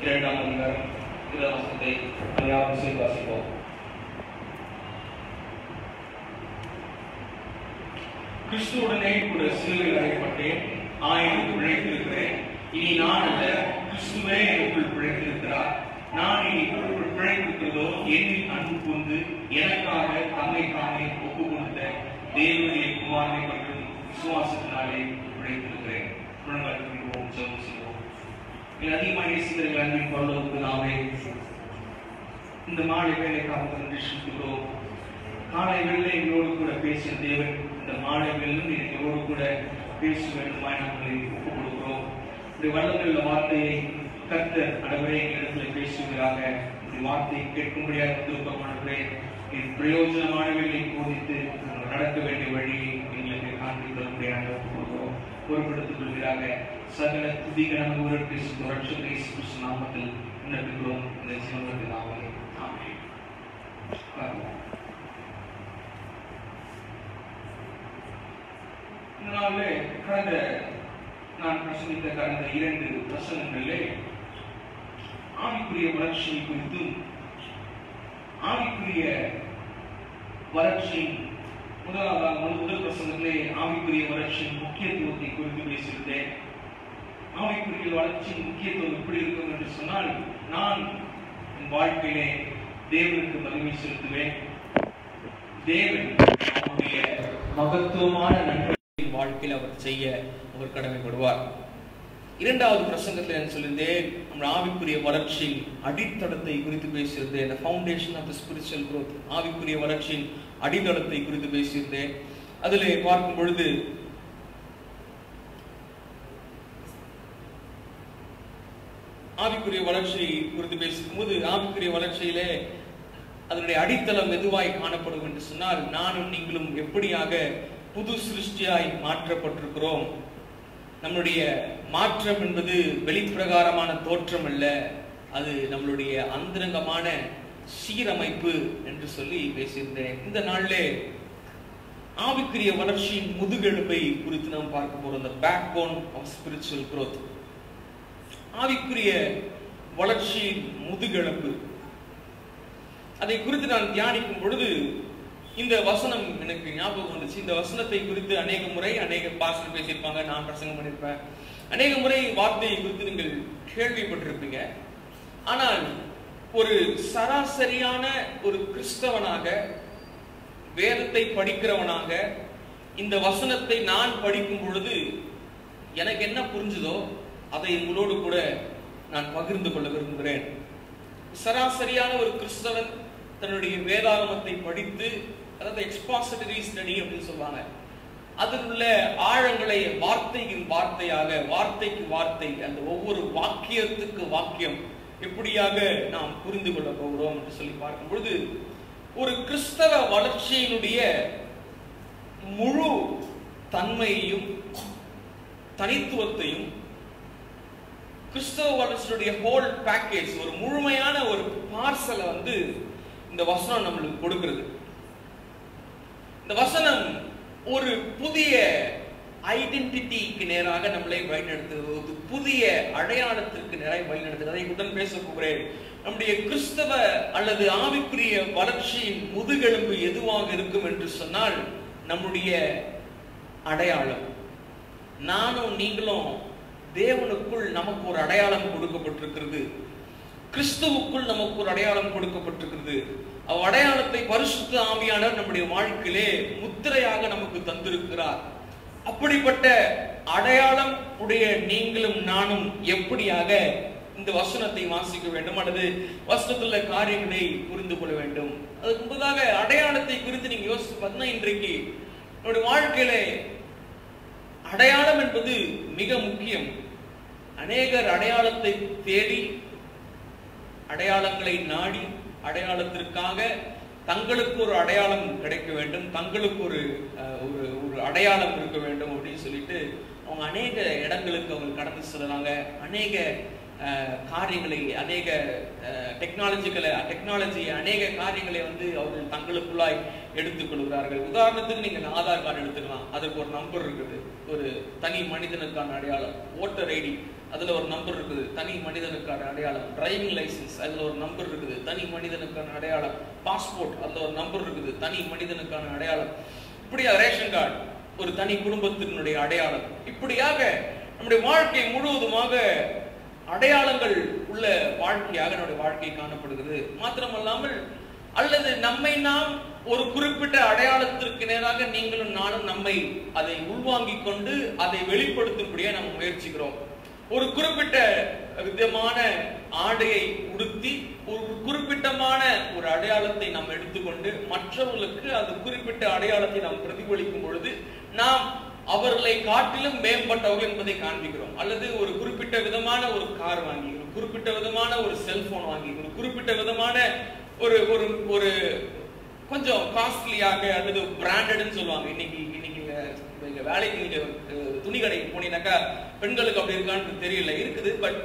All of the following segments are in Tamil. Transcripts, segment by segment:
2ஆம் அதிகாரம் 20ஆம் வசனத்தை யாரும் வாசிப்போம். கிறிஸ்துவுடனே கூட சிலுவையில் அறையப்பட்டேன், ஆயினும் பிழைத்திருக்கிறேன். இனி நான் அல்ல, கிறிஸ்துவே எனக்குள் பிழைத்திருக்கிறார். நான் இனி பிழைத்திருக்கிறதோ என்னில் அன்பு கூர்ந்து எனக்காக தம்மை தாமே ஒப்பு கொடுத்த தேவனுடைய குமாரனை மற்றும் விசுவாசத்தினாலே பிழைத்திருக்கிறேன். ஜெபம் செய்வோம். அதிகமாக நேசிக்கிறீர்கள் அன்பின் பரலோக நாமே, இந்த மாலை வேலைக்காக நன்றி செலுத்துகிறோம். காலை வேளை எங்களோடு கூட பேசிய தேவன் இந்த மாலை வேளையிலும் எங்களோடு கூட பேச வேண்டுமாய் நாங்கள் ஒப்புக் கொடுக்கிறோம். இந்த வல்லமையுள்ள வார்த்தையை கர்த்தர் அடவரே எங்களிடத்தில் பேசுகிறாங்க. இந்த வார்த்தையை கேட்கும்படியாக திருப்பமானவரே, என் பிரயோஜனமானவர்களை போதித்து நாங்கள் நடக்க வேண்டிய வழியை எங்களுக்கு காண்பித்தரும்படியாக ஒப்புக்கொள்கிறோம். பொறுப்படுத்திக் கொள்கிறாங்க. சகல துதிகரமான ஊருக்கு ரட்சகர் இயேசு கிறிஸ்து நாமத்தில் விண்ணப்பிக்கிறோம். இந்த ஜீவனுக்கு நாமே ஆமென். இந்த நாளில் கடந்த நான் பிரசங்கித்த கடந்த 2 பிரசங்கங்களிலே ஆவிக்குரிய வளர்ச்சியை குறித்தும் ஆவிக்குரிய வளர்ச்சியின் முதல் பிரசங்கத்திலே ஆவிக்குரிய வளர்ச்சியின் முக்கியத்துவத்தை குறித்து பேசியிருந்தேன். ஆவிக்குரிய வளர்ச்சியின் முக்கியத்துவம் எப்படி இருக்கும் என்று சொன்னால், நான் என் வாழ்க்கையிலே தேவனுக்கு மகிமை செலுத்துவேன். தேவன் அவருடைய மகத்துவமான நன்மைகளின் வாழ்க்கையில் அவர் செய்ய அவர் கடமைப்படுவார். 2வது பிரசங்கத்தில் என்ன சொல்லியிருந்தேன், நம்ம ஆவிக்குரிய வளர்ச்சியின் அடித்தளத்தை குறித்து பேசியிருந்தேன். the foundation of the spiritual growth, ஆவிக்குரிய வளர்ச்சியின் அடித்தளத்தை குறித்து பேசியிருந்தேன். அதில் பார்க்கும் பொழுது ஆவிக்குரிய வளர்ச்சி குறித்து பேசும்போது ஆவிக்குரிய வளர்ச்சியிலே அதனுடைய அடித்தளம் எதுவாய் காணப்படும் என்று சொன்னால், நானும் நீங்களும் எப்படியாக புது சிருஷ்டியாய் மாற்றப்பட்டிருக்கிறோம். நம்முடைய மாற்றம் என்பது வெளிப்பிரகாரமான தோற்றம் அல்ல, அது நம்மளுடைய அந்தரங்கமான சீரமைப்பு என்று சொல்லி பேசியிருந்தேன். இந்த நாளிலே ஆவிக்குரிய வளர்ச்சியின் முதுகெலும்பை குறித்து நாம் பார்க்க போறோம். the backbone of spiritual growth, ஆவிக்குரிய வளர்ச்சியின் முதுகெலும்பு. அதை குறித்து நான் தியானிக்கும் பொழுது இந்த வசனம் எனக்கு ஞாபகம் வந்துச்சு. இந்த வசனத்தை குறித்து அநேக முறை அநேக பாஸ்டர் பேசியிருப்பாங்க, நான் பிரசங்கம் பண்ணியிருப்பேன். அநேக முறை வார்த்தையை குறித்து நீங்கள் கேள்விப்பட்டிருப்பீங்க. ஆனால் ஒரு சராசரியான ஒரு கிறிஸ்தவனாக, வேதத்தை படிக்கிறவனாக இந்த வசனத்தை நான் படிக்கும் பொழுது எனக்கு என்ன புரிஞ்சுதோ அதை உங்களோடு கூட நான் பகிர்ந்து கொள்ள விரும்புகிறேன். சராசரியான ஒரு கிறிஸ்தவன் தன்னுடைய வேதாகமத்தை படித்து, அதாவது எக்ஸ்பாசிட்டரி ஸ்டடி அப்படின்னு சொல்லுவாங்க, அதில் உள்ள ஆழங்களை வார்த்தையின் வார்த்தையாக, வார்த்தைக்கு வார்த்தை, அந்த ஒவ்வொரு வாக்கியத்துக்கு வாக்கியம் எப்படியாக நாம் புரிந்து கொள்ள போகிறோம் என்று சொல்லி பார்க்கும் பொழுது, ஒரு கிறிஸ்தவ வளர்ச்சியினுடைய முழு தன்மையையும் தனித்துவத்தையும், கிறிஸ்தவ வளர்ச்சியுடைய ஹோல் பேக்கேஜ், ஒரு முழுமையான ஒரு பார்சலை இந்த வசனம் நம்மளுக்கு கொடுக்கிறது. இந்த வசனம் ஒரு புதிய ஐடென்டிட்டிக்கு நேராக நம்மளை வழிநடத்துகிறது, புதிய அடையாளத்திற்கு நேராக வழிநடத்துகிறது. அதை உடன் பேச போகிறேன். நம்முடைய கிறிஸ்தவ அல்லது ஆவிக்குரிய வளர்ச்சியின் முதுகெலும்பு எதுவாக இருக்கும் என்று சொன்னால், நம்முடைய அடையாளம். நானும் நீங்களும் தேவனுக்குள் நமக்கு ஒரு அடையாளம் கொடுக்கப்பட்டிருக்கிறது, கிறிஸ்துவுக்குள் நமக்கு ஒரு அடையாளம் கொடுக்கப்பட்டிருக்கிறது. அடையாளத்தை பரிசுத்த ஆவியானவர் நம்முடைய வாழ்க்கையிலே முத்திரையாக நமக்கு தந்திருக்கிறார். அப்படிப்பட்ட அடையாளம் உடைய நீங்களும் நானும் எப்படியாக இந்த வசனத்தை வாசிக்க வேண்டும், அல்லது வசனத்துள்ள காரியங்களை புரிந்து கொள்ள வேண்டும். அதுக்கு முன்பதாக அடையாளத்தை குறித்து நீங்க யோசிச்சு பார்த்தீங்கன்னா, இன்றைக்கு நம்முடைய வாழ்க்கையில அடையாளம் என்பது மிக முக்கியம். அநேகர் அடையாளத்தை தேடி, அடையாளங்களை நாடி, அடையாளத்திற்காக தங்களுக்கு ஒரு அடையாளம் கிடைக்க வேண்டும், தங்களுக்கு ஒரு அடையாளம் இருக்க வேண்டும் அப்படின்னு சொல்லிட்டு அவங்க அநேக இடங்களுக்கு அவங்க கடந்து செல்றாங்க. அநேக காரியங்களை, அநேக டெக்னாலஜி அநேக காரியங்களை அவர்கள் தங்களுக்குள்ளாய் எடுத்துக்கொள்கிறார்கள். உதாரணத்துக்கு நீங்க ஆதார் கார்டு எடுத்துக்கலாம், அதுக்கு ஒரு நம்பர் இருக்குது, ஒரு தனி மனிதனுக்கான அடையாளம். ஓட்டர் ஐடி அதுல ஒரு நம்பர் இருக்குது, தனி மனிதனுக்கான அடையாளம். டிரைவிங் லைசன்ஸ், அதுல ஒரு நம்பர் இருக்குது, தனி மனிதனுக்கான அடையாளம். பாஸ்போர்ட், அதுல ஒரு நம்பர் இருக்குது, தனி மனிதனுக்கான அடையாளம். இப்படியா ரேஷன் கார்டு ஒரு தனி குடும்பத்தினுடைய அடையாளம். இப்படியாக நம்முடைய வாழ்க்கை முழுவதுமாக அடையாளங்கள் உள்ள வாழ்க்கையாக நம்முடைய வாழ்க்கை காணப்படுகிறது. மாத்திரமல்லாமல் அல்லது நம்மை நாம் ஒரு குறிப்பிட்ட அடையாளத்திற்கு நேராக நீங்களும் நானும் நம்மை அதை உள்வாங்கிக் கொண்டு அதை வெளிப்படுத்தும்படியாக நாம் முயற்சிக்கிறோம். ஒரு குறிப்பிட்ட விதமான ஆடையை உடுத்தி ஒரு குறிப்பிட்டமான ஒரு அடையாளத்தை நாம் எடுத்துக்கொண்டு மற்றவர்களுக்கு அது குறிப்பிட்ட அடையாளத்தை நாம் பிரதிபலிக்கும் பொழுது நாம் அவர்களை காட்டிலும் மேம்பட்டவர்கள் என்பதை காண்பிக்கிறோம். அல்லது ஒரு குறிப்பிட்ட விதமான ஒரு கார் வாங்கி, ஒரு குறிப்பிட்ட விதமான ஒரு செல்போன் வாங்கி, ஒரு குறிப்பிட்ட விதமான ஒரு ஒரு ஒரு கொஞ்சம் காஸ்ட்லியாக அல்லது பிராண்டட்னு சொல்லுவாங்க. இன்னைக்கு வேலைக்கு நீங்க துணி கடைக்கு போனீங்கன்னாக்கா பெண்களுக்கு அப்படி இருக்கான்னு தெரியல, இருக்குது. பட்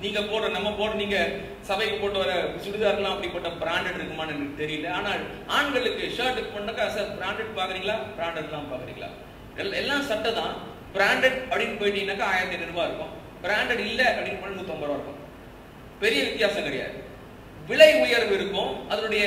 நீங்க நீங்க சபைக்கு போட்டு வர சுடிதார்லாம் அப்படிப்பட்ட பிராண்டட் இருக்குமான்னு எனக்கு தெரியல. ஆனால் ஆண்களுக்கு ஷர்ட்டுக்கு போனாக்கா சார் பிராண்டட் பாக்குறீங்களா, பிராண்டட் தான் பாக்குறீங்களா, எல்லாம் சட்டை தான். பிராண்டட் அப்படின்னு போயிட்டீங்கன்னாக்கா 1500 ரூபாய் இருக்கும், பிராண்டட் இல்ல அப்படின்னு 150 ரூபாய் இருக்கும். பெரிய வித்தியாசம் கிடையாது. விலை உயர்வு இருக்கும், அதனுடைய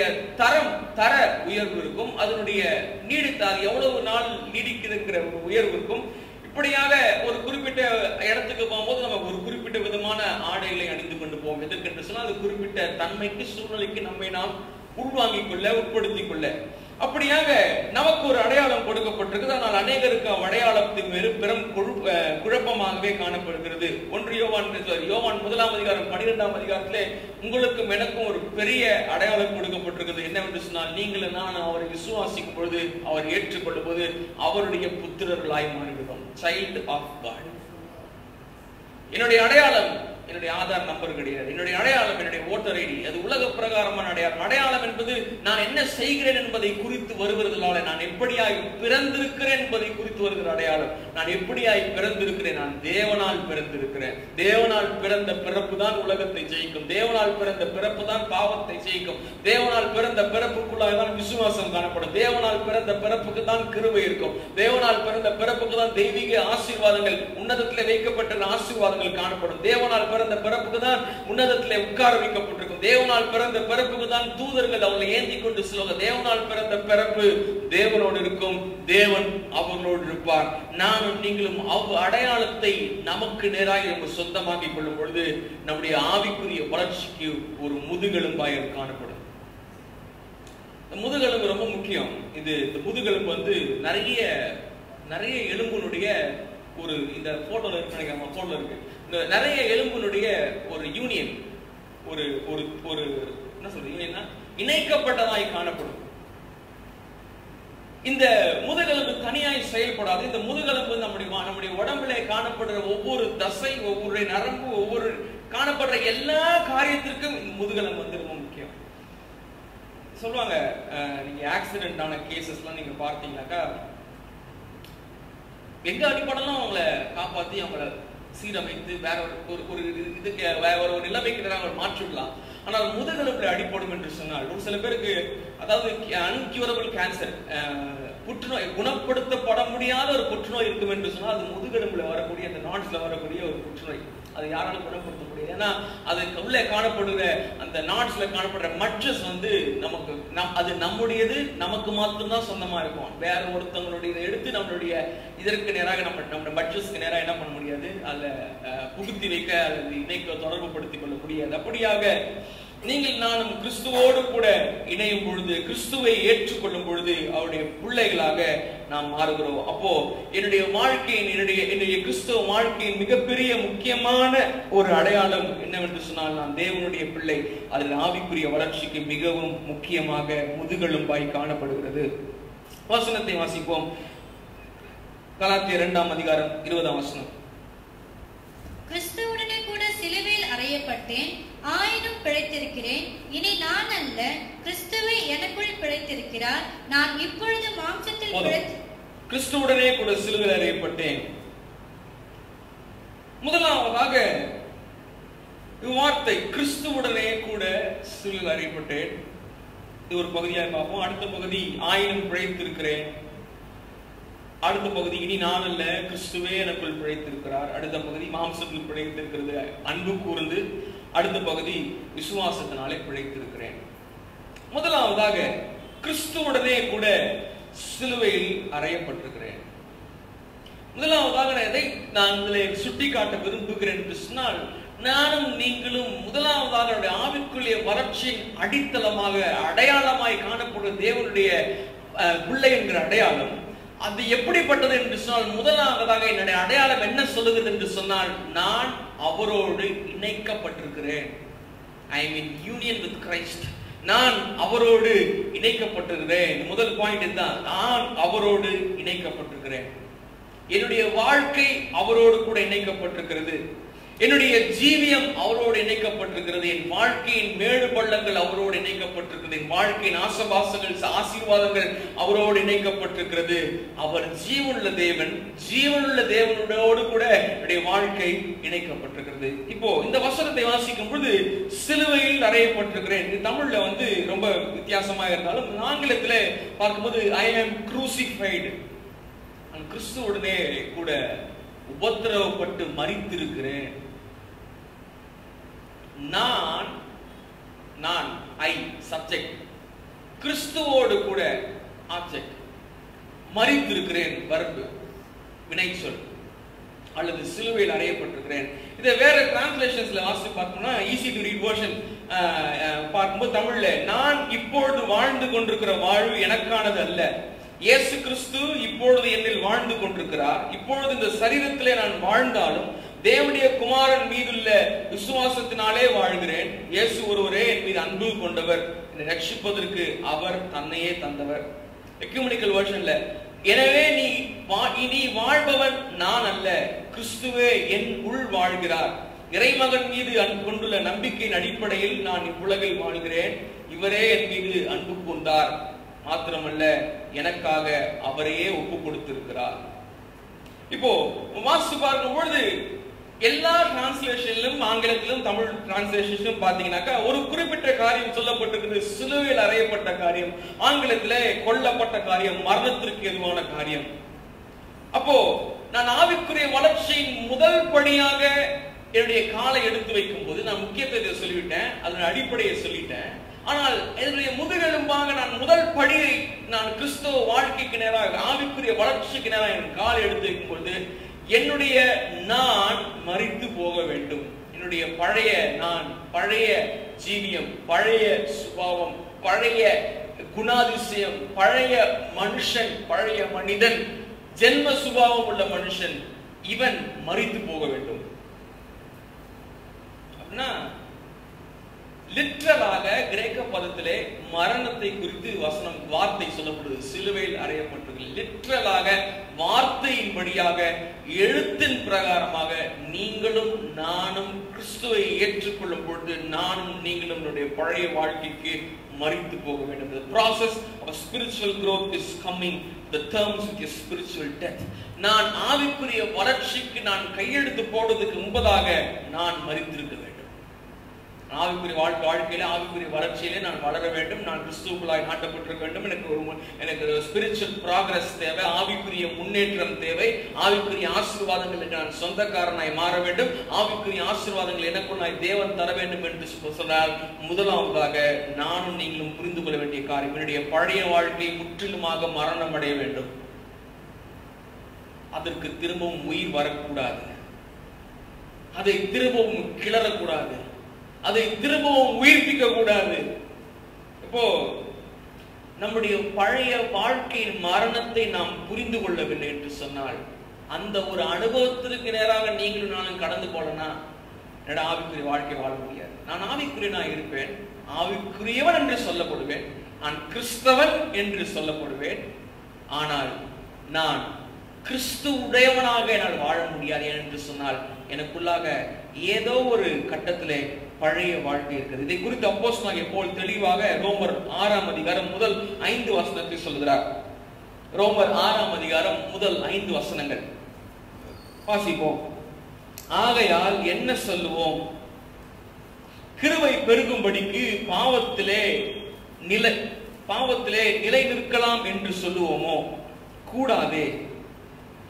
தர உயர்வு இருக்கும், அதனுடைய நீடித்தால் எவ்வளவு நாள் நீடிக்கிற ஒரு உயர்வு இருக்கும். இப்படியாக ஒரு குறிப்பிட்ட இடத்துக்கு போகும்போது நம்ம ஒரு குறிப்பிட்ட விதமான ஆடைகளை அணிந்து கொண்டு போவோம். எதற்கென்று சொன்னால் அது குறிப்பிட்ட தன்மைக்கு சூழ்நிலைக்கு நம்மை நாம் உள்வாங்கிக் கொள்ள உட்படுத்திக் கொள்ள. அப்படியாக நமக்கு ஒரு அடையாளம் கொடுக்கப்பட்டிருக்குது. ஆனால் அநேகருக்கு அடையாளத்தின் பெரும் குழப்பமாகவே காணப்படுகிறது. 1 யோவான் 1ஆம் அதிகாரம் 12ஆம் அதிகாரத்திலே உங்களுக்கும் எனக்கும் ஒரு பெரிய அடையாளம் கொடுக்கப்பட்டிருக்கிறது. என்னவென்று சொன்னால் நீங்கள் நான் அவரை விசுவாசிக்கும் பொழுது, அவர் ஏற்றுக்கொள்ளும் போது அவருடைய புத்திரர்களாய் மாறுகிறோம். Child of God. என்னுடைய அடையாளம் என்னுடைய ஆதார் நம்பர் கிடையாது. என்னுடைய அடையாளம் என்னுடைய ஓட்டர் ஐடி. அது உலக பிரகாரமான அடையாளம். அடையாளம் என்பது நான் என்ன செய்கிறேன் என்பதை குறித்து வருவதனால, நான் எப்படியாய் பிறந்திருக்கிறேன் என்பதை குறித்து வருகிற அடையாளம். நான் எப்படியாய் பிறந்திருக்கிறேன், நான் தேவனால் பிறந்திருக்கிறேன். தேவனால் பிறந்த பிறப்பு தான் உலகத்தை ஜெயிக்கும். தேவனால் பிறந்த பிறப்பு தான் பாவத்தை ஜெயிக்கும். தேவனால் பிறந்த பிறப்புக்குள்ளாக தான் விசுவாசம் காணப்படும். தேவனால் பிறந்த பிறப்புக்கு தான் கிருபை இருக்கும். தேவனால் பிறந்த பிறப்புக்கு தான் தெய்வீக ஆசீர்வாதங்கள், உன்னதத்திலே வைக்கப்பட்ட ஆசீர்வாதங்கள் காணப்படும். தேவனால் பிறந்த பிறப்புக்கு தான் உன்னதத்திலே உட்கார வைக்கப்பட்டிருக்கும். தேவனால் பிறந்த பிறப்புக்கு தான் தூதர்கள் அவர்களை ஏந்தி கொண்டு செல்வாங்க. தேவனால் பிறந்த பிறப்பு தேவனோடு இருக்கும், தேவன் அவர்களோடு இருப்பார். நானும் நீங்களும் அடையாளத்தை நமக்கு நேராக நம்ம சொந்தமாக்கிக் கொள்ளும் பொழுது நம்முடைய ஆவிக்குரிய வளர்ச்சிக்கு ஒரு முதுகெலும்பாய் காணப்படும். முதுகெலும்பு ரொம்ப முக்கியம். இந்த முதுகெலும்பு வந்து நிறைய எலும்புனுடைய ஒரு, இந்த போட்டோல இருக்கு, போட்டோல இருக்கு, இந்த நிறைய எலும்புனுடைய ஒரு யூனியன், ஒரு ஒரு ஒரு என்ன சொல்றது, யூனியன்னா இணைக்கப்பட்டதாய் காணப்படும். இந்த முதுகெலும்பு தனியாய் செயல்படாது. இந்த முதுகெலும்பு நம்முடைய உடம்பிலே காணப்படுற ஒவ்வொரு தசை, ஒவ்வொரு நரம்பு, ஒவ்வொரு காணப்படுற எல்லா காரியத்திற்கும் இந்த முதுகெலும்பு வந்து ரொம்ப முக்கியம். சொல்லுவாங்க, நீங்க ஆக்சிடென்ட் ஆன கேசஸ் எல்லாம் நீங்க பார்த்தீங்கன்னாக்கா எங்க அடிப்படலாம் அவங்கள காப்பாத்தி அவங்கள சீரமைத்து வேற ஒரு இதுக்கு வேற ஒரு நிலைமைக்கு அவங்க மாற்றிடலாம். ஆனால் முதுகெலும்புல அடிப்படும் என்று சொன்னால் ஒரு சில பேருக்கு, அதாவது அன்கியூரபிள் கேன்சர், புற்றுநோய், குணப்படுத்தப்பட முடியாத ஒரு புற்றுநோய் இருக்கும் என்று சொன்னால் அது முதுகெலும்புல வரக்கூடிய, அந்த நாட்ஸ்ல வரக்கூடிய ஒரு புற்றுநோய். அது யாராலும் குணப்படுத்த முடியாது. ஏன்னா அதுக்கு உள்ளே காணப்படுகிற அந்த நாட்ஸ்ல காணப்படுற மட்சஸ் வந்து நமக்கு அது நம்முடையது, நமக்கு மட்டும்தான் சொந்தமா இருக்கும். வேற ஒருத்தவங்களுடைய எடுத்து நம்மளுடைய இதற்கு நேராக நம்ம மட்சஸ்க்கு நேராக என்ன பண்ண முடியாது, அதுல புகுத்தி வைக்க அல்லது இணைக்க தொடர்பு படுத்திக் கொள்ள முடியாது. அப்படியாக நீங்கள் நானும் கிறிஸ்துவோடு கூட இணையும் பொழுது, கிறிஸ்துவை ஏற்றுக்கொள்ளும் பொழுது அவருடைய பிள்ளைகளாக நாம் மாறுகிறோம். அப்போ என்னுடைய வாழ்க்கையின், என்னுடைய கிறிஸ்துவ வாழ்க்கையின் மிகப்பெரிய முக்கியமான ஒரு அடையாளம் என்னவென்று சொன்னால் நான் தேவனுடைய பிள்ளை. அதில் ஆவிக்குரிய வளர்ச்சிக்கு மிகவும் முக்கியமாக முதுகெலும்பாய் காணப்படுகிறது. வசனத்தை வாசிப்போம். கலாத்தியர் 2ஆம் அதிகாரம் 20ஆம் வசனம். கிறிஸ்துவுடனே கூட சிலுவையில் அறையப்பட்டேன், ஆயினும் பிழைத்திருக்கிறேன். இனி நான் அல்ல, கிறிஸ்துவே எனக்குள் பிழைத்திருக்கிறார். நான் இப்பொழுது மாம்சத்தில் கிறிஸ்துவுடனே கூட சிலுவையில் அறையப்பட்டேன். முதலாவதாக வார்த்தை கிறிஸ்துவுடனே கூட சிலுவையில் அறையப்பட்டேன், இது ஒரு பகுதியாக பார்ப்போம். அடுத்த பகுதி ஆயினும் பிழைத்திருக்கிறேன். அடுத்த பகுதி இனி நான் அல்ல கிறிஸ்துவே எனக்குள் பிழைத்திருக்கிறார். அடுத்த பகுதி மாம்சத்தில் பிழைத்திருக்கிறது அன்பு கூர்ந்து. அடுத்த பகுதி விசுவாசத்தினாலே பிழைத்திருக்கிறேன். முதலாவதாக கிறிஸ்துவுடனே கூட சிலுவையில் அறையப்பட்டிருக்கிறேன். முதலாவதாக எதை நான் சுட்டி காட்ட விரும்புகிறேன் என்று சொன்னால், நானும் நீங்களும் முதலாவதாக ஆவிக்குரிய வளர்ச்சியின் அடித்தளமாக அடையாளமாய் காணப்படும் தேவனுடைய பிள்ளை என்கிற அடையாளம் அது எப்படிப்பட்டது என்று சொன்னால், முதலாவதாக என்னுடைய அடையாளம் என்ன சொல்லுகிறது என்று சொன்னால், நான் அவரோடு இணைக்கப்பட்டிருக்கிறேன். I am in union with Christ. நான் அவரோடு இணைக்கப்பட்டிருக்கிறேன். முதல் பாயிண்ட் தான், நான் அவரோடு இணைக்கப்பட்டிருக்கிறேன். என்னுடைய வாழ்க்கை அவரோடு கூட இணைக்கப்பட்டிருக்கிறது. என்னுடைய ஜீவியம் அவரோடு இணைக்கப்பட்டிருக்கிறது. என் வாழ்க்கையின் மேடு பள்ளங்கள் அவரோடு இணைக்கப்பட்டிருக்கிறது. என் வாழ்க்கையின் ஆசபாசங்கள் ஆசீர்வாதங்கள் அவரோடு இணைக்கப்பட்டிருக்கிறது. அவர் ஜீவனுள்ள தேவன். ஜீவனுள்ள தேவனோடு கூட என்னுடைய வாழ்க்கை இணைக்கப்பட்டிருக்கிறது. இப்போ இந்த வசனத்தை வாசிக்கும் பொழுது சிலுவையில் அறையப்பட்டிருக்கிறேன். இது தமிழ்ல ரொம்ப வித்தியாசமாக இருந்தாலும் ஆங்கிலத்துல பார்க்கும்போது ஐ ஆம் க்ரூசிஃபைடு, கிறிஸ்துவுடனே கூட உபத்திரவப்பட்டு மரித்திருக்கிறேன். நான் ஐ சப்ஜெக்ட், கிறிஸ்துவோடு கூட ஆப்ஜெக்ட். மரித்திருக்கிறேன் வர்பு வினை சொல் அல்லது சிலுவையில் அறையப்பட்டிருக்கிறேன். இதை வேற டிரான்ஸ்லேஷன்ஸ்ல வாசித்து பார்த்தோம்னா ஈஸி டு ரீட் வெர்ஷன் பார்க்கும்போது தமிழ்ல நான் இப்பொழுது வாழ்ந்து கொண்டிருக்கிற வாழ்வு எனக்கானது அல்ல, இயேசு கிறிஸ்து இப்பொழுது என்னில் வாழ்ந்து கொண்டிருக்கிறார். இப்பொழுது இந்த சரீரத்திலே நான் வாழ்ந்தாலும் தேவனுடைய குமாரன் மீதுள்ள விசுவாசத்தினாலே வாழ்கிறேன். இயேசு ஒருவரே என் மீது அன்பு கொண்டவர், என்னை ரட்சிப்பதற்கு அவர் தன்னையே தந்தவர். எக்யூமெனிக்கல் வெர்ஷன்ல எனவே நீ வாழ்பவன் நான் அல்ல, கிறிஸ்துவே என் உள் வாழ்கிறார். இறைமகன் மீது கொண்டுள்ள நம்பிக்கையின் அடிப்படையில் நான் இவ்வுலகில் வாழ்கிறேன். இவரே என் மீது அன்பு கொண்டார், மாத்திரமல்ல எனக்காக அவரையே ஒப்பு கொடுத்திருக்கிறார். இப்போ வாசித்து பார்க்கும் பொழுது எல்லா டிரான்ஸ்லேஷன்லும் ஆங்கிலத்திலும் தமிழ் டிரான்ஸ்லேஷனும் பாத்தீங்கன்னாக்கா ஒரு குறிப்பிட்ட காரியம் சொல்லப்பட்டிருக்கிறது. சிலுவையில் அறையப்பட்ட காரியம், ஆங்கிலத்தில கொல்லப்பட்ட காரியம், மரணத்திற்கு எதுவான காரியம். அப்போ நான் ஆவிக்குரிய வளர்ச்சியின் முதல் படியாக என்னுடைய காலை எடுத்து வைக்கும் போது நான் முக்கியத்துவத்தை சொல்லிவிட்டேன், அதன் அடிப்படையை சொல்லிட்டேன். ஆனால் என்னுடைய முதுகெலும்பாக நான் முதல் படியை நான் கிறிஸ்தவ வாழ்க்கைக்கு நேராக ஆவிக்குரிய வளர்ச்சிக்கு நேராக என் காலை எடுத்து வைக்கும் பொழுது என்னுடைய நான் மரித்து போக வேண்டும். என்னுடைய பழைய நான், பழைய ஜீவியம், பழைய சுபாவம், பழைய குணாதிசயம், பழைய மனுஷன், பழைய மனிதன், ஜென்ம சுபாவம் உள்ள மனுஷன், இவன் மரித்து போக வேண்டும். அப்படின்னா லிட்டரலாக கிரேக்க பதத்திலே மரணத்தை குறித்து வார்த்தை சொல்லப்படுது. சிலுவையில் அறையப்பட்டிருக்கிறது. லிட்டரலாக வார்த்தையின்படியாக எழுத்தின் பிரகாரமாக நீங்களும் நானும் கிறிஸ்துவை ஏற்றுக்கொள்ளும் பொழுது நானும் நீங்களும் நம்முடைய பழைய வாழ்க்கைக்கு மரித்து போக வேண்டும். The process of spiritual growth is coming the terms with your spiritual death. நான் ஆவிக்குரிய வளர்ச்சிக்கு நான் கையெழுத்து போடுவதற்கு முன்பதாக நான் மரித்திருக்க வேண்டும். ஆவிக்குரிய வாழ்க்கையில ஆவிக்குரிய வளர்ச்சியிலே நான் வளர வேண்டும். நான் கிறிஸ்துவுக்குள்ளாய் நாட்டப்பட்டிருக்க வேண்டும். எனக்கு ஸ்பிரிச்சுவல் ப்ராக்ரஸ் தேவை, ஆவிக்குரிய முன்னேற்றம் தேவை, ஆவிக்குரிய ஆசீர்வாதங்களுக்கு நான் சொந்தக்காரனாய் மாற வேண்டும், ஆவிக்குரிய ஆசீர்வாதங்கள் எனக்குள்ளாய் தேவன் தர வேண்டும் என்று சொன்னால் முதலாவதாக நானும் நீங்களும் புரிந்து கொள்ள வேண்டிய காரியம், என்னுடைய பழைய வாழ்க்கை முற்றிலுமாக மரணம் அடைய வேண்டும். அதற்கு திரும்பவும் உயிர் வரக்கூடாது, அதை திரும்பவும் கிளறக்கூடாது, அதை திரும்பவும் உயிர்ப்பிக்க கூடாது. இப்போ நம்முடைய பழைய வாழ்க்கையின் மரணத்தை நாம் புரிந்து கொள்ளவில்லை என்று சொன்னால் அந்த ஒரு அனுபவத்திற்கு நேராக நீங்களும் நானும் கடந்து போலனா என்னோட ஆவிக்குரிய வாழ்க்கை வாழ முடியாது. நான் ஆவிக்குரியனா இருப்பேன், ஆவிக்குரியவன் என்று சொல்லப்படுவேன், நான் கிறிஸ்தவன் என்று சொல்லப்படுவேன். ஆனால் நான் கிறிஸ்து உடையவனாக என்னால் வாழ முடியாது என்று சொன்னால் எனக்குள்ளாக ஏதோ ஒரு கட்டத்திலே பழைய வாழ்க்கை இருக்குது. இதை குறித்து அப்போஸ்தலனாகிய பவுல் தெளிவாக ரோமர் 6ஆம் அதிகாரம் முதல் 5 வசனத்தை சொல்கிறார். ரோமர் 6ஆம் அதிகாரம் முதல் 5 வசனங்கள் வாசிப்போம். ஆகையால் என்ன சொல்லுவோம்? கிருபை பெருகும்படிக்கு பாவத்திலே நிலை நிற்கலாம் என்று சொல்லுவோமோ? கூடாதே.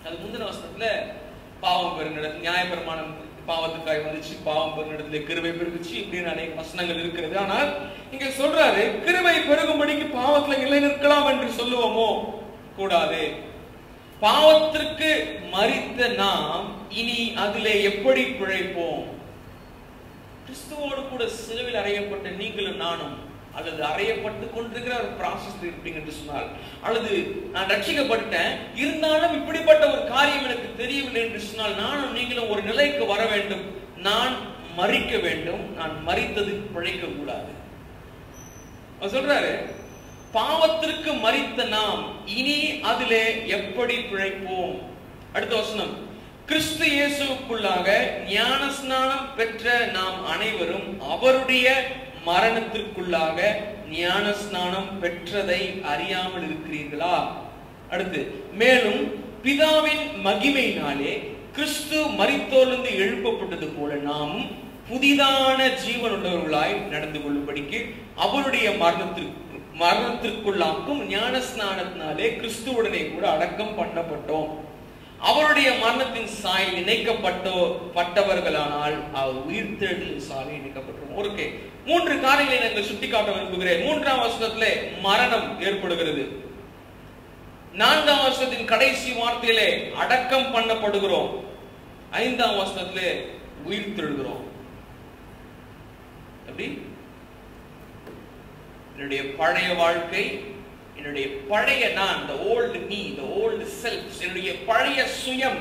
அது முந்தின வசனத்துல பாவம் பெருங்கிடத்தில் நியாயப்பிரமாணம் பாவத்துக்காய் வந்துச்சு, பாவம் பெருங்கிடத்துல கிருபை பெருகுச்சு, இப்படின்னு அநேக வசனங்கள் இருக்கிறது. ஆனால் இங்க சொல்றாரு கிருபை பெருகும்படிக்கு பாவத்துல நிலை நிற்கலாம் என்று சொல்லுவோமோ? கூடாது. பாவத்திற்கு மரித்த நாம் இனி அதிலே எப்படி பிழைப்போம்? கிறிஸ்துவோடு கூட சிலுவையில் அறையப்பட்ட நீங்களும் நானும், அல்லது அறையப்பட்டு கொண்டிருக்கிற ஒரு ப்ராசஸ் இருப்பீங்க என்று சொன்னால், அல்லது நான் ரட்சிக்கப்பட்டேன் இருந்தாலும் இப்படிப்பட்ட ஒரு காரியம் எனக்கு தெரியவில்லை என்று சொன்னால், நானும் நீங்களும் ஒரு நிலைக்கு வர வேண்டும். நான் மரிக்க வேண்டும். நான் மரித்ததுக்கு பிழைக்க கூடாது. அவர் சொல்றாரு பாவத்திற்கு மரித்த நாம் இனி அதிலே எப்படி பிழைப்போம்? அடுத்த வசனம், கிறிஸ்து இயேசுவுக்குள்ளாக ஞானஸ்நானம் பெற்ற நாம் அனைவரும் அவருடைய மரணத்திற்குள்ளாக ஞானஸ்நானம் பெற்றதை அறியாமல் இருக்கிறீர்களா? அடுத்து, மேலும் பிதாவின் மகிமையினாலே கிறிஸ்து மரித்தோரிலிருந்து எழுப்பப்பட்டது போல நாம் புதிதான ஜீவன் உள்ளவர்களாய் நடந்து கொள்ளும்படிக்கு அவருடைய மரணத்திற்குள்ளாக்கும் ஞானஸ்நானத்தினாலே கிறிஸ்துவுடனே கூட அடக்கம் பண்ணப்பட்டோம். அவருடைய மரணத்தின் சாயல் இணைக்கப்பட்டவர்களானால் அவர் உயிர்த்தெழுதலின் சாயல் இணைக்கப்பட்டோம். ஓகே, 3 காரியங்களை நாங்கள் சுட்டிக்காட்ட விரும்புகிறேன். 3ஆம் வசனத்திலே மரணம் ஏற்படுகிறது. 4ஆம் வசனத்தின் கடைசி வார்த்தையிலே அடக்கம் பண்ணப்படுகிறோம். 5ஆம் வசனத்திலே உயிர்த்தெழுகிறோம். எப்படி? என்னுடைய பழைய வாழ்க்கை, என்னுடைய பழைய நான், the old me, the old self, என்னுடைய பழைய சுயம்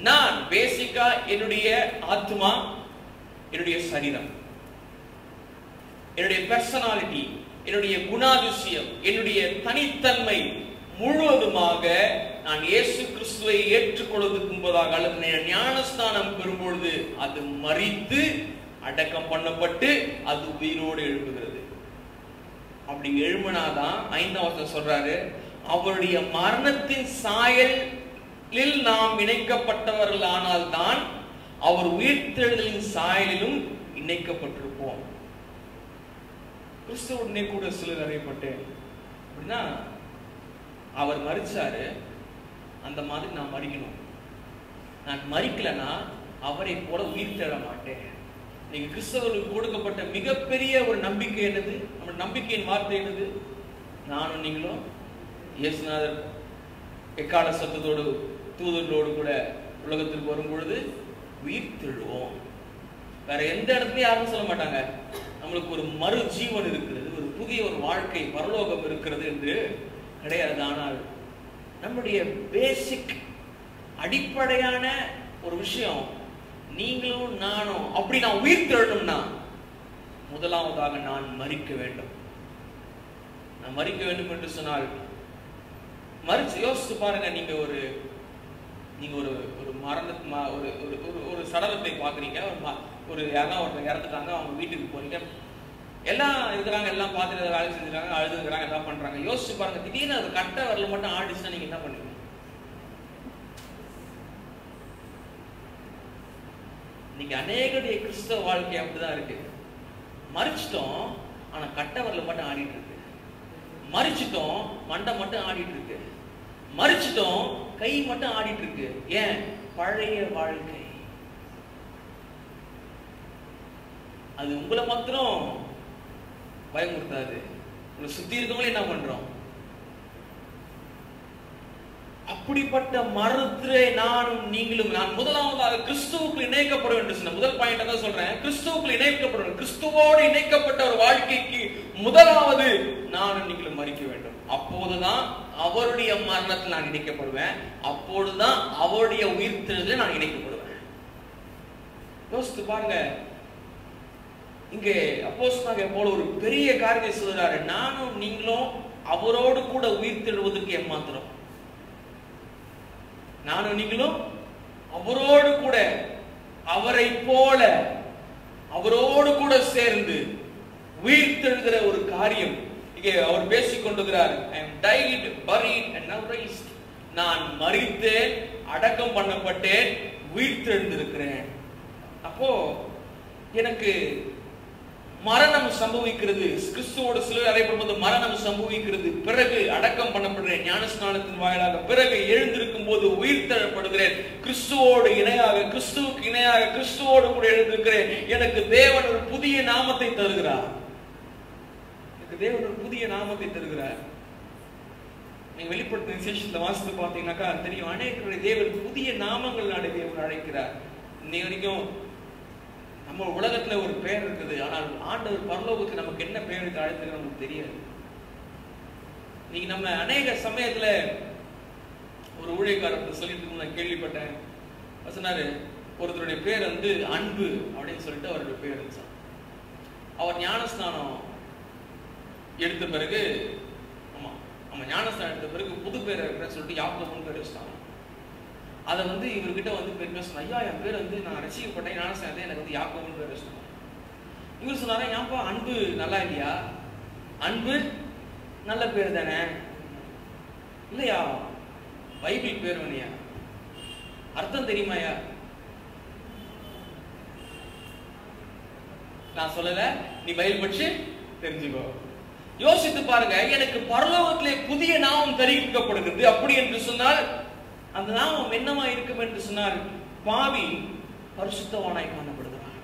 நான், பேசிக்கா என்னுடைய ஆத்மா, என்னுடைய சரீரம், என்னுடைய பர்சனாலிட்டி, என்னுடைய குணாதிசயம், என்னுடைய தனித்தன்மை முழுவதுமாக நான் இயேசு கிறிஸ்துவை ஏற்றுக்கொள்வதற்கு முன்பதாக அல்லது ஞானஸ்நானம் பெறும்பொழுது அது மரித்து அடக்கம் பண்ணப்பட்டு அது உயிரோடு எழுப்புகிறது. அப்படி எழும்பினாதான் 5ஆம் வசனம் சொல்றாரு, அவருடைய மரணத்தின் சாயலில் நாம் இணைக்கப்பட்டவர்கள் ஆனால் தான் அவர் உயிர்த்தெழுதலின் சாயலிலும் இணைக்கப்பட்டிருப்போம். கிறிஸ்துவுடனே கூட சிலர் அறையப்பட்டேன் அப்படின்னா அவர் மரிச்சாரு, அந்த மாதிரி நான் மரிக்கணும். நான் மரிக்கலனா அவரை போல உயிர்த்தெழ மாட்டேன். நீங்க கிறிஸ்தவர்களுக்கு கொடுக்கப்பட்ட மிகப்பெரிய ஒரு நம்பிக்கை என்னது? நம்ம நம்பிக்கையின் வார்த்தை என்னது? நானும் நீங்களும் இயேசுநாதர் எக்கால சத்தத்தோடு தூதர்களோடு கூட உலகத்திற்கு வரும் பொழுது உயிர்த்தெழுவோம். வேற எந்த இடத்துலயும் யாரும் சொல்ல மாட்டாங்க நம்மளுக்கு ஒரு மறு ஜீவன் இருக்கிறது, ஒரு புதிய ஒரு வாழ்க்கை பரலோகம் இருக்கிறது என்று கிடையாது. ஆனால் நம்முடைய பேசிக் அடிப்படையான ஒரு விஷயம், நீங்களும் நானும் அப்படி நான் உயிர்த்தெழணும்னா முதலாவதாக நான் மரிக்க வேண்டும். நான் மரிக்க வேண்டும் என்று சொன்னால் மரிச்சு யோசிச்சு பாருங்க. நீங்க ஒரு மரண ஒரு சடலத்தை பாக்குறீங்க, ஒரு யாரா ஒருத்தர் இறந்துட்டாங்க, அவங்க வீட்டுக்கு போறீங்க, எல்லாம் இருக்கிறாங்க, எல்லாம் பார்த்துட்டு வேலை செஞ்சுருக்காங்க, அழுதுங்கிறாங்க, எல்லாம் பண்றாங்க. யோசிச்சு பாருங்க, திடீர்னு அது கட்ட வரல மட்டும் ஆடிச்சுன்னா நீங்க என்ன பண்ணுவீங்க? இன்னைக்கு அநேகருடைய கிறிஸ்தவ வாழ்க்கை அப்படிதான் இருக்கு. மரிச்சிட்டோம், ஆனா கட்ட வரல மட்டும் ஆடிட்டு இருக்கு. மரிச்சிட்டோம், மண்டை மட்டும் ஆடிட்டு இருக்கு. மரிச்சிட்டோம், கை மட்டும் ஆடிட்டு இருக்கு. ஏன்? பழைய வாழ்க்கை. அது உங்களை மாத்திரம் பயமுறுத்தாது, உங்களை சுத்தி இருக்கவங்களே என்ன பண்றோம்? அப்படிப்பட்ட மறுத்திலே நானும் நீங்களும், நான் முதலாவதாக கிறிஸ்துவுக்குள் இணைக்கப்பட வேண்டும் சொன்ன முதல் பாயிண்ட் தான் சொல்றேன். கிறிஸ்துவுக்குள் இணைக்கப்பட வேண்டும். கிறிஸ்துவோடு இணைக்கப்பட்ட ஒரு வாழ்க்கைக்கு முதலாவது நானும் நீங்களும் மரிக்க வேண்டும். அப்போதுதான் அவருடைய மரணத்தில் நான் இணைக்கப்படுவேன். அப்போதுதான் அவருடைய உயிர்த்தெழுதலில் நான் இணைக்கப்படுவேன். யோசித்து பாருங்க. இங்கே அப்போஸ்தலனாகிய பவுல் ஒரு பெரிய காரியத்தை சொல்றாரு. நானும் நீங்களும் அவரோடு கூட உயிர்த்தெழுவதற்கு ஏமாத்திரம். நானும் நீங்களும் அவரோடு கூட, அவரை போல அவரோடு கூட சேர்ந்து உயிர்த்தெழுகிற ஒரு காரியம் இங்கே அவர் பேசிக் கொண்டிருக்கிறார். I am died, buried and now raised. நான் மரித்தேன், அடக்கம் பண்ணப்பட்டேன், உயிர்த்தெழுந்திருக்கிறேன். அப்போ எனக்கு மரணம் சம்பவிக்கிறது. கிறிஸ்துவோடு சிலுவை அறையப்படும்போது மரணம் சம்பவிக்கிறது. பிறகு அடக்கம் பண்ணப்படுகிறேன் ஞானஸ்நானத்தின் வாயிலாக. பிறகு எழுந்திருக்கும் போது உயிர் தள்ளப்படுகிறேன். கிறிஸ்துவோடு இணையாக, கிறிஸ்துவுக்கு இணையாக, கிறிஸ்துவோடு கூட எழுந்திருக்கிறேன். எனக்கு தேவன் ஒரு புதிய நாமத்தை தருகிறார். எனக்கு தேவன் ஒரு புதிய நாமத்தை தருகிறார். நீங்க வெளிப்படுத்தின விசேஷத்துல வாசித்து பார்த்தீங்கன்னாக்கா தெரியும், அநேகருடைய தேவன் புதிய நாமங்கள் நாடு தேவன் அழைக்கிறார். இன்னைக்கு வரைக்கும் நம்ம உலகத்துல ஒரு பெயர் இருக்குது, ஆனால் ஆண்டவர் பரலோகத்துக்கு நமக்கு என்ன பெயர் அழைத்திருக்க நமக்கு தெரியாது. நீங்க நம்ம அநேக சமயத்துல ஒரு ஊழியக்காரத்தை சொல்லிட்டு நான் கேள்விப்பட்டேன். சொன்னாரு, ஒருத்தருடைய பேர் வந்து அன்பு அப்படின்னு சொல்லிட்டு அவருடைய பேர் இருந்துச்சு. அவர் ஞானஸ்நானம் எடுத்த பிறகு, ஆமா ஞானஸ்நானம் எடுத்த பிறகு புது பேர் இருக்கிற சொல்லிட்டு யாக்கோபுன்னு பேர் வச்சுட்டாங்க. அதை வந்து இவர்கிட்ட வந்து பெருமையா சொன்னா, ஐயா என் பேர் வந்து நான் ரசிக்கப்பட்டேன் ஞானஸ்நானத்தை, எனக்கு வந்து யாக்கோபுன்னு பேர் வச்சுட்டாங்க. இவர் சொன்னாரா, ஏன்பா அன்பு நல்லா இல்லையா? அன்பு நல்ல பேர் தானே? இல்லையா, பைபிள் பேர் வேணையா, அர்த்தம் தெரியுமாயா? நான் சொல்லல, நீ பைபிள் படிச்சு தெரிஞ்சுக்கோ. யோசித்து பாருங்க, எனக்கு பரலோகத்திலே புதிய நாமம் தெரிவிக்கப்படுகிறது. அப்படி என்று சொன்னால் அந்த நாமம் என்னமா இருக்கும் என்று சொன்னால், பாவி பரிசுத்தவானாய் காணப்படுகிறார்.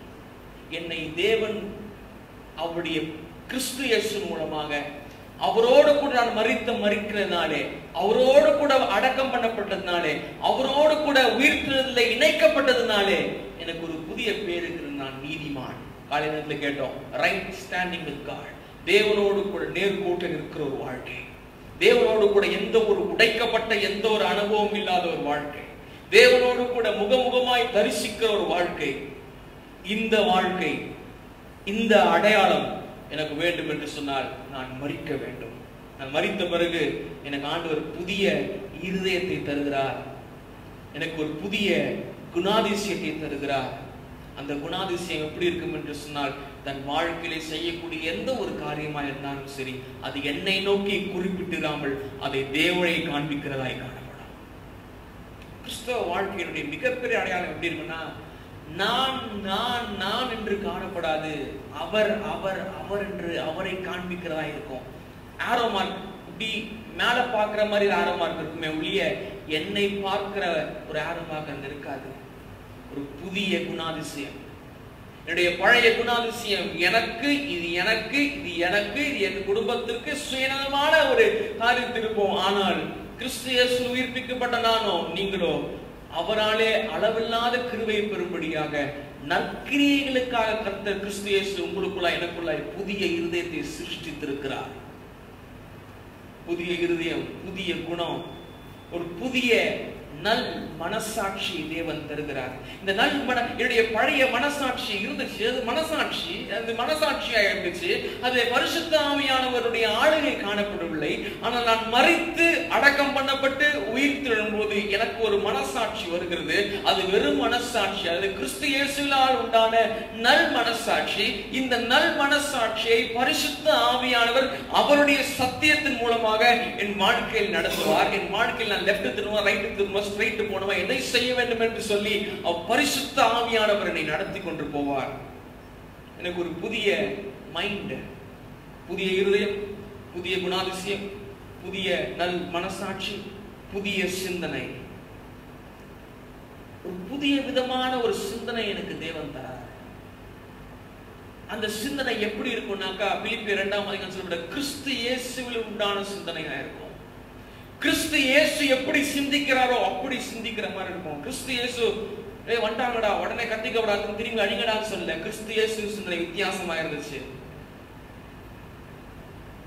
என்னை தேவன் அவருடைய கிறிஸ்து இயேசு மூலமாக அவரோடு கூட நான் மரிக்கிறதுனாலே, அவரோடு கூட அடக்கம் பண்ணப்பட்டதுனாலே, அவரோடு கூட உயிர்த்தெழுதலிலே இணைக்கப்பட்டதுனாலே எனக்கு ஒரு புதிய பேர் இருக்கிறது. நான் நீதிமான். காலை நேரத்தில் கேட்டோம், ரைட் ஸ்டாண்டிங் வித் காட். தேவனோடு கூட நேர்கோட்டில் இருக்கிற ஒரு வாழ்க்கை, தேவனோடு கூட எந்த ஒரு உடைக்கப்பட்ட எந்த ஒரு அனுபவம் இல்லாத ஒரு வாழ்க்கை, தேவனோடு கூட முகமுகமாய் தரிசிக்கிற ஒரு வாழ்க்கை. இந்த வாழ்க்கை, இந்த அடையாளம் எனக்கு வேண்டும் என்று சொன்னால் நான் மரிக்க வேண்டும். நான் மரித்த பிறகு எனக்கு ஆண்டவர் புதிய இருதயத்தை தருகிறார். எனக்கு ஒரு புதிய குணாதிசயத்தை தருகிறார். அந்த குணாதிசயம் எப்படி இருக்கும் என்று சொன்னால், தன் வாழ்க்கையிலே செய்யக்கூடிய எந்த ஒரு காரியமா இருந்தாலும் சரி, அது என்னை நோக்கி குறிப்பிட்டிராமல் அதை தேவனை காண்பிக்கிறதாய் காணப்படும். கிறிஸ்தவ வாழ்க்கையினுடைய மிகப்பெரிய அடையாளம் எப்படி இருக்குன்னா, நான் நான் நான் என்று காணப்படாது, அவர் அவர் அவர் என்று அவரை காண்பிக்கிறதா இருக்கும். ஆரோ மார்க் இப்படி மேல பார்க்கிற மாதிரி ஆரோ மார்க் இருக்குமே ஒழிய என்னை பார்க்கிற ஒரு ஆரோ மார்க் அங்க இருக்காது. ஒரு புதிய குணாதிசயம், என்னுடைய பழைய குணாதிசயம், எனக்கு இது எனக்கு இது எனக்கு இது என் குடும்பத்திற்கு சுயநலமான ஒரு காரியத்திருப்போம். ஆனால் கிறிஸ்து இயேசு உயிர்ப்பிக்கப்பட்ட நானோ நீங்களோ அவராலே அளவில்லாத கிருபை பெறும்படியாக நற்கிரியைகளுக்காக கர்த்தர் கிறிஸ்து இயேசு உங்களுக்குள்ள எனக்குள்ள புதிய இருதயத்தை சிருஷ்டித்திருக்கிறார். புதிய இருதயம், புதிய குணம், ஒரு புதிய நல் மனசாட்சி தேவன் தருகிறார். இந்த நல் என்னுடைய பழைய மனசாட்சி இருந்துச்சு, அது மனசாட்சி, அது மனசாட்சியா இருந்துச்சு. அது பரிசுத்த ஆவியானவருடைய ஆளுகை காணப்படவில்லை. ஆனால் நான் மரித்து அடக்கம் பண்ணப்பட்டு உயிர் தெழும்போது எனக்கு ஒரு மனசாட்சி வருகிறது. அது வெறும் மனசாட்சி, அது கிறிஸ்து இயேசுவால் உண்டான நல் மனசாட்சி. இந்த நல் மனசாட்சியை பரிசுத்த ஆவியானவர் அவருடைய சத்தியத்தின் மூலமாக என் வாழ்க்கையில் நடத்துவார். என் வாழ்க்கையில் நான் லெஃப்ட் திரும்ப ரைட் திரும்ப ஸ்ட்ரைட் போனவா எதை செய்ய வேண்டும் என்று சொல்லி பரிசுத்த ஆவியானவர் என்னை நடத்தி கொண்டு போவார். எனக்கு ஒரு புதிய மைண்ட், புதிய இருதயம், புதிய குணாதிசயம், புதிய நல் மனசாட்சி, புதிய சிந்தனை, ஒரு புதிய விதமான ஒரு சிந்தனை எனக்கு தேவன் தரார். அந்த சிந்தனை எப்படி இருக்கும்னாக்கா, பிலிப்பியர் 2ஆம் அதிகாரம் சொல்லப்பட்ட கிறிஸ்து இயேசுவில் உண்டான சிந்தனையா இருக்கும். கிறிஸ்து இயேசு எப்படி சிந்திக்கிறாரோ அப்படி சிந்திக்கிற மாதிரி இருக்கும். கிறிஸ்து இயேசு வந்துட்டாங்கடா உடனே கத்திக்கப்படாது திரும்பி அழிங்கடான்னு சொல்லல. கிறிஸ்து இயேசு சிந்தனை வித்தியாசமா இருந்துச்சு.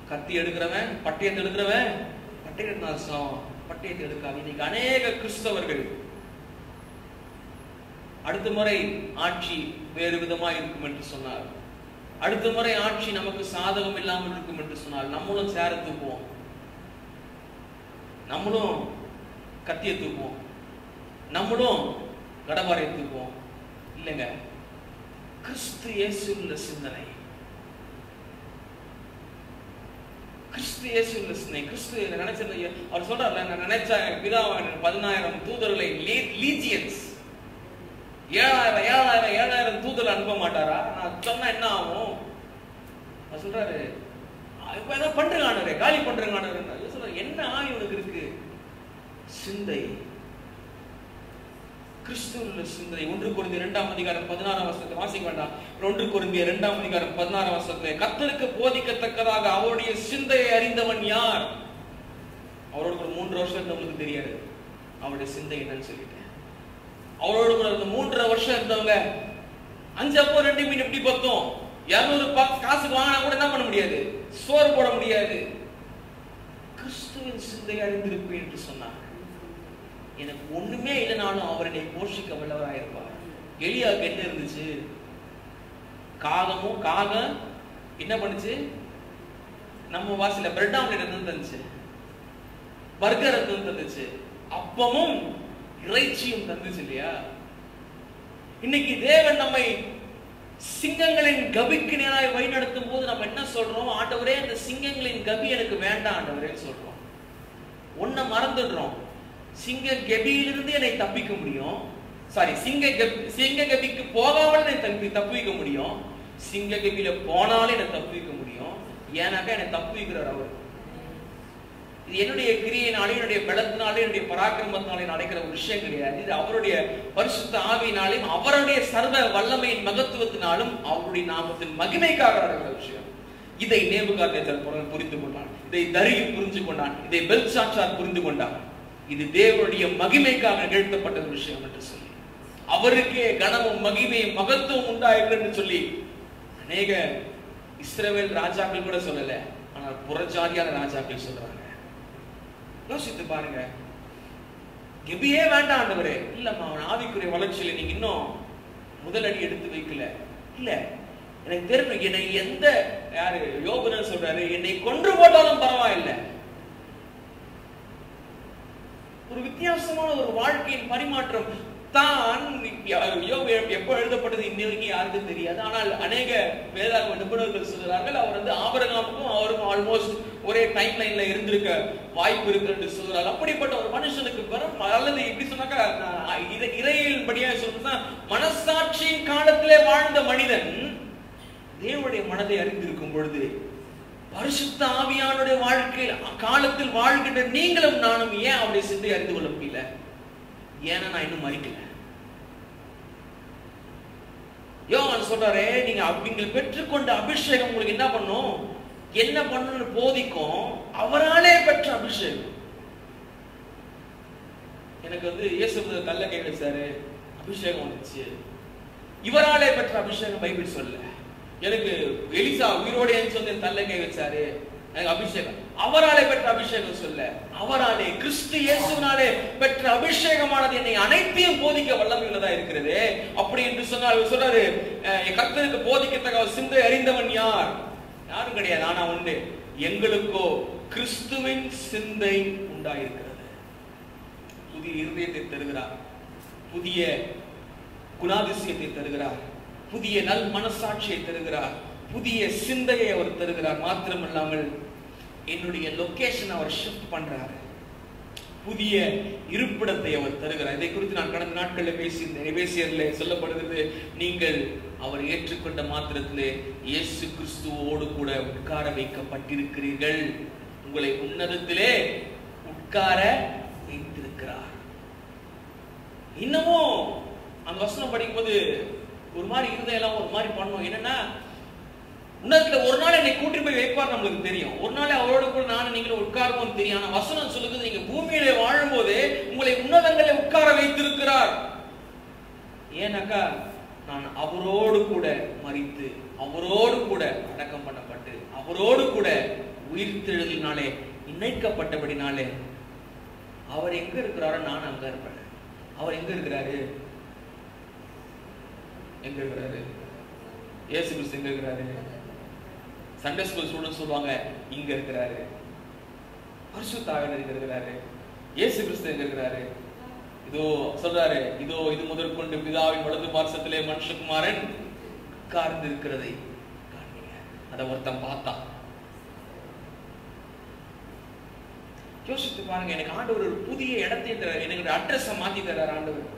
கத்தி எடுக்கிறவன் பட்டயத்தை எடுக்கிறவன் பட்டயத்தை எடுக்காது. இன்னைக்கு அநேக கிறிஸ்தவர்கள் அடுத்த முறை ஆட்சி வேறு விதமா இருக்கும் என்று சொன்னார், அடுத்த முறை ஆட்சி நமக்கு சாதகம் இல்லாமல் இருக்கும் என்று சொன்னால் நம்மளும் சேர தூக்குவோம், நம்மளும் கத்திய தூக்குவோம், நம்மளும் கடபாரை தூக்குவோம். இல்லைங்க, கிறிஸ்து இயேசு உள்ள சிந்தனை, கிறிஸ்து இயேசு உள்ள சிந்தனை. கிறிஸ்து நினைச்சது அவர் சொல்றாரு, நான் நினைச்ச பிதாவை 10,000 தூதர்களை லீஜியன்ஸ் 7,000 தூதர் அனுப்ப மாட்டாரா? நான் சொன்னா என்ன ஆகும்? அவர் சொல்றாரு, இப்ப ஏதாவது பண்றேங்க ஆண்டவரே, காலி பண்றேங்க ஆண்டவரே. சொல்றாரு, என்ன ஆவி உனக்கு இருக்கு? சிந்தை, கிறிஸ்துவுள்ள சிந்தை. 1 கொரிந்தியர் 2:16 வாசிக்க வேண்டாம். 1 கொரிந்தியர் 2:16 கர்த்தருக்கு போதிக்கத்தக்கதாக அவருடைய சிந்தையை அறிந்தவன் யார்? அவரோட ஒரு 3 வருஷம் இருந்தவங்களுக்கு தெரியாது அவருடைய சிந்தை என்னன்னு சொல்லிட்டு. அவரோட கூட 3.5 வருஷம் இருந்தவங்க 5 அப்போ 2 மீன் எப்படி பத்தும்? 200 காசுக்கு வாங்கினா கூட என்ன பண்ண முடியாது, சோறு போட முடியாது. கிறிஸ்துவின் சிந்தையை அறிந்திருப்பேன் என்று சொன்னார். எனக்கு ஒண்ணுமே இல்லைனாலும் அவர் என்னை போஷிக்க வல்லவராயிருப்பார். எலியாவுக்கு என்ன இருந்துச்சு? காகம் என்ன பண்ணுச்சு? நம்ம வாசல பிரெட் ஆம்லெட் தந்துச்சு, பர்கர் தந்துச்சு, அப்பமும் இறைச்சியும் தந்துச்சு இல்லையா? இன்னைக்கு தேவன் நம்மை சிங்கங்களின் கபிக்கு நேராய் வழி நடத்தும் போது நம்ம என்ன சொல்றோம்? ஆண்டவரே, இந்த சிங்கங்களின் கபி எனக்கு வேண்டாம் ஆண்டவரே சொல்றோம். ஒன்ன மறந்துடுறோம், சிங்க கபியிலிருந்து என்னை தப்பிக்க முடியும். சிங்க கபிக்கு போகாமல் தப்பிக்க முடியும். சிங்க கபியில போனாலே என்னை தப்பிக்க முடியும். ஏன்னாக்கா என்னை தப்பிக்கிறார் அவர். இது என்னுடைய கிரியையினாலே, என்னுடைய பலத்தினாலே, என்னுடைய பராக்கிரமத்தினாலே நடக்கிற ஒரு விஷயம் கிடையாது. இது அவருடைய பரிசுத்த ஆவியினாலும் அவருடைய சர்வ வல்லமையின் மகத்துவத்தினாலும் அவருடைய நாமத்தின் மகிமைக்காக நடக்கிற விஷயம். இதை நேபுகாத்நேச்சர் புரிந்து கொண்டான், இதை தரியு புரிந்து கொண்டான், இதை பெல்ஷாத்சார் புரிந்து கொண்டான். இது தேவனுடைய மகிமைக்காக நிகழ்த்தப்பட்ட விஷயம் என்று சொல்லி, அவருக்கே கனமும் மகிமையும் மகத்துவம் உண்டாயிற்று என்று சொல்லி அநேக இஸ்ரவேல் ராஜாக்கள் கூட சொல்லல, ஆனால் புறஜாதியான ராஜாக்கள் சொல்றாங்க. யோசித்து பாருங்க. கெபியே வேண்டாம் ஆண்டவரே. இல்லம்மா, அவன் ஆவிக்குரிய வளர்ச்சியில நீங்க இன்னும் முதலடி எடுத்து வைக்கல. இல்ல, எனக்கு தெரியும், என்னை எந்த யாரு யோபுன்னு சொல்றாரு, என்னை கொன்று போட்டாலும் பரவாயில்லை. ஒரு வித்தியாசமான ஒரு வாழ்க்கையின் பரிமாற்றம் தான் எப்போ எழுதப்பட்டது இன்னைக்கு யாருக்கும் தெரியாது. ஆனால் அநேக வேதாகம நிபுணர்கள் சொல்கிறார்கள், அவர் ஆபிரகாமுக்கும் அவருக்கும் ஆல்மோஸ்ட் ஒரே டைம் லைன்ல இருந்திருக்க வாய்ப்பு இருக்கு என்று சொல்கிறார். அப்படிப்பட்ட ஒரு மனுஷனுக்கு அல்லது எப்படி சொன்னாக்கா, இறையில் படியாக சொல்றா, மனசாட்சியின் காலத்திலே வாழ்ந்த மனிதன் தேவனுடைய மனதை அறிந்திருக்கும் பொழுது, பரிசுத்த ஆவியானுடைய வாழ்க்கை காலத்தில் வாழ்கின்ற நீங்களும் நானும் ஏன் அவருடைய சிந்தை அறிந்து கொள்ள முடியல? ஏன்னா நான் இன்னும் மறிக்கல. யோவான் சொல்றாரே, நீங்கள் பெற்றுக்கொண்ட அபிஷேகம் உங்களுக்கு என்ன பண்ணும், என்ன பண்ணணும்னு போதிக்கும். அவராலே பெற்ற அபிஷேகம். எனக்கு இயேசு கல்ல கை வச்சாரு, அபிஷேகம் வந்துச்சு. இவராலே பெற்ற அபிஷேகம் பைபிள் சொல்ல. எனக்கு எலிசா உயிரோடு வந்து தள்ள கை வச்சாரு, எனக்கு அபிஷேகம். அவராலே பெற்ற அபிஷேகம் சொல்ல, அவராலே கிறிஸ்து இயேசுவினாலே பெற்ற அபிஷேகமானது என்னை அனைத்தையும் போதிக்க வல்லமை உள்ளதா இருக்கிறது. அப்படி என்று சொன்னால் சொல்றாரு, கர்த்தருக்கு போதிக்கத்தக்க சிந்தை அறிந்தவன் யார்? யாரும் கிடையாது, ஆனா உண்டு. எங்களுக்கோ கிறிஸ்துவின் சிந்தை உண்டாயிருக்கிறது. புதிய இருதயத்தை தருகிறார், புதிய குணாதிசயத்தை தருகிறார், புதிய நல் மனசாட்சியை தருகிறார், புதிய சிந்தையை அவர் தருகிறார். மாத்திரமல்லாமல் என்னுடைய லொகேஷன் அவர் ஷிஃப்ட் பண்றாரு, புதிய இருப்பிடத்தை அவர் தருகிறார். இதை குறித்து நான் கடந்த நாட்களில் பேசியிருந்தேன். சொல்லப்படுகிறது, நீங்கள் அவர் ஏற்றுக்கொண்ட மாத்திரத்திலே இயேசு கிறிஸ்துவோடு கூட உட்கார வைக்கப்பட்டிருக்கிறீர்கள். உங்களை உன்னதத்திலே உட்கார வைத்திருக்கிறார். இன்னமும் அந்த வசனம் படிக்கும்போது ஒரு மாதிரி இருதயம் ஒரு மாதிரி பண்ணுவோம். என்னன்னா, உன்னதத்துல ஒரு நாள் என்னை கூட்டி போய் வைப்பார் நம்மளுக்கு தெரியும், ஒரு நாள் அவரோட கூட நானும் நீங்களும் உட்காருவோம் தெரியும். ஆனா வசனம் சொல்லுது, நீங்க பூமியில வாழும் போதே உங்களை உன்னதங்களை உட்கார வைத்திருக்கிறார். ஏன்னாக்கா, நான் அவரோடு கூட மரித்து, அவரோடு கூட அடக்கம் பண்ணப்பட்டு, அவரோடு கூட உயிர்த்தெழுதலினாலே இணைக்கப்பட்டபடினாலே அவர் எங்க இருக்கிறாரோ நான் அங்க இருப்பேன். அவர் எங்க இருக்கிறாரு? எங்க இருக்கிறாரு? இயேசு கிறிஸ்து எங்க இருக்கிறாரு? சண்டே ஸ்கூல் ஸ்டூடெண்ட்ஸ் சொல்லுவாங்க, இங்க இருக்கிறாரு. பரிசுத்த ஆவியானவர் எங்க இருக்கிறாரு? இயேசு கிறிஸ்து எங்க இருக்கிறாரு? இதோ சொல்றாரு, இதோ இது முதற்கொண்டு பிதாவின் வலது பார்சத்திலே மனுஷகுமாரன் உட்கார்ந்து இருக்கிறதை காண்பீங்க. அதை ஒருத்தன் பார்த்தா. யோசித்து பாருங்க, எனக்கு ஆண்டவர் ஒரு புதிய இடத்தை தரார், எனக்கு அட்ரஸை மாத்தி தரார் ஆண்டவர்.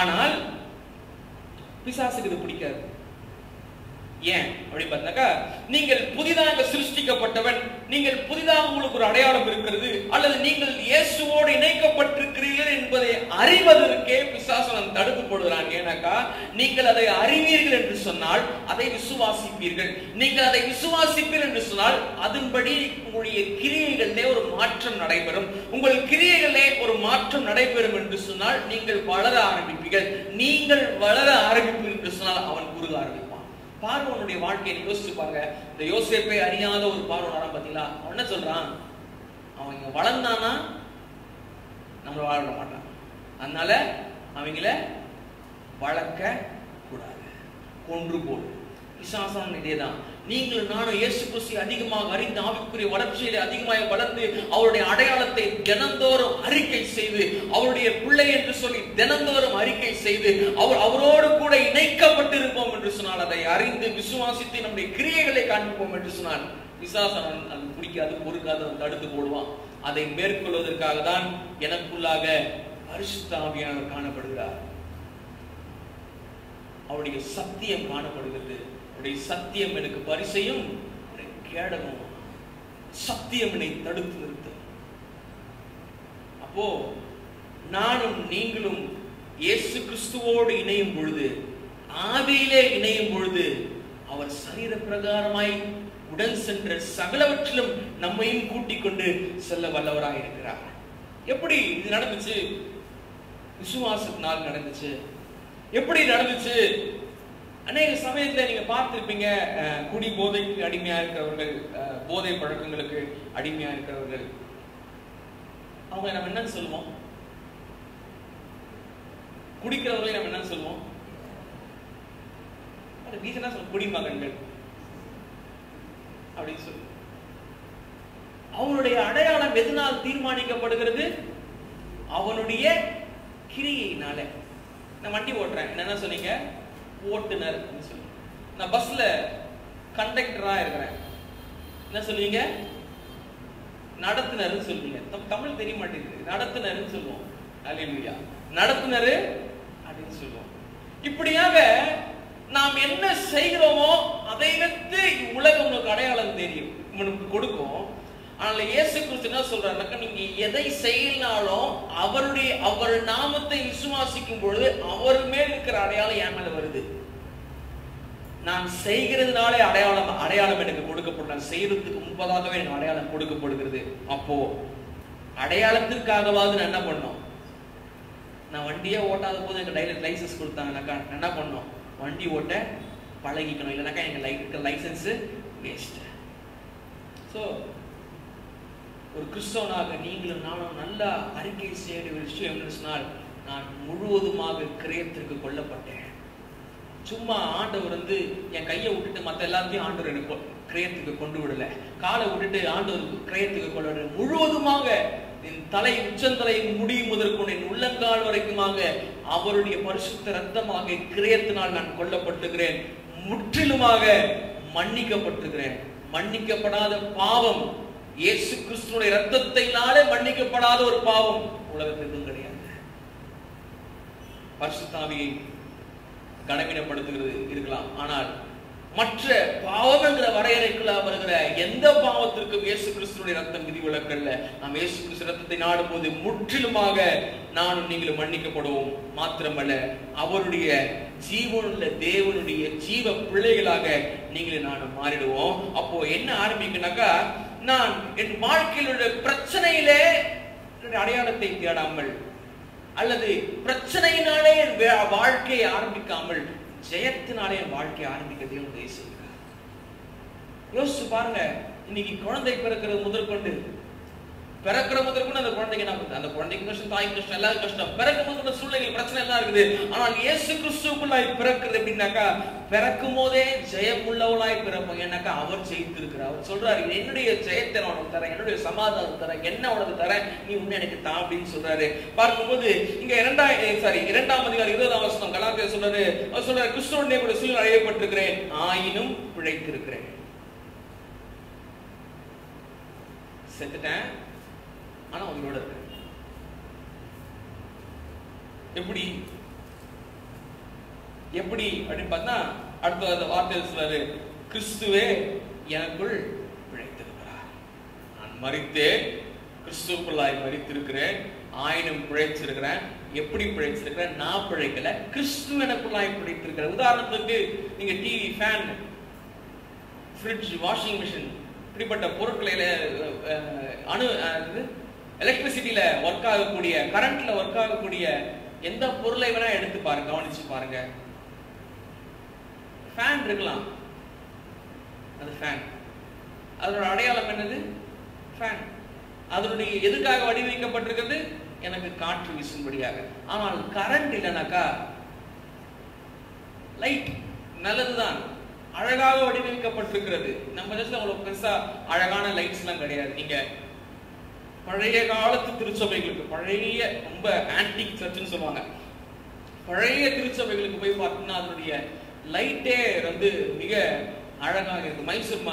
ஆனால் பிசாசுக்கு இது பிடிக்காது. ஏன் அப்படி பார்த்தாக்கா, நீங்கள் புதிதாக சிருஷ்டிக்கப்பட்டவன், நீங்கள் புதிதாக உங்களுக்கு ஒரு அடையாளம் இருக்கிறது, அல்லது நீங்கள் இயேசுவோடு இணைக்கப்பட்டிருக்கிறீர்கள் என்பதை அறிவதற்கே பிசாசன் தடுத்து போடுகிறான். ஏன்னாக்கா, நீங்கள் அதை அறிவீர்கள் என்று சொன்னால் அதை விசுவாசிப்பீர்கள். நீங்கள் அதை விசுவாசிப்பீர்கள் என்று சொன்னால் அதன்படி உங்களுடைய கிரியைகளிலே ஒரு மாற்றம் நடைபெறும். உங்கள் கிரியைகளிலே ஒரு மாற்றம் நடைபெறும் என்று சொன்னால் நீங்கள் வளர ஆரம்பிப்பீர்கள். நீங்கள் வளர ஆரம்பிப்பீர்கள் என்று சொன்னால் அவன் குறுக ஆரம்பிப்பான். பார்வோனுடைய வாழ்க்கையை யோசிச்சு பாருங்க. இந்த யோசேப்பை அறியாத ஒரு பார்வோன் பாத்தீங்களா? அவன் என்ன சொல்றான்? அவன் இங்க வளர்ந்தானா நம்மள வாழ மாட்டான், அதனால அவங்கள வளர்க்க கூடாது, கொன்று போடு. பிசாசான இதேதான். நீங்கள் நானும் இயேசு கிறிஸ்துவை அதிகமாக அறிந்து ஆவிக்குரிய வளர்ச்சியிலே அதிகமாக வளர்ந்து அவருடைய அடையாளத்தை தினந்தோறும் அறிக்கை செய்து அவருடைய பிள்ளை என்று சொல்லி தினந்தோறும் அறிக்கை செய்து அவரோடு கூட இணைக்கப்பட்டிருப்போம் என்று சொன்னால், அதை அறிந்து விசுவாசித்து நம்முடைய கிரியைகளை காண்பிப்போம் என்று சொன்னால் பிசாசன் அது பிடிக்காது, பொறுக்காது, தடுத்து போடுவான். அதை மேற்கொள்வதற்காக தான் எனக்குள்ளாக பரிசுத்த ஆவியானவர் காணப்படுகிறார். அவருடைய சத்தியம் காணப்படுகிறது. அவருடைய சத்தியம் எனக்கு பரிசையும் கேடமும். சத்தியம் என்னை தடுத்து நிறுத்தும். அப்போ நானும் நீங்களும் இயேசு கிறிஸ்துவோடு இணையும் பொழுது, ஆவியிலே இணையும் பொழுது, அவர் சரீர பிரகாரமாய் உடன் சென்ற சகலவற்றிலும் நம்மையும் கூட்டிக் கொண்டு செல்ல வல்லவராய் இருக்கிறார். எப்படி இது நடந்துச்சு? விசுவாசத்தினால் நடந்துச்சு. எப்படி நடந்துச்சு? அநேக சமயத்துல நீங்க பார்த்திருப்பீங்க, குடி போதைக்கு அடிமையா இருக்கிறவர்கள், போதை பழக்கங்களுக்கு அடிமையா இருக்கிறவர்கள், அவங்க நம்ம என்னன்னு சொல்லுவோம்? குடிக்கிறவர்களை நம்ம என்ன சொல்லுவோம்? வீசனா சொல்ல குடிமகன்கள் அப்படின்னு சொல்லு. அவனுடைய அடையாளம் எதனால் தீர்மானிக்கப்படுகிறது? அவனுடைய கிரியையினால. நான் வண்டி ஓட்டுறேன், என்ன சொன்னீங்க? ஓட்டுநர். நான் பஸ்ல கண்டக்டரா இருக்கிறேன், என்ன சொல்லுவீங்க? நடத்துனர் சொல்லுவீங்க. தமிழ் தெரிய மாட்டேங்குது, நடத்துனர் சொல்லுவோம். அல்லேலூயா, நடத்துனர் அப்படின்னு சொல்லுவோம். இப்படியாக நாம் என்ன செய்கிறோமோ அதை வைத்து உலகம் உங்களுக்கு அடையாளம் தெரியும், உங்களுக்கு கொடுக்கும். ஆனால் இயேசு கிறிஸ்து என்ன சொல்றாருனாக்கா, நீங்க எதை செய்யனாலும் அவர் நாமத்தை விசுவாசிக்கும் பொழுது அவர் மேல் இருக்கிற அடையாளம் என் மேல வருது. நான் செய்கிறதுனாலே அடையாளம் எனக்கு கொடுக்கப்படும். நான் செய்யறதுக்கு முன்பதாகவே எனக்கு அடையாளம் கொடுக்கப்படுகிறது. அப்போ அடையாளத்திற்காகவாது நான் என்ன பண்ணோம்? நான் வண்டியே ஓட்டாத போது எனக்கு லைசன்ஸ் கொடுத்தாங்கனாக்கா என்ன பண்ணோம்? வண்டி ஓட்ட பழகிக்கணும், இல்லைனாக்கா எனக்கு லைசன்ஸ் வேஸ்ட். ஸோ ஒரு கிறிஸ்தவனாக நீங்களும் நானும் நல்லா அறிக்கை செய்ய வேண்டிய விஷயம் என்று சொன்னால், நான் முழுவதுமாக கிரயத்திற்கு கொல்லப்பட்டேன். சும்மா ஆண்டவர் என் கையை விட்டுட்டு மற்ற எல்லாத்தையும் ஆண்டவர் எனக்கு கிரயத்துக்கு கொண்டு விடல, காலை விட்டுட்டு ஆண்டவர் கிரயத்துக்கு கொண்டு விடல. முழுவதுமாக என் தலை உச்சந்தலை முடி முதற்கொண்டு என் உள்ளங்கால் வரைக்குமாக அவருடைய பரிசுத்த ரத்தமாக கிரயத்தினால் நான் கொல்லப்பட்டுகிறேன். முற்றிலுமாக மன்னிக்கப்பட்டுகிறேன். மன்னிக்கப்படாத பாவம், இயேசு கிறிஸ்துவின் இரத்தத்தினாலே மன்னிக்கப்படாத ஒரு பாவம் உலகத்தில் எதுவும் கிடையாது. பரிசுத்த ஆவியை கனவீனப்படுத்துகிறது இருக்கலாம், ஆனால் மற்ற பாவம் என்கிற வரையறைக்குள்ள வருகிற எந்த பாவத்திற்கும் இயேசு கிறிஸ்துவின் ரத்தம் விதிவிலக்கல்ல. நாம் இயேசு கிறிஸ்து ரத்தத்தை நாடும் போது முற்றிலுமாக நானும் நீங்களும் மன்னிக்கப்படுவோம். மாத்திரமல்ல, அவருடைய ஜீவனுள்ள தேவனுடைய ஜீவ பிள்ளைகளாக நீங்களும் நானும் மாறிடுவோம். அப்போ என்ன ஆரம்பிக்குனாக்கா, நான் என் வாழ்க்கையில் உள்ள பிரச்சனையிலே அடையாளத்தை தேடாமல், அல்லது பிரச்சனையினாலே வாழ்க்கையை ஆரம்பிக்காமல் ஜெயத்தினாலே என் வாழ்க்கையை ஆரம்பிக்க தேவன் உதவி செய்கிறார். யோசிச்சு பாருங்க, இன்னைக்கு குழந்தை பிறக்கிறது முதற்கொண்டு அந்த குழந்தைக்கு அந்த குழந்தைக்கு கஷ்டம், தாய்க்கு கஷ்டம், எல்லாரும் கஷ்டம். பிறக்கும் போது சூழ்நிலை பிரச்சனை எல்லாம் இருக்குது. ஆனால் இயேசு கிறிஸ்துவுக்குள்ளாய் பிறக்கிறது அப்படின்னாக்கா, பிறக்கும் போதே ஜெயம் உள்ளவளாய் பிறப்போம். ஏன்னாக்கா அவர் ஜெயித்திருக்கிறார். அவர் சொல்றாரு, என்னுடைய ஜெயத்தை நான் உனக்கு தரேன், என்னுடைய சமாதானம் தரேன், என்ன உனக்கு தரேன், நீ உன்னை எனக்கு தா அப்படின்னு சொல்றாரு. பார்க்கும்போது இங்க 2ஆம் அதிகாரம் 20ஆம் வசனம் கலாத்தியர் சொல்றாரு, அவர் சொல்றாரு, கிறிஸ்துவுடைய கூட சிலுவையில் அறையப்பட்டிருக்கிறேன், ஆயினும் பிழைத்திருக்கிறேன். செத்துட்டேன், ஆனா உங்களோட இருக்கு. எப்படி அப்படின்னு பார்த்தா, அடுத்த அந்த வார்த்தையில் சொல்றாரு, கிறிஸ்துவே எனக்குள் பிழைத்திருக்கிறார். நான் மரித்தேன், கிறிஸ்துவுக்குள்ளாய் மரித்திருக்கிறேன், ஆயினும் பிழைச்சிருக்கிறேன். எப்படி பிழைச்சிருக்கிறேன்? நான் பிழைக்கல, கிறிஸ்து எனக்குள்ளாய் பிழைத்திருக்கிறேன். உதாரணத்துக்கு நீங்க TV, fan, fridge, washing machine இப்படிப்பட்ட பொருட்களை எலக்ட்ரிசிட்டியில ஒர்க் ஆகக்கூடிய, கரண்ட்ல ஒர்க் ஆகக்கூடிய எந்த பொருளை வேணா எடுத்து பாருங்க, கவனிச்சு பாருங்க. ஃபேன் இருக்கலாம், அது ஃபேன். அதோட அடையாளம் என்னது? ஃபேன். அதனுடைய எதுக்காக வடிவமைக்கப்பட்டிருக்கிறது? எனக்கு காற்று வீசும்படியாக. ஆனால் கரண்ட் இல்லைனாக்கா லைட் நல்லதுதான், அழகாக வடிவமைக்கப்பட்டிருக்கிறது. நம்ம தேசத்துல அவ்வளவு பெருசா அழகான லைட்ஸ் எல்லாம் கிடையாது. நீங்க பழைய காலத்து திருச்சபைகளுக்கு, பழைய ரொம்ப ஆன்டிக் சர்ச்னு சொல்லுவாங்க, பழைய திருச்சபைகளுக்கு போய் பார்த்தீங்கன்னா அதனுடைய லைட்டே வந்து மிக அழகாக இருக்கு. மைசூர்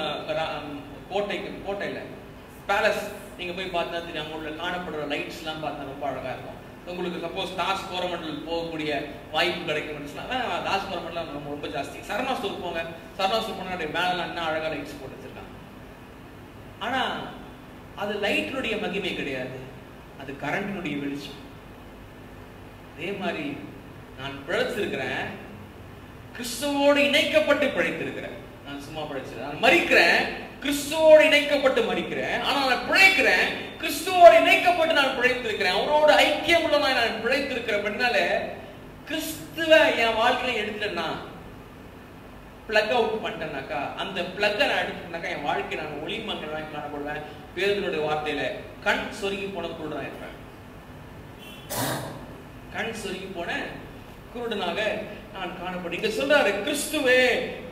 கோட்டையில பேலஸ் நீங்க போய் பார்த்தா தெரியும், அங்க காணப்படுற லைட்ஸ் எல்லாம் பார்த்தா ரொம்ப அழகா இருக்கும். உங்களுக்கு சப்போஸ் தாஸ் கோரமண்டல் போகக்கூடிய வாய்ப்பு கிடைக்கும், தாஸ் கோரமண்டல் ரொம்ப ஜாஸ்தி. சரணா ஸ்டோர் போங்க, சரணா ஸ்டோர் போனா மேலாம் என்ன அழகா லைட்ஸ் போட்டு வச்சிருக்காங்க. ஆனா அது லைட்டினுடைய மகிமை கிடையாது, அது கரண்டினுடைய வெளிச்சம். அதே மாதிரி நான் பிழைச்சிருக்கிறேன், கிறிஸ்துவோடு இணைக்கப்பட்டு பிழைத்திருக்கிறேன். நான் சும்மா பிழைச்சிருக்கேன், நான் மரிக்கிறேன், கிறிஸ்துவோடு இணைக்கப்பட்டு மரிக்கிறேன். ஆனால் நான் பிழைக்கிறேன், கிறிஸ்துவோடு இணைக்கப்பட்டு நான் பிழைத்திருக்கிறேன், அவரோடு ஐக்கியம் உள்ளவனாய் நான் பிழைத்திருக்கிறேன். அப்படினால கிறிஸ்துவ என் வாழ்க்கையில எடுத்துட்டேன்னா, பிளக் அவுட் பண்ணிட்டேனாக்கா, அந்த பிளக்கை நான் எடுத்துட்டேனாக்கா என் வாழ்க்கை நான் ஒளிமங்களாய் காணப்படுவேன். பேதுருடைய வார்த்தையில கண் சொருகி போன குருடனாக இருப்பேன். கண் சொருகி போன குருடனாக நான் காணப்படும். இங்க சொல்றாரு, கிறிஸ்துவே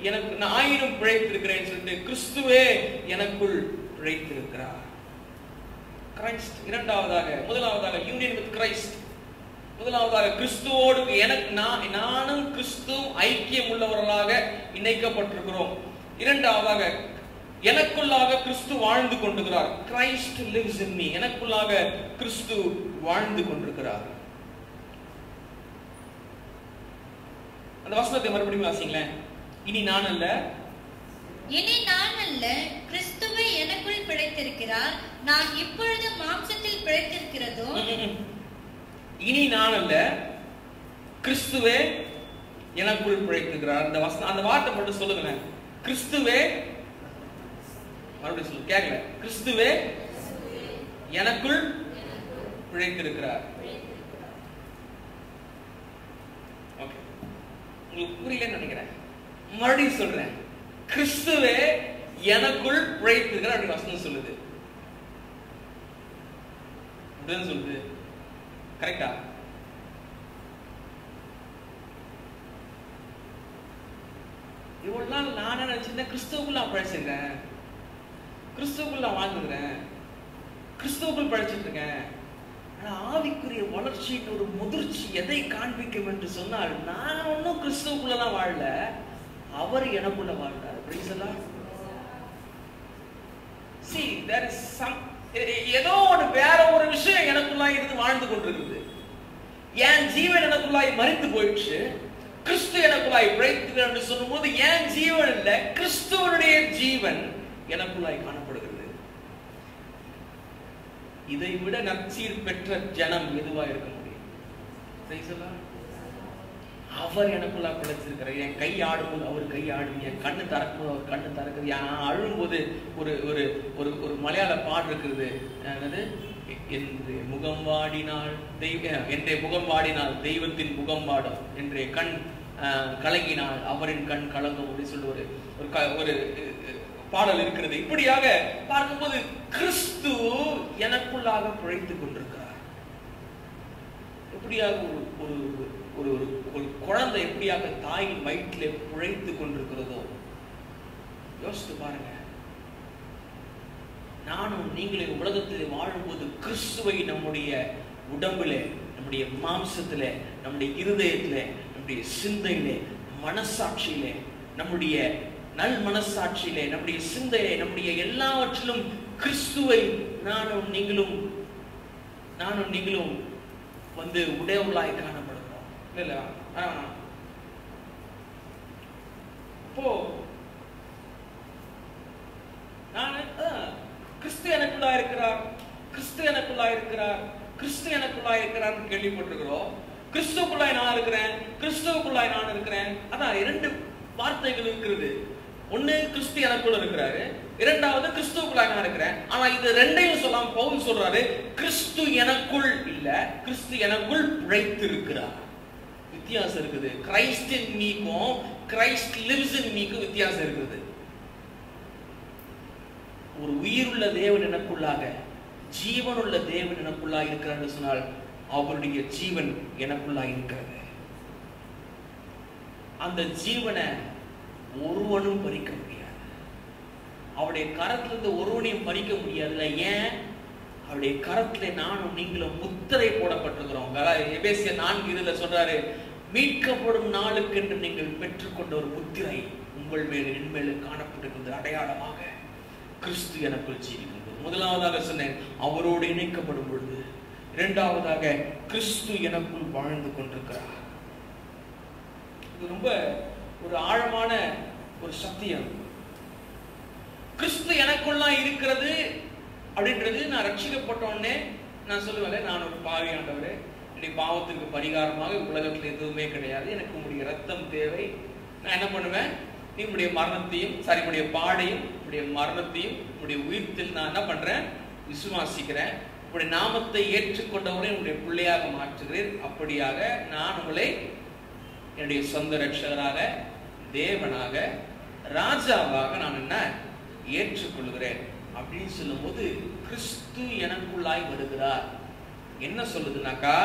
எனக்கு, நான் ஆயினும் பிழைத்திருக்கிறேன் சொல்லிட்டு, கிறிஸ்துவே எனக்குள் பிழைத்திருக்கிறார். கிரைஸ்ட். இரண்டாவதாக, முதலாவதாக யூனியன் வித் கிரைஸ்ட். முதலாவதாக கிறிஸ்துவோடு எனக்கு, நானும் கிறிஸ்துவும் ஐக்கியம் உள்ளவர்களாக இணைக்கப்பட்டிருக்கிறோம். இரண்டாவதாக எனக்குள்ளாக கிறிஸ்து வாழ்ந்து கொண்டிருக்கிறார். Christ lives in me. எனக்குள்ளாக கிறிஸ்து வாழ்ந்து கொண்டிருக்கிறார். அந்த வசனத்தை மறுபடியும் வாசிங்களேன். இனி நான் அல்ல, கிறிஸ்துவே எனக்குள் பிழைத்திருக்கிறார், நான் இப்பொழுது மாம்சத்தில் பிழைத்திருக்கிறதோ. இனி நான் அல்ல, கிறிஸ்துவே எனக்குள் பிழைத்திருக்கிறார். அந்த வசனம், அந்த வார்த்தை மட்டும் சொல்லுங்களேன். கிறிஸ்துவே, மறுபடியும் சொல்லு, கேட்கல. கிறிஸ்துவே எனக்குள் பிழைத்திருக்கிறார். ஓகே, உங்களுக்கு புரியலன்னு நினைக்கிறேன், மறுபடியும் சொல்றேன். கிறிஸ்துவே எனக்குள் பிழைத்திருக்கிறார் அப்படி வசனம் சொல்லுது. அப்படிதான் சொல்லுது. கரெக்டா? இவ்வளவு நாள் நானே நினைச்சிருந்தேன் கிறிஸ்துவுக்குள்ள நான் பிழைச்சிருக்கேன், கிறிஸ்துவுக்குள்ள நான் வாழ்ந்துக்கிறேன், கிறிஸ்துவுக்குள் பிழைச்சிட்டு இருக்கேன். ஆனா ஆவிக்குரிய வளர்ச்சியின் ஒரு முதிர்ச்சி எதை காண்பிக்கும் என்று சொன்னால், நான் ஒன்னும் கிறிஸ்துவுக்குள்ளதான் வாழல, அவர் எனக்குள்ள வாழ்றார். See, there is some, ஏதோ ஒரு வேற ஒரு விஷயம் எனக்குள்ளாய் இருந்து வாழ்ந்து கொண்டிருக்குது. என் ஜீவன் எனக்குள்ளாய் மரித்து போயிடுச்சு, கிறிஸ்து எனக்குள்ளாய் பிழைத்திருக்கிறார் என்று சொல்லும்போது என் ஜீவன் இல்ல, கிறிஸ்துவனுடைய ஜீவன் எனக்குள்ளாய் காணப்படுகிறது. இதை விட நற்சீர் பெற்ற ஜனம் எதுவா இருக்க முடியும்? அவர் எனக்குள்ளா பிழைச்சிருக்கிறார். என் கை ஆடும்போது அவர் கை ஆடும், என் கண்ணு திறக்கும்போது அவர் கண்ணு திறக்குது. நான் அழும்போது ஒரு ஒரு ஒரு ஒரு மலையாள பாடு இருக்கிறது, என்றே முகம் வாடினால் என்றே முகம் வாடினால் தெய்வத்தின் முகம் வாடும், என்றே கண் கலங்கினால் அவரின் கண் கலங்கும் அப்படின்னு சொல்லி ஒரு பாடல் இருக்கிறது. இப்படியாக பார்க்கும்போது கிறிஸ்து எனக்குள்ளாக பிழைத்துக் கொண்டிருக்கிறார். எப்படியாக ஒரு ஒரு ஒரு குழந்தை எப்படியாக தாயின் வயிற்றிலே பிழைத்துக் கொண்டிருக்கிறதோ யோசித்து பாருங்க. நானும் நீங்களே உலகத்திலே வாழும்போது கிறிஸ்துவை நம்முடைய உடம்பிலே, நம்முடைய மாம்சத்திலே, நம்முடைய இருதயத்திலே, நம்முடைய சிந்தையிலே, மனசாட்சியிலே, நம்முடைய நல் மனசாட்சியிலே, நம்முடைய சிந்தையிலே, நம்முடைய எல்லாவற்றிலும் கிறிஸ்துவை நானும் நீங்களும் வந்து உடையவர்களாய் காணப்படுகிறோம். இல்ல அப்போ நான் கிறிஸ்து எனக்குள்ளா இருக்கிறார், கிறிஸ்து எனக்குள்ளா இருக்கிறார், கிறிஸ்து எனக்குள்ளா இருக்கிறார் கேள்விப்பட்டிருக்கிறோம். கிறிஸ்துக்குள்ளாய் நான் இருக்கிறேன், கிறிஸ்துவுக்குள்ளாய் நான் இருக்கிறேன். அதான் இரண்டு வார்த்தைகள் இருக்கிறது. ஒண்ணு கிறிஸ்து எனக்குள்ள இருக்கிறாரு, இரண்டாவது கிறிஸ்துவுக்குள்ளாய் நான் இருக்கிறேன். ஆனா இது ரெண்டையும் சொல்லாம பவுல் சொல்றாரு, கிறிஸ்து எனக்குள் இல்ல, கிறிஸ்து எனக்குள் பிழைத்து இருக்கிறார். வித்தியாசம் இருக்குது. கிரைஸ்ட் இன் மீக்கும் கிரைஸ்ட் லிவ்ஸ் இன் மீக்கும் வித்தியாசம் இருக்குது. ஒரு உயிருள்ள தேவன் எனக்குள்ளாக, ஜீவனுள்ள தேவன் எனக்குள்ளாக இருக்கிறார் சொன்னால் அவருடைய ஜீவன் எனக்குள்ளாக இருக்கிறது. அந்த ஜீவனை ஒருவனும் பறிக்க முடியாது. அவருடைய கரத்திலிருந்து ஒருவனையும் பறிக்க முடியாதுல்ல. ஏன்? அவருடைய கரத்திலே நானும் நீங்களும் முத்திரை போடப்பட்டிருக்கிறோம். எபேசியர் 4:20 சொல்றாரு, மீட்கப்படும் நாளுக்கு என்று நீங்கள் பெற்றுக்கொண்ட ஒரு முத்திரை உங்கள் மேல் என் மேல் காணப்படுகிறது. அடையாளமாக கிறிஸ்து எனக்குள் ஜீவிக்கிறது. முதலாவதாக சொன்னேன், அவரோடு இணைக்கப்படும் பொழுது. இரண்டாவதாக கிறிஸ்து எனக்குள் வாழ்ந்து கொண்டிருக்கிறார். இது ரொம்ப ஒரு ஆழமான ஒரு சத்தியம். கிறிஸ்து எனக்குள்ளா இருக்கிறது அப்படின்றது, நான் ரட்சிக்கப்பட்ட உடனே நான் சொல்லுவேன், நான் ஒரு பாவி ஆண்டவரே, என்னுடைய பாவத்திற்கு பரிகாரமாக உலகத்தில் எதுவுமே கிடையாது, எனக்கு உங்களுடைய ரத்தம் தேவை. நான் என்ன பண்ணுவேன்? உங்களுடைய மரணத்தையும் உங்களுடைய பாடையும் உங்களுடைய மரணத்தையும் உங்களுடைய உயிர்த்தில் நான் என்ன பண்றேன்? விசுவாசிக்கிறேன். உங்களுடைய நாமத்தை ஏற்றுக்கொண்டவரை உங்களுடைய பிள்ளையாக மாற்றுகிறேன். அப்படியாக நான் உங்களை என்னுடைய சொந்த ரட்சகராக, தேவனாக, ராஜாவாக நான் என்ன ஏற்றுக்கொள்கிறேன் அப்படின்னு சொல்லும் போது கிறிஸ்து எனக்குள்ளாய் வருகிறார். என்ன சொல்லுதுனாக்கா,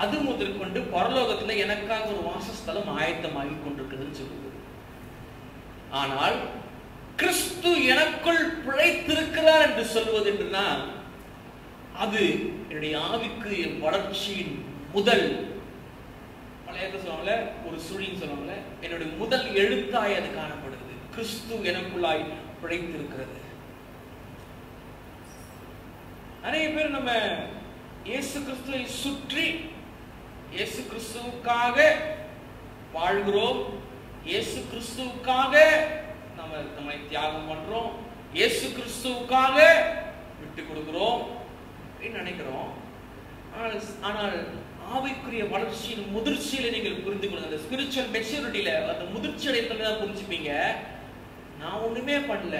அது முதற்கொண்டு பரலோகத்துல எனக்காக ஒரு வாசஸ்தலம் ஆயத்தமாகி கொண்டிருக்குதுன்னு சொல்லுது. ஆனால் கிறிஸ்து எனக்குள் பிழைத்திருக்கிறார் என்று சொல்வது என்றுனா, அது என்னுடைய ஆவிக்கு வளர்ச்சியின் முதல், பழையத்தை சொல்லுவாங்கல்ல, ஒரு சுழின்னு சொல்லுவாங்கல்ல, என்னுடைய முதல் எழுத்தாய் அது காணப்படுகிறது. கிறிஸ்து எனக்குள்ளாய் பிழைத்திருக்கிறது. நிறைய பேர் நம்ம இயேசு கிறிஸ்துவை சுற்றி இயேசு கிறிஸ்துவுக்காக வாழ்கிறோம், இயேசு கிறிஸ்துவுக்காக நம்மை தியாகம் பண்றோம், இயேசு கிறிஸ்துவுக்காக விட்டு கொடுக்கிறோம் அப்படின்னு நினைக்கிறோம். ஆனால் ஆவிக்குரிய வளர்ச்சியின் முதிர்ச்சியில நீங்கள் புரிந்து கொள்ளுங்க. அந்த ஸ்பிரிச்சுவல் மெச்சூரிட்டியில அந்த முதிர்ச்சி அடைத்ததான் புரிஞ்சுப்பீங்க. நான் ஒண்ணுமே பண்ணல,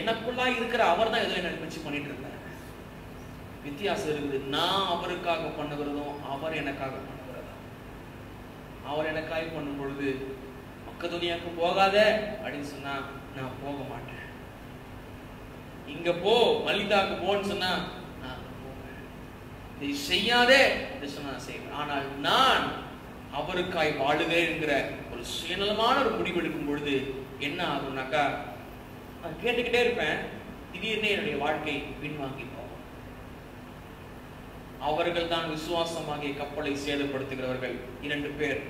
எனக்குள்ளா இருக்கிற அவர் தான் ஏதோ என்ன வச்சு பண்ணிட்டு இருக்காரு. வித்தியாசம் இருக்குது. நான் அவருக்காக பண்ணுகிறதும் அவர் எனக்காக பண்ணுகிறதும். அவர் எனக்காக பண்ணும் பொழுது மக்கதுனியாக்கு போகாத அப்படின்னு சொன்னா நான் போக மாட்டேன். இங்க போ, மல்லிதாக்கு போன்னு சொன்னா நான் போவேன். இதை செய்யாதே என்று சொன்னா நான் செய்வேன். ஆனால் நான் அவருக்காய் வாழுவேன் என்கிற ஒரு சுயநலமான ஒரு முடிவு எடுக்கும் பொழுது என்ன ஆகும்னாக்கா, நான் கேட்டுக்கிட்டே இருப்பேன், திடீர்னு என்னுடைய வாழ்க்கை பின்வாங்கி போகும். அவர்கள் தான் விசுவாசமாகிய கப்பலை சேதப்படுத்துகிறவர்கள். 2 பேர்.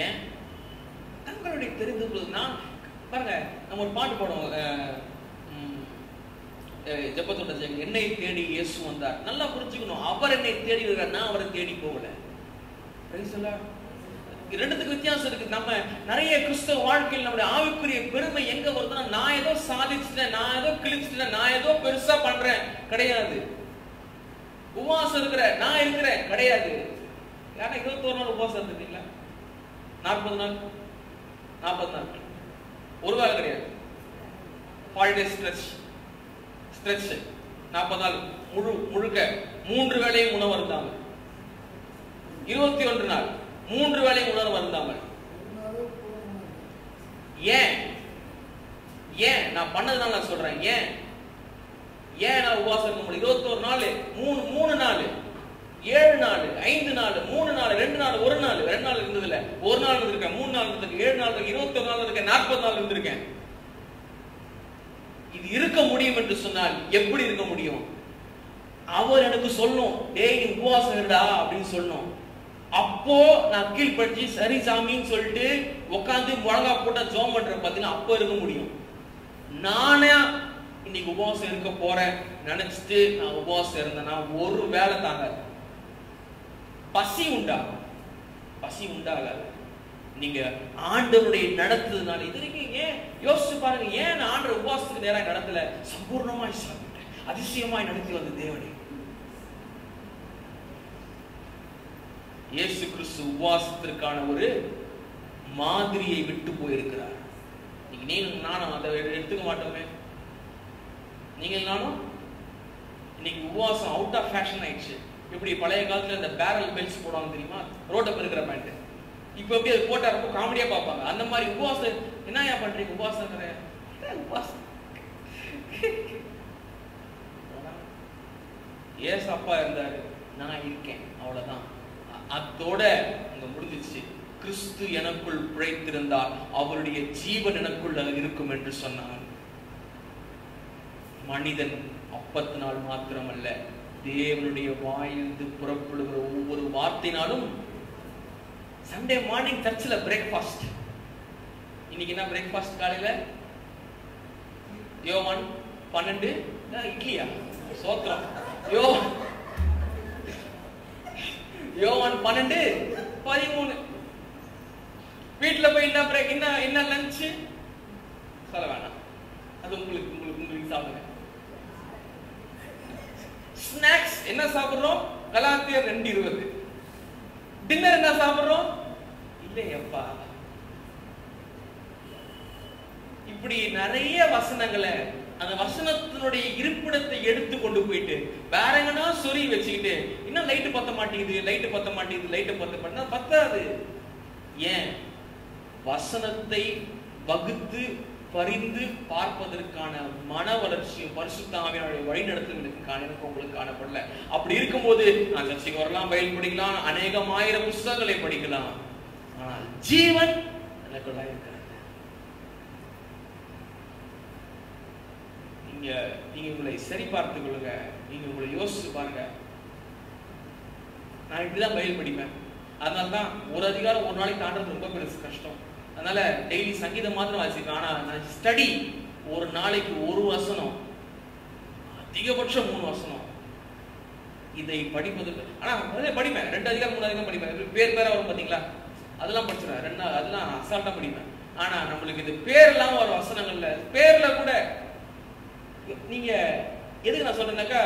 ஏன்? தங்களுடைய தெரிந்து நான் பாருங்க, நம்ம ஒரு பாட்டு போடுவோம், ஜெபத்தோட என்னை தேடி இயேசு வந்தார். நல்லா புரிஞ்சுக்கணும், அவர் என்னை தேடி வருகிறார், நான் அவரை தேடி போகல. ரெண்டுத்துக்கு வித்தியாசம் இருக்கு. நம்ம நிறைய கிறிஸ்தவ வாழ்க்கையில் நம்முடைய ஆவிக்குரிய பெருமை எங்க வருதுன்னா, நான் ஏதோ சாதிச்சுட்டேன், நான் ஏதோ கிழிச்சுட்டேன், நான் ஏதோ பெருசா பண்றேன் கிடையாது. உபவாசம் இருக்கிற நான் இருக்கிறேன் கிடையாது. ஏன்னா 21 நாள் உபவாசம் இருந்தீங்களா? 40 நாள் 40 நாள் ஒரு வேலை கிடையாது. ஹாலிடே ஸ்ட்ரெச் 40 நாள் முழுக்க 3 வேளையும் உணவு இருந்தாங்க. 21 நாள் 3 வேளையும் உணவு இருந்தாமல். ஏன்? நான் பண்ணதுனால நான் சொல்றேன். ஏன் நான் உபவாசம் இருக்க முடியும்? 21 நாள் 3 நாள் 7 நாள் 5 நாள் 3 நாள் 2 நாள் 1 நாள் 2 நாள் இருந்தது இல்ல, 1 நாள் இருந்திருக்கேன், 3 நாள் இருந்திருக்கேன், 7 நாள் 21 நாள் இருக்கேன், 40 நாள் இருந்திருக்கேன். இது இருக்க முடியும் என்று சொன்னால் எப்படி இருக்க முடியும்? அவர் எனக்கு சொல்லணும், டேய் உபவாசம் இருடா அப்படின்னு சொல்லணும். அப்போ நான் கீழ்படிச்சு சரி சாமின்னு சொல்லிட்டு உட்காந்து முழங்கா போட்ட ஜோம் பண்ற பார்த்தீங்கன்னா அப்போ இருக்க முடியும். நானே இன்னைக்கு உபவாசம் இருக்க போறேன் நினைச்சிட்டு நான் உபவாசம் இருந்தேன்னா ஒரு வேலை தாங்க. பசி உண்டாகாது. நீங்க ஆண்டவருடைய நடத்துறதுனால இது வரைக்கும் ஏன் யோசிச்சு பாருங்க, ஏன் ஆண்டவர் உபவாசத்துக்கு நேரம் நடத்தல? சம்பூர்ணமாய் சாப்பிட்டு அதிசயமாய் நடத்தி வந்த தேவனே. இயேசு கிறிஸ்து உபவாசத்திற்கான ஒரு மாதிரியை விட்டு போயிருக்கிறார். நீங்க நானும் அதை எடுத்துக்க மாட்டோமே. நீங்க நானும் இன்னைக்கு உபவாசம் அவுட் ஆஃப் ஃபேஷன் ஆயிடுச்சு. இப்படி பழைய காலத்துல இந்த பேரல் பெல்ட்ஸ் போடுவாங்க தெரியுமா, ரோட்டை பெருக்கிற பேண்ட். இப்ப எப்படி அது போட்டா ரொம்ப காமெடியா பார்ப்பாங்க. அந்த மாதிரி உபவாசம் என்னையா பண்றீங்க? உபவாசம் உபவாசம் ஏசு அப்பா இருந்தாரு, நான் இருக்கேன், அவ்வளவுதான். அதோட அங்க முடிஞ்சிச்சு. கிறிஸ்து எனக்குள் பிழைத்திருந்தால் அவருடைய ஜீவன் எனக்குள்ள இருக்கும் என்று சொன்னார். மனிதன் அப்பத்தினால் மாத்திரமல்ல, தேவனுடைய வாயிலிருந்து புறப்படுகிற ஒவ்வொரு வார்த்தையினாலும். சண்டே மார்னிங் சர்ச்சில் பிரேக்ஃபாஸ்ட். இன்னைக்கு என்ன பிரேக்ஃபாஸ்ட்? காலையில யோவான் 12 இட்லியா சோத்திரம். யோவான் 12:13. வீட்டுல போய் என்ன லஞ்ச் சொல்ல வேணாம், அது உங்களுக்கு சாப்பிடுங்க. ஸ்நாக்ஸ் என்ன சாப்பிடுறோம்? கலாத்தியர் 2:20. டின்னர் என்ன சாப்பிடுறோம்? இல்லையப்பா. இப்படி நிறைய வசனங்களை, அந்த வசனத்தினுடைய இருப்பிடத்தை எடுத்து கொண்டு போயிட்டு வேற எங்கன்னா சொறி வச்சுக்கிட்டு, இன்னும் லைட்டு பத்த மாட்டேங்குது, பத்தாது. ஏன்? வசனத்தை வகுத்து பரிந்து பார்ப்பதற்கான மன வளர்ச்சியும் பரிசுத்த ஆவியானுடைய வழிநடத்துதலுக்கு உங்களுக்கு காணப்படல. அப்படி இருக்கும்போது நான் சர்ச்சைக்கு வரலாம், பைபிள் படிக்கலாம், அநேகம் ஆயிரம் புத்தகங்களை படிக்கலாம், ஆனால் ஜீவன் எனக்குள்ள இருக்கிறது. நீங்க உங்களை சரி பார்த்துக் கொள்ளுங்க. நீங்க உங்களை யோசிச்சு பாருங்க. நான் இப்படிதான் பைபிள் படிப்பேன். அதனால்தான் ஒரு அதிகாரம் ஒரு நாளைக்கு தாண்டது ரொம்ப பெருசு கஷ்டம். அதனால டெய்லி சங்கீதம் மாத்திரம் வாசிப்பேன். ஆனா நான் ஸ்டடி ஒரு நாளைக்கு ஒரு வசனம், அதிகபட்சம் 3 வசனம் இதை படிப்பதற்கு. ஆனா படிப்பேன், 2 அதிகாரம் 3 அதிகாரம் படிப்பேன். பேர் வரும் பாத்தீங்களா, அதெல்லாம் படிச்சிருவேன். அதெல்லாம் அசால்ட்டா படிப்பேன். ஆனா நம்மளுக்கு இது பேர் இல்லாம ஒரு வசனங்கள்ல பேர்ல கூட நீங்க எதுக்கு நான் சொல்றேன்னாக்கா,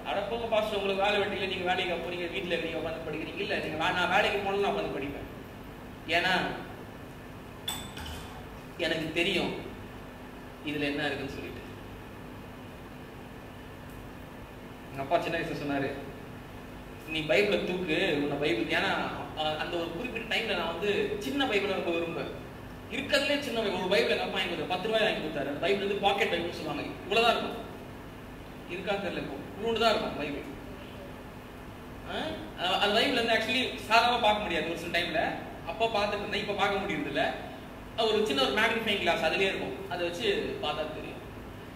அடப்போங்க பாஸ்டர், உங்களுக்கு வேலை வெட்டியில நீங்க வேலைக்கு போறீங்க, வீட்டுல நீங்க உட்காந்து படிக்கிறீங்க. இல்ல, நீங்க நான் வேலைக்கு போனாலும் நான் உட்காந்து படிப்பேன். ஏன்னா எனக்கு தெரியும் இதுல என்ன இருக்குன்னு சொல்லிட்டு. எங்க அப்பா சின்ன வயசுல சொன்னாரு, நீ பைபிளை தூக்கு, உன்னை பைபிள். ஏன்னா அந்த ஒரு குறிப்பிட்ட டைம்ல நான் வந்து சின்ன பைபிளை ரொம்ப விரும்புவேன். இருக்கிறதுலே சின்ன ஒரு பைபிள் எங்க அப்பா வாங்கி கொடுத்தாரு. 10 ரூபாய் வாங்கி கொடுத்தாரு. அந்த பைபிள் வந்து பாக்கெட் பைபிள்னு சொல்லுவாங்க. இவ்வளவுதான் இருக்கும். இருக்கா தெரியல, இப்போ இவ்வளவுதான் இருக்கும் பைபிள். அந்த பைபிள் வந்து ஆக்சுவலி சாதாரணமா பார்க்க முடியாது ஒரு சில டைம்ல. அப்போ பார்த்துட்டு இருந்தேன், இப்ப பார்க்க முடியறது இல்ல. ஒரு சின்ன ஒரு மேக்னிஃபைங் கிளாஸ் அதுலயே இருக்கும், அதை வச்சு பார்த்தா தெரியும்.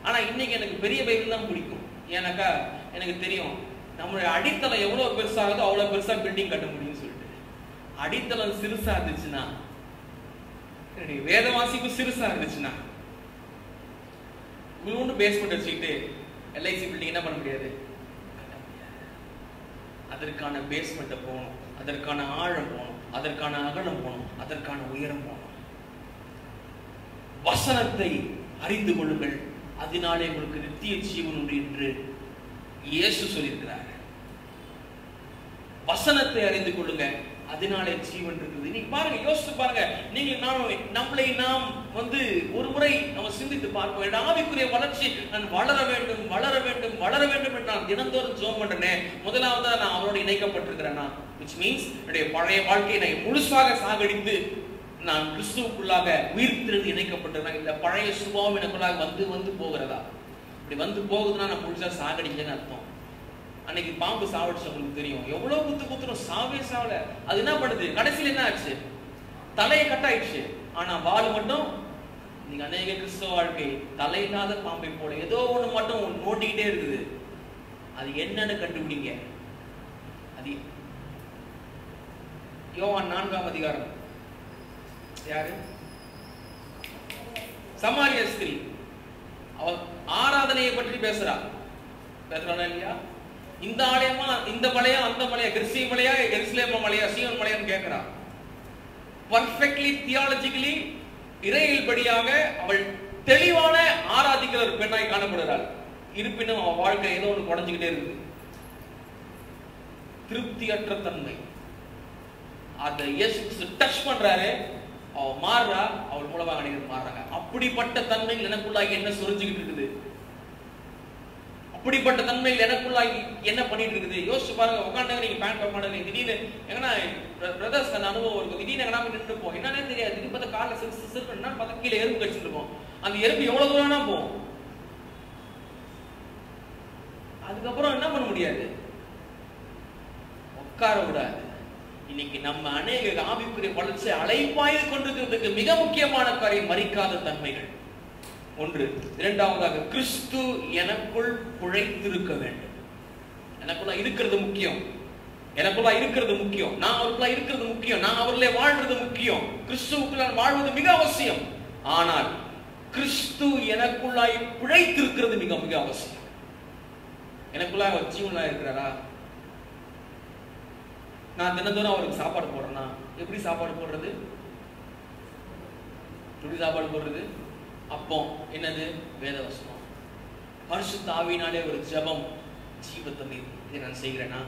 ஆனா இன்னைக்கு எனக்கு பெரிய பைபிள் தான் பிடிக்கும். ஏன்னாக்கா எனக்கு தெரியும் நம்மளுடைய அடித்தளம் எவ்வளவு பெருசாகுதோ அவ்வளவு பெருசா பில்டிங் கட்ட முடியும்னு சொல்லிட்டு. அடித்தளம் சிறுசா இருந்துச்சுன்னா, வேத வாசிப்பு சிறுசா இருந்துச்சுன்னா, இவ்வளவு பேஸ்மெண்ட் வச்சுக்கிட்டு எல்ஐசி பில்டிங் என்ன பண்ண முடியாது. அதற்கான பேஸ்மெண்ட்டை போகணும், அதற்கான ஆழம் போகணும், அதற்கான அகலம் போகணும், அதற்கான உயரம் போகணும். வசனத்தை அறிந்து கொள்ளுங்கள், அதனாலே உங்களுக்கு நித்திய ஜீவன் உண்டு என்று இயேசு சொல்லியிருக்கிறார். வசனத்தை அறிந்து கொள்ளுங்க, அதனாலே ஜீவன் இருக்குது. நீங்க பாருங்க, யோசிச்சு பாருங்க. நீங்க நம்மளை நாம் வந்து ஒரு முறை நம்ம சிந்தித்து பார்ப்போம். என் ஆவிக்குரிய வளர்ச்சி, நான் வளர வேண்டும் வளர வேண்டும் வளர வேண்டும் என்று நான் தினந்தோறும் ஜெபம் பண்றேனே, முதலாவதா நான் அவரோடு இணைக்கப்பட்டிருக்கிறேனா, which means என்னுடைய பழைய வாழ்க்கையை நான் முழுசாக சாகடித்து நான் கிறிஸ்துவுக்குள்ளாக உயிர்த்தெழுந்து இணைக்கப்பட்டிருக்கிறேன். இந்த பழைய சுபாவம் எனக்குள்ளாக வந்து வந்து போகிறதா? இப்படி வந்து போகுதுன்னா நான் முழுசா சாகடிக்கலன்னு அர்த்தம். அன்னைக்கு பாம்பு சாவடிச்சு உங்களுக்கு தெரியும், எவ்வளவு குத்துரும், சாவே சாவல. அது என்ன பண்ணுது? கடைசியில் என்ன ஆச்சு? தலையை கட்டாயிடுச்சு. ஆனா வால் மட்டும். நீங்க அநேக கிறிஸ்தவ வாழ்க்கை தலையில்லாத பாம்பை போல ஏதோ ஒண்ணு மட்டும் நோட்டிக்கிட்டே இருக்குது. அது என்னன்னு கண்டுபிடிங்க. அது யோவான் 4ஆம் அதிகாரம். யாரு? சமாரிய ஸ்திரீ. அவ ஆராதனையை பற்றி பேசுறா இல்லையா? இந்த ஆலயமா, இந்த மலையா, அந்த மலையா, கிறிஸ்டிய மலையா, எருசலேம் மலையா, சீயோன் மலையான்னு கேட்கிறா. பர்ஃபெக்ட்லி தியாலஜிக்கலி இறையில்படியாக அவள் தெளிவான ஆராதிக்கிற ஒரு பெண்ணாய் காணப்படுகிறாள். இருப்பினும் அவள் வாழ்க்கை ஏதோ ஒன்று குறைஞ்சுக்கிட்டே இருக்குது. திருப்தியற்ற தன்மை. அதை இயேசு டச் பண்றாரு, அவ மாறுறா, அவள் மூலமாக அனைவரும் மாறுறாங்க. அப்படிப்பட்ட தன்மையில் எனக்குள்ளாகி என்ன சொரிஞ்சுக்கிட்டு இருக்குது? அப்படிப்பட்ட தன்மையில் எனக்குள்ளாகி என்ன பண்ணிட்டு இருக்குது? யோசிச்சு பாருங்க. உட்காந்து நீங்க பேண்ட் பண்ணி திடீர்னு எங்கன்னா பிரதர்ஸ் அந்த அனுபவம் இருக்கும். திடீர்னு எங்கன்னா நின்று போம், என்னன்னே தெரியாது. திடீர்னு பார்த்தா காலில் சிறுக்கு பார்த்தா கீழே எறும்பு கடிச்சிட்டு இருப்போம். அந்த எறும்பு எவ்வளவு தூரம்னா போகும். அதுக்கப்புறம் என்ன பண்ண முடியாது, உட்கார விடாது. இன்னைக்கு நம்ம அநேக ஆவிக்குரிய வளர்ச்சி அலைப்பாய்ந்து கொண்டிருக்கிறதுக்கு மிக முக்கியமான காரியம் மரிக்காத தன்மைகள். ஒன்று. இரண்டாவதாக கிறிஸ்து எனக்குள் பிழைத்திருக்க வேண்டும். எனக்குள்ள இருக்கிறது முக்கியம். எனக்குள்ள இருக்கிறது முக்கியம். நான் அவருக்குள்ள இருக்கிறது முக்கியம். நான் அவர்களே வாழ்றது முக்கியம். கிறிஸ்துவுக்குள்ள வாழ்வது மிக அவசியம். ஆனால் கிறிஸ்து எனக்குள்ளாய் பிழைத்திருக்கிறது மிக மிக அவசியம். எனக்குள்ள அவர் ஜீவனா இருக்கிறாரா? நான் தினந்தோறும் அவருக்கு சாப்பாடு போடுறேன்னா எப்படி சாப்பாடு போடுறது? எப்படி சாப்பாடு போடுறது? அப்போ என்னது? வேதவசனம். பரிசுத்த ஆவியினாலே ஒரு ஜெபம், ஜீவத்தண்ணீர். இதை நான் செய்கிறேனா?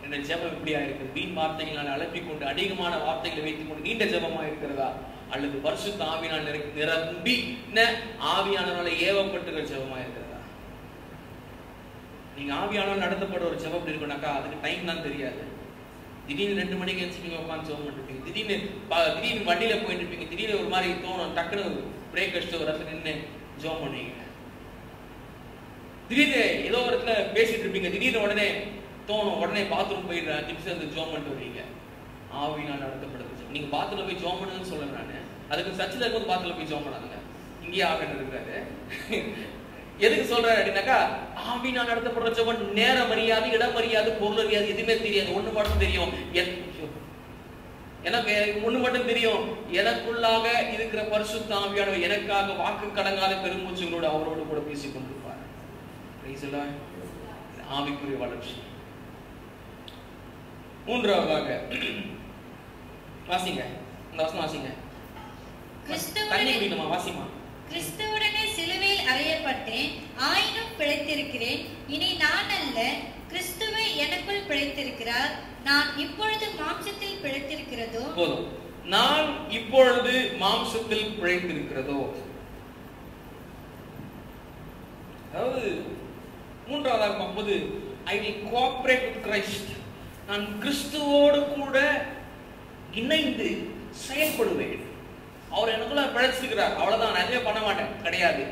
என் ஜெபம் எப்படியா இருக்கு? வீண் வார்த்தைகளால் அலப்பிக் கொண்டு அதிகமான வார்த்தைகளை வைத்துக் கொண்டு நீண்ட ஜெபமா இருக்கிறதா? அல்லது பரிசுத்த ஆவியினால் நிரம்பி ஆவியானவரால ஏவப்பட்டுகிற ஜெபமா இருக்கிறதா? நீங்க ஆவியானவர் நடத்தப்பட ஒரு ஜெபம் இருக்குனாக்கா அதுக்கு டைம் தான் தெரியாது. திடீர்னு 2 மணிக்கு எழுந்திருப்பீங்க, உட்காந்து ஜெபம் பண்ணிருப்பீங்க. திடீர்னு வண்டியில போயிட்டு இருப்பீங்க. திடீர்னு ஒரு மாதிரி தோணும், டக்குன்னு பிரேக் அடிச்சுட்டு ஒரு இடத்துல நின்று ஜெபம் பண்ணுவீங்க. திடீர்னு ஏதோ ஒரு இடத்துல பேசிட்டு இருப்பீங்க. திடீர்னு உடனே தோணும், உடனே பாத்ரூம் போயிடுற டிப்ஸ் வந்து ஜெபம் பண்ணிட்டு வருவீங்க. ஆவியினால் நடத்தப்படுது. நீங்க பாத்ரூம்ல போய் ஜெபம் பண்ணுன்னு சொல்ல நானு. அதுக்கு சர்ச்சில் இருக்கும்போது பாத்ரூம்ல போய் ஜெபம் பண்ணாதுங்க. இங்கேயே ஆகணும் இருக்கிறாரு. எதுக்கு சொல்றாரு அப்படின்னாக்கா, ஆவியினால் நடத்தப்படுற ஜெபம் நேர மரியாதை, இடம் மரியாதை, பொருள் அறியாது, எதுவுமே தெரியாது. ஒண்ணு மட்டும் தெரியும், எனக்கு ஒண்ணு மட்டும் தெரியும், எனக்குள்ளாக இருக்கிற பரிசுத்த ஆவியானவர் எனக்காக வாக்கு கடங்காத பெருமூச்சுகளோடு அவரோடு கூட பேசிக் கொண்டிருப்பார். ஆவிக்குரிய வளர்ச்சி. மூன்றாவதாக வாசிங்க, இந்த வசனம் வாசிங்க. தண்ணி குடிக்கணுமா? வாசிமா. கிறிஸ்துவுடனே சிலுவையில் அறையப்பட்டேன், ஆயினும் பிழைத்திருக்கிறேன். இனி நான் அல்ல, கிறிஸ்துவே எனக்குள் பிழைத்திருக்கிறார். நான் இப்பொழுது மாம்சத்தில் பிழைத்திருக்கிறதோ. போதும். நான் இப்பொழுது மாம்சத்தில் பிழைத்திருக்கிறதோ. அதாவது மூன்றாவதாக பார்க்கும்போது I will cooperate with Christ. நான் கிறிஸ்துவோடு கூட இணைந்து செயல்படுவேன். அவர் எனக்குள்ள பிழைச்சிருக்கிறார், அவ்வளவுதான், நான் எதுவுமே பண்ண மாட்டேன் கிடையாது.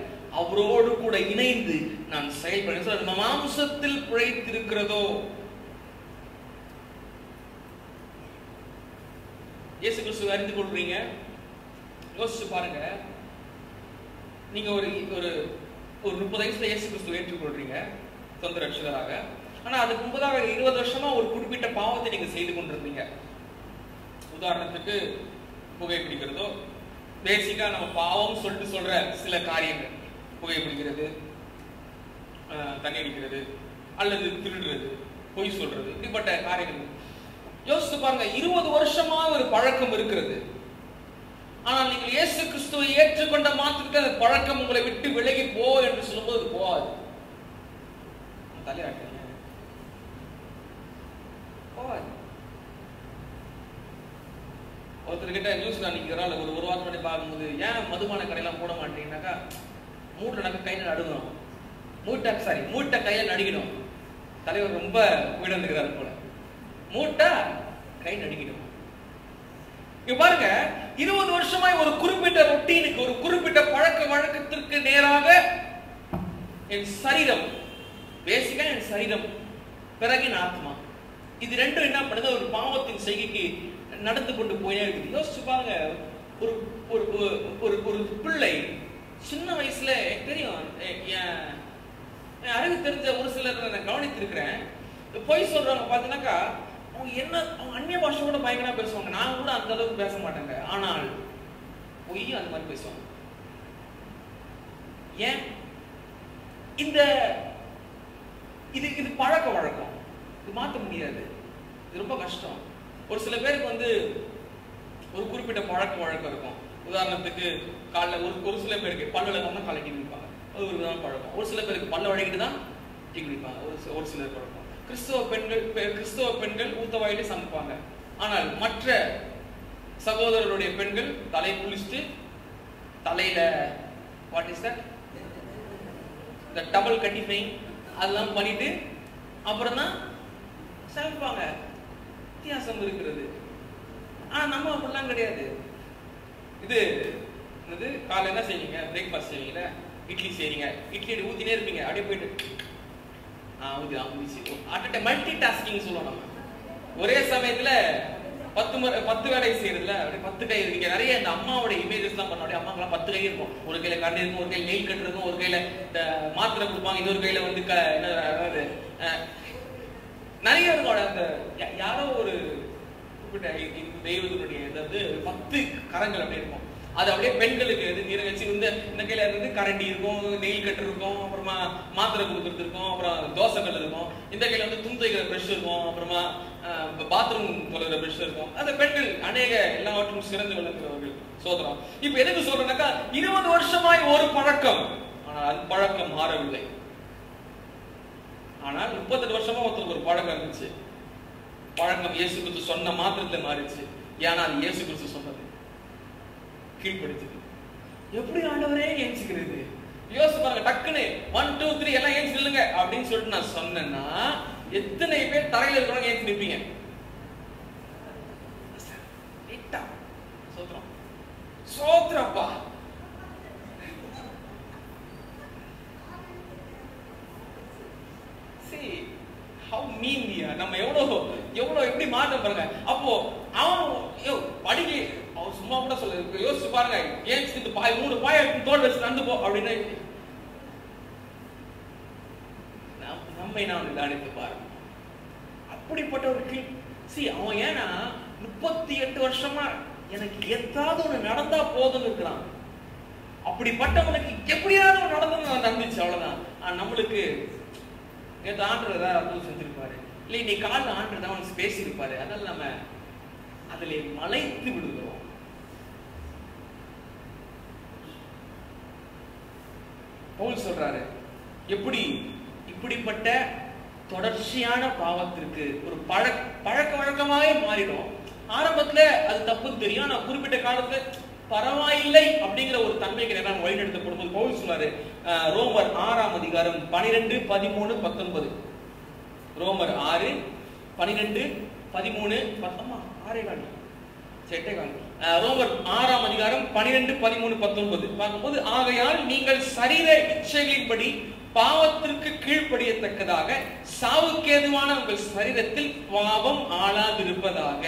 அவரோடு கூட இணைந்து நான் செயல்படுவேன். மாம்சத்தில் பிழைத்திருக்கிறதோ. இயேசு கிறிஸ்துவை அறிந்து கொள்றீங்க. யோசிச்சு பாருங்க. நீங்க ஒரு 30 வயசுல இயேசு கிறிஸ்துவை ஏற்றுக்கொள்றீங்க சொந்த ரட்சகராக. ஆனா அதுக்கு முன்பதாக 20 வருஷமா ஒரு குறிப்பிட்ட பாவத்தை நீங்க செய்து கொண்டிருந்தீங்க. உதாரணத்துக்கு புகைப்பிடிக்கிறதோ, பேசிக்கா நம்ம பாவம் சொல்ற சில காரியங்கள், புகைப்பிடிக்கிறது, தண்ணி அடிக்கிறது, அல்லது திருடுறது, பொய் சொல்றது, இப்படிப்பட்ட காரியங்கள். யோசித்து பாருங்க, 20 வருஷமா ஒரு பழக்கம் இருக்கிறது. ஆனால் நீங்கள் இயேசு கிறிஸ்துவை ஏற்றுக்கொண்ட மாத்திரத்தில் அந்த பழக்கம் உங்களை விட்டு விலகி போ என்று சொல்லும்போது போகாது. தலையாட்டு போகாது. ஒருத்தர்கிட்ட நியூஸ்ல நிற்கிறாள், ஒரு வாரம் பண்ணி பார்க்கும்போது, ஏன் மதுபான கடையெல்லாம் போட மாட்டீங்கன்னாக்கா, மூட்டை கையில நடுங்கணும், மூட்டை கையில நடிக்கணும். தலைவர் ரொம்ப உயர்ந்துக்கிறாரு போல, மூட்டை கை நடிக்கணும். இங்க பாருங்க, 20 வருஷமாய் ஒரு குறிப்பிட்ட ரொட்டீனுக்கு, ஒரு குறிப்பிட்ட பழக்க வழக்கத்திற்கு நேராக என் சரீரம், பேசிக்கா என் சரீரம், பிறகு என் ஆத்மா, இது ரெண்டும் என்ன பண்ணுது? ஒரு பாவத்தின் செய்கைக்கு நடந்து கொண்டு போயே இருக்குது. யோசிச்சு பாருங்க, ஒரு பிள்ளை சின்ன வயசுல தெரியும், என் அறிவு தெரிஞ்ச ஒரு சிலர் நான் கவனித்திருக்கிறேன். பொய் சொல்றவங்க பாத்தீங்கன்னாக்கா, அவங்க அந்நிய பாஷை கூட பயங்கரமா பேசுவாங்க. நான் கூட அந்த அளவுக்கு பேச மாட்டேங்க, ஆனால் பொய் அந்த மாதிரி பேசுவாங்க. ஏன்? இது பழக்க வழக்கம், இது மாற்ற முடியாது, இது ரொம்ப கஷ்டம். ஒரு சில பேருக்கு வந்து ஒரு குறிப்பிட்ட பழக்க வழக்கம் இருக்கும். உதாரணத்துக்கு காலைல ஒரு சில பேருக்கு பல்லு விளக்காம காலை டீ குடிப்பாங்க, அது ஒரு விதமான பழக்கம். ஒரு சில பேருக்கு பல்ல வழங்கிட்டு தான் டீ குடிப்பாங்க, ஒரு சிலர் பழக்கம். கிறிஸ்தவ பெண்கள் ஊத்த வாயிலே சமைப்பாங்க. ஆனால் மற்ற சகோதரருடைய பெண்கள் தலை குளிச்சுட்டு தலையில வாட் இஸ் தட் இந்த டபுள் கட்டிஃபைங் அதெல்லாம் பண்ணிட்டு அப்புறம் தான் சமைப்பாங்க. வித்தியாசம் இருக்கிறது. ஆனா நம்ம அப்படிலாம் கிடையாது. இது காலைல என்ன செய்வீங்க? பிரேக்ஃபாஸ்ட் செய்வீங்க, இட்லி செய்றீங்க, இட்லி ஊத்தினே இருப்பீங்க, அப்படியே போயிட்டு மல்டி டாஸ்கிங் சொல்லுவோம் நம்ம. ஒரே சமயத்துல 10 வேலை செய்யறதுல அப்படியே 10 கை இருக்கு. நிறைய இந்த அம்மாவோட இமேஜஸ் தான் பண்ண, அம்மாக்கெல்லாம் 10 கை இருக்கும். ஒரு கையில கண்ணு இருக்கும், ஒரு கையில நெயில் கட்டு இருக்கும், ஒரு கையில மாத்திரை கொடுப்பாங்க, இன்னொரு கையில வந்து நிறைய இருக்கும். அந்த யாரோ ஒரு தெய்வத்தினுடைய 10 கரங்கள் அப்படி இருக்கும். அது அப்படியே பெண்களுக்கு நீரை வச்சு இந்த கையில இருந்து கரண்டி இருக்கும், நெயில் கட்டு இருக்கும், அப்புறமா மாத்திரை கொடுக்கறது இருக்கும், அப்புறம் தோசை கல் இருக்கும், இந்த கையில வந்து துணி துவைக்கிற பிரஷ் இருக்கும், அப்புறமா பாத்ரூம் தொலைகிற பிரஷ் இருக்கும். அந்த பெண்கள் அநேக எல்லாவற்றும் சிறந்து விளங்குகிறவர்கள். சோதரம். இப்ப எதுக்கு சொல்றேன்னாக்கா 20 வருஷமாய் ஒரு பழக்கம், ஆனால் அது பழக்கம் மாறவில்லை. ஆனால் 38 வருஷமா ஒருத்தருக்கு ஒரு பழக்கம் இருந்துச்சு. பழக்கம் இயேசு கிறிஸ்து சொன்ன மாத்திரத்துல மாறிச்சு. ஏன்னா அது இயேசு கிறிஸ்து சொன்னது கீழ்படுத்துது. எப்படி ஆண்டவரே ஏஞ்சிக்கிறது? யோசிச்சு பாருங்க. டக்குன்னு 1 2 3 எல்லாம் ஏஞ்சி நில்லுங்க அப்படின்னு சொல்லிட்டு நான் சொன்னேன்னா எத்தனை பேர் தரையில இருக்கிறவங்க ஏஞ்சி நிற்பீங்க? சோத்ரம் சோத்ரப்பா. நம்ம எவ்வளவு எப்படி மாற்றம் பாருங்க. அப்போ அவன் படிக்க அவர் சும்மா கூட சொல்ல யோசிச்சு பாருங்க. ஏன் 3 பாய் தோல் வச்சு நடந்து போ அப்படின்னு நம்மை நான் நினைத்து பாருங்க. அப்படிப்பட்ட ஒரு அவன் ஏன்னா 38 வருஷமா எனக்கு ஏதாவது ஒண்ணு நடந்தா போதும்னு இருக்கிறான். அப்படிப்பட்டவனுக்கு எப்படியாவது நடந்து நடந்துச்சு, அவ்வளவுதான். நம்மளுக்கு நேற்று ஆண்டர் ஏதாவது செஞ்சிருப்பாரு, இல்லை இன்னைக்கு காலைல ஆண்டர் தான் அவனுக்கு பேசியிருப்பாரு. அதனால நம்ம அதிலே மலைத்து விடுகிறோம். பவுல் சொல்றாரு, இப்படிப்பட்ட தொடர்ச்சியான பாவத்திற்கு ஒரு பழக்க வழக்கமாவே மாறிடும். ஆரம்பத்துல அது தப்புன்னு தெரியும், ஆனா குறிப்பிட்ட காலத்துல பரவாயில்லை அப்படிங்கிற ஒரு தன்மைக்கு நேரம் வழிநடத்தப்படும் போது பவுல் சொல்றாரு. ரோமர் 6ஆம் அதிகாரம் 12, 13, 19. ரோமர் 6, 12, 13, 6 ரோமர் 6ஆம் அதிகாரம் 12, 13, 19 பார்க்கும்போது, ஆகையால் நீங்கள் சரீர இச்சைகளின்படி பாவத்திற்கு கீழ்ப்படியத்தக்கதாக சாவுக்கேதுவான உங்கள் சரீரத்தில் பாவம் ஆளாதிருப்பதாக.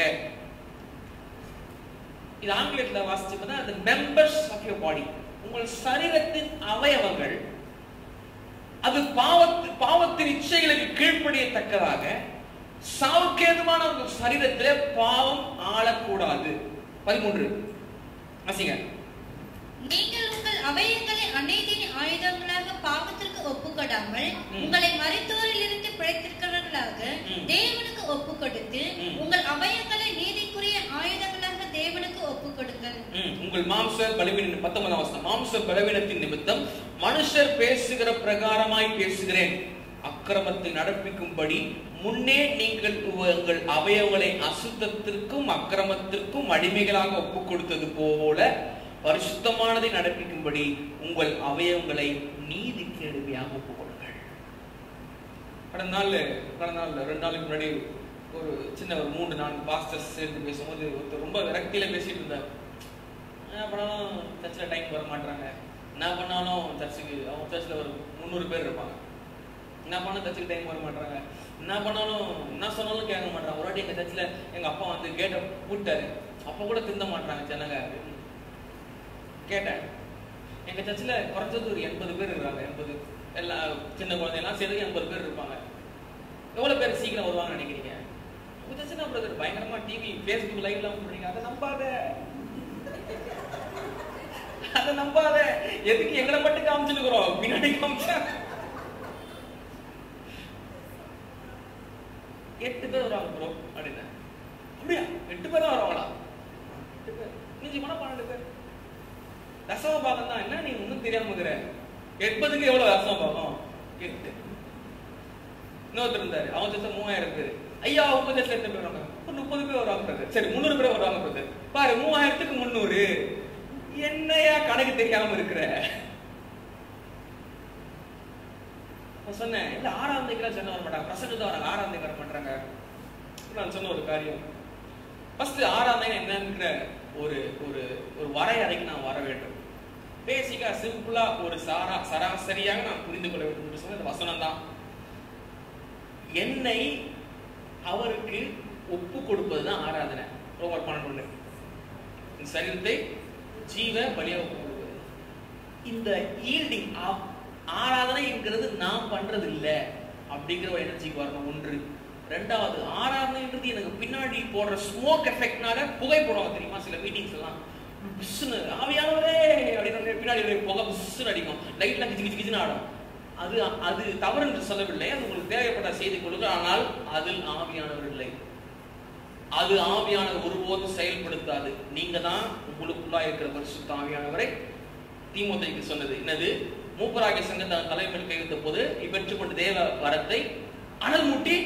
இது ஆங்கிலத்துல வாசிச்சோம்னா the members of your body, உங்கள் சரீரத்தின் அவயவங்கள் அது பாவத்தின் இச்சைகளுக்கு கீழ்ப்படியத்தக்கதாக சாவுக்கேதுவான உங்கள் சரீரத்திலே பாவம் ஆளக்கூடாது. 13 வாசிங்க. நீங்கள் உங்கள் அவயங்களை அநீதியின் ஆயுதங்களாக பாவத்திற்கு ஒப்புக்கொடாமல் உங்களை மரித்தோரிலிருந்து பிழைத்திருக்கிறவர்களாக தேவனுக்கு ஒப்புக்கொடுத்து உங்கள் அவயங்களை நீதிக்குரிய ஆயுதங்களாக தேவனுக்கு ஒப்புக்கொடுங்கள். உங்கள் மாம்ச பலவீனம் 19ஆம் வசனம். மாம்ச பலவீனத்தின் நிமித்தம் மனுஷர் பேசுகிற பிரகாரமாய் பேசுகிறேன், அக்கிரமத்தை நடப்பிக்கும்படி முன்னே நீங்கள் உங்கள் அவயவங்களை அசுத்தத்திற்கும் அக்கிரமத்திற்கும் அடிமைகளாக ஒப்புக் கொடுத்தது போல பரிசுத்தமானதை நடப்பிக்கும்படி உங்கள் அவயவங்களை நீதிக்கு அடிமையாக ஒப்புக் கொடுங்கள். கடந்த நாள் 2 நாளுக்கு முன்னாடி ஒரு சின்ன ஒரு 3-4 பாஸ்டர்ஸ் சேர்ந்து பேசும்போது ஒருத்தர் ரொம்ப விரக்தியில பேசிட்டு இருந்தார். என்ன பண்ணாலும் சர்ச்சில் டைம் வர மாட்டாங்க, என்ன பண்ணாலும் சர்ச்சுக்கு அவங்க சர்ச்சில் ஒரு 300 பேர் இருப்பாங்க, என்ன பண்ணாலும் சர்ச்சுக்கு டைம் வர மாட்டாங்க, என்ன பண்ணாலும் என்ன சொன்னாலும் கேட்க மாட்டாங்க. ஒரு வாட்டி எங்கள் சர்ச்சில் எங்கள் அப்பா வந்து கேட்டை பூட்டாரு, அப்போ கூட திருந்த மாட்டாங்க ஜனங்க. கேட்டேன், எங்கள் சர்ச்சில் குறைஞ்சது ஒரு 80 பேர் இருக்கிறாங்க. 80 எல்லா சின்ன குழந்தையெல்லாம் சேர்ந்து 80 பேர் இருப்பாங்க. எவ்வளோ பேர் சீக்கிரம் வருவாங்கன்னு நினைக்கிறீங்க? உங்கள் சர்ச்சில் பிரதர் பயங்கரமாக டிவி ஃபேஸ்புக் லைவ்லாம் சொல்றீங்க, அதை நம்பாத. எதுக்கு எங்களை மட்டும் காமிச்சுருக்கிறோம், பின்னாடி காமிச்சா 8 பேர் வராங்க ப்ரோ அப்படின்னா. அப்படியா மிஞ்சி போனா 12 பேர். தசம பாகம் தான். என்ன நீ ஒன்னும் தெரியாம இருக்கிற? 80க்கு எவ்வளவு தசம பாகம்? 8. இன்னொருத்தர் இருந்தாரு, அவன் சேர்த்த 3000 பேர். ஐயா உங்க சேர்த்த எத்தனை பேர் வராங்க? ஒரு 30 பேர் வருவாங்க. சரி 300 பேர் வருவாங்க. பாரு 3000க்கு 300. என்னையா கணக்கு தெரியாம இருக்கிற? சொன்னேன் இல்ல 6ஆம் தேதிக்கு சொன்ன வர மாட்டாங்க, பிரசங்கத்தை வராங்க, 6ஆம் தேதி வர மாட்டாங்க. நான் சொன்ன ஒரு காரியம், ஃபர்ஸ்ட் 6ஆம் தேதி என்னங்கிற ஒரு ஒரு ஒரு வரையறைக்கு நான் வர வேண்டும். பேசிக்கா சிம்பிளா ஒரு சராசரியாக நான் புரிந்து கொள்ள வேண்டும் என்று சொன்ன வசனம் தான். என்னை அவருக்கு ஒப்பு கொடுப்பதுதான் ஆராதனை. ரோமர் 12 சரீரத்தை ஜீவ பலியாக ஒப்பு கொடுப்பது. இந்த ஈல்டிங் ஆராதனைங்கிறது நான் பண்றது இல்லை அப்படிங்கிற ஒரு எனர்ஜிக்கு வரணும். ஒன்று. ரெண்டாவது, ஆராதனைன்றது எனக்கு பின்னாடி போடுற ஸ்மோக் எஃபெக்ட்னால புகை போடுவாங்க தெரியுமா சில மீட்டிங்ஸ் எல்லாம். பிஸ்ஸுன்னு ஆவியானவரே அப்படின்னு பின்னாடி புகை பிஸ்ஸுன்னு அடிக்கும், லைட்லாம் கிச்சு கிச்சு கிச்சுன்னு ஆடும். அது அது தவறு என்று சொல்லவில்லை, அது உங்களுக்கு தேவைப்பட்ட செய்தி கொடுக்க. ஆனால் அதில் ஆவியானவர் இல்லை. அது ஆவியானவர் ஒருபோதும் செயல்படுத்தாது. நீங்க தான் உங்களுக்குள்ளா இருக்கிற பரிசுத்த ஆவியானவரை தீமோத்தேயுக்கு சொன்னது என்னது? மூப்பராகிய சங்கத்தின் தலைமையில் கைவிட்ட போது பெற்றுக்கொண்ட தேவ வரத்தை அனல் மூட்டி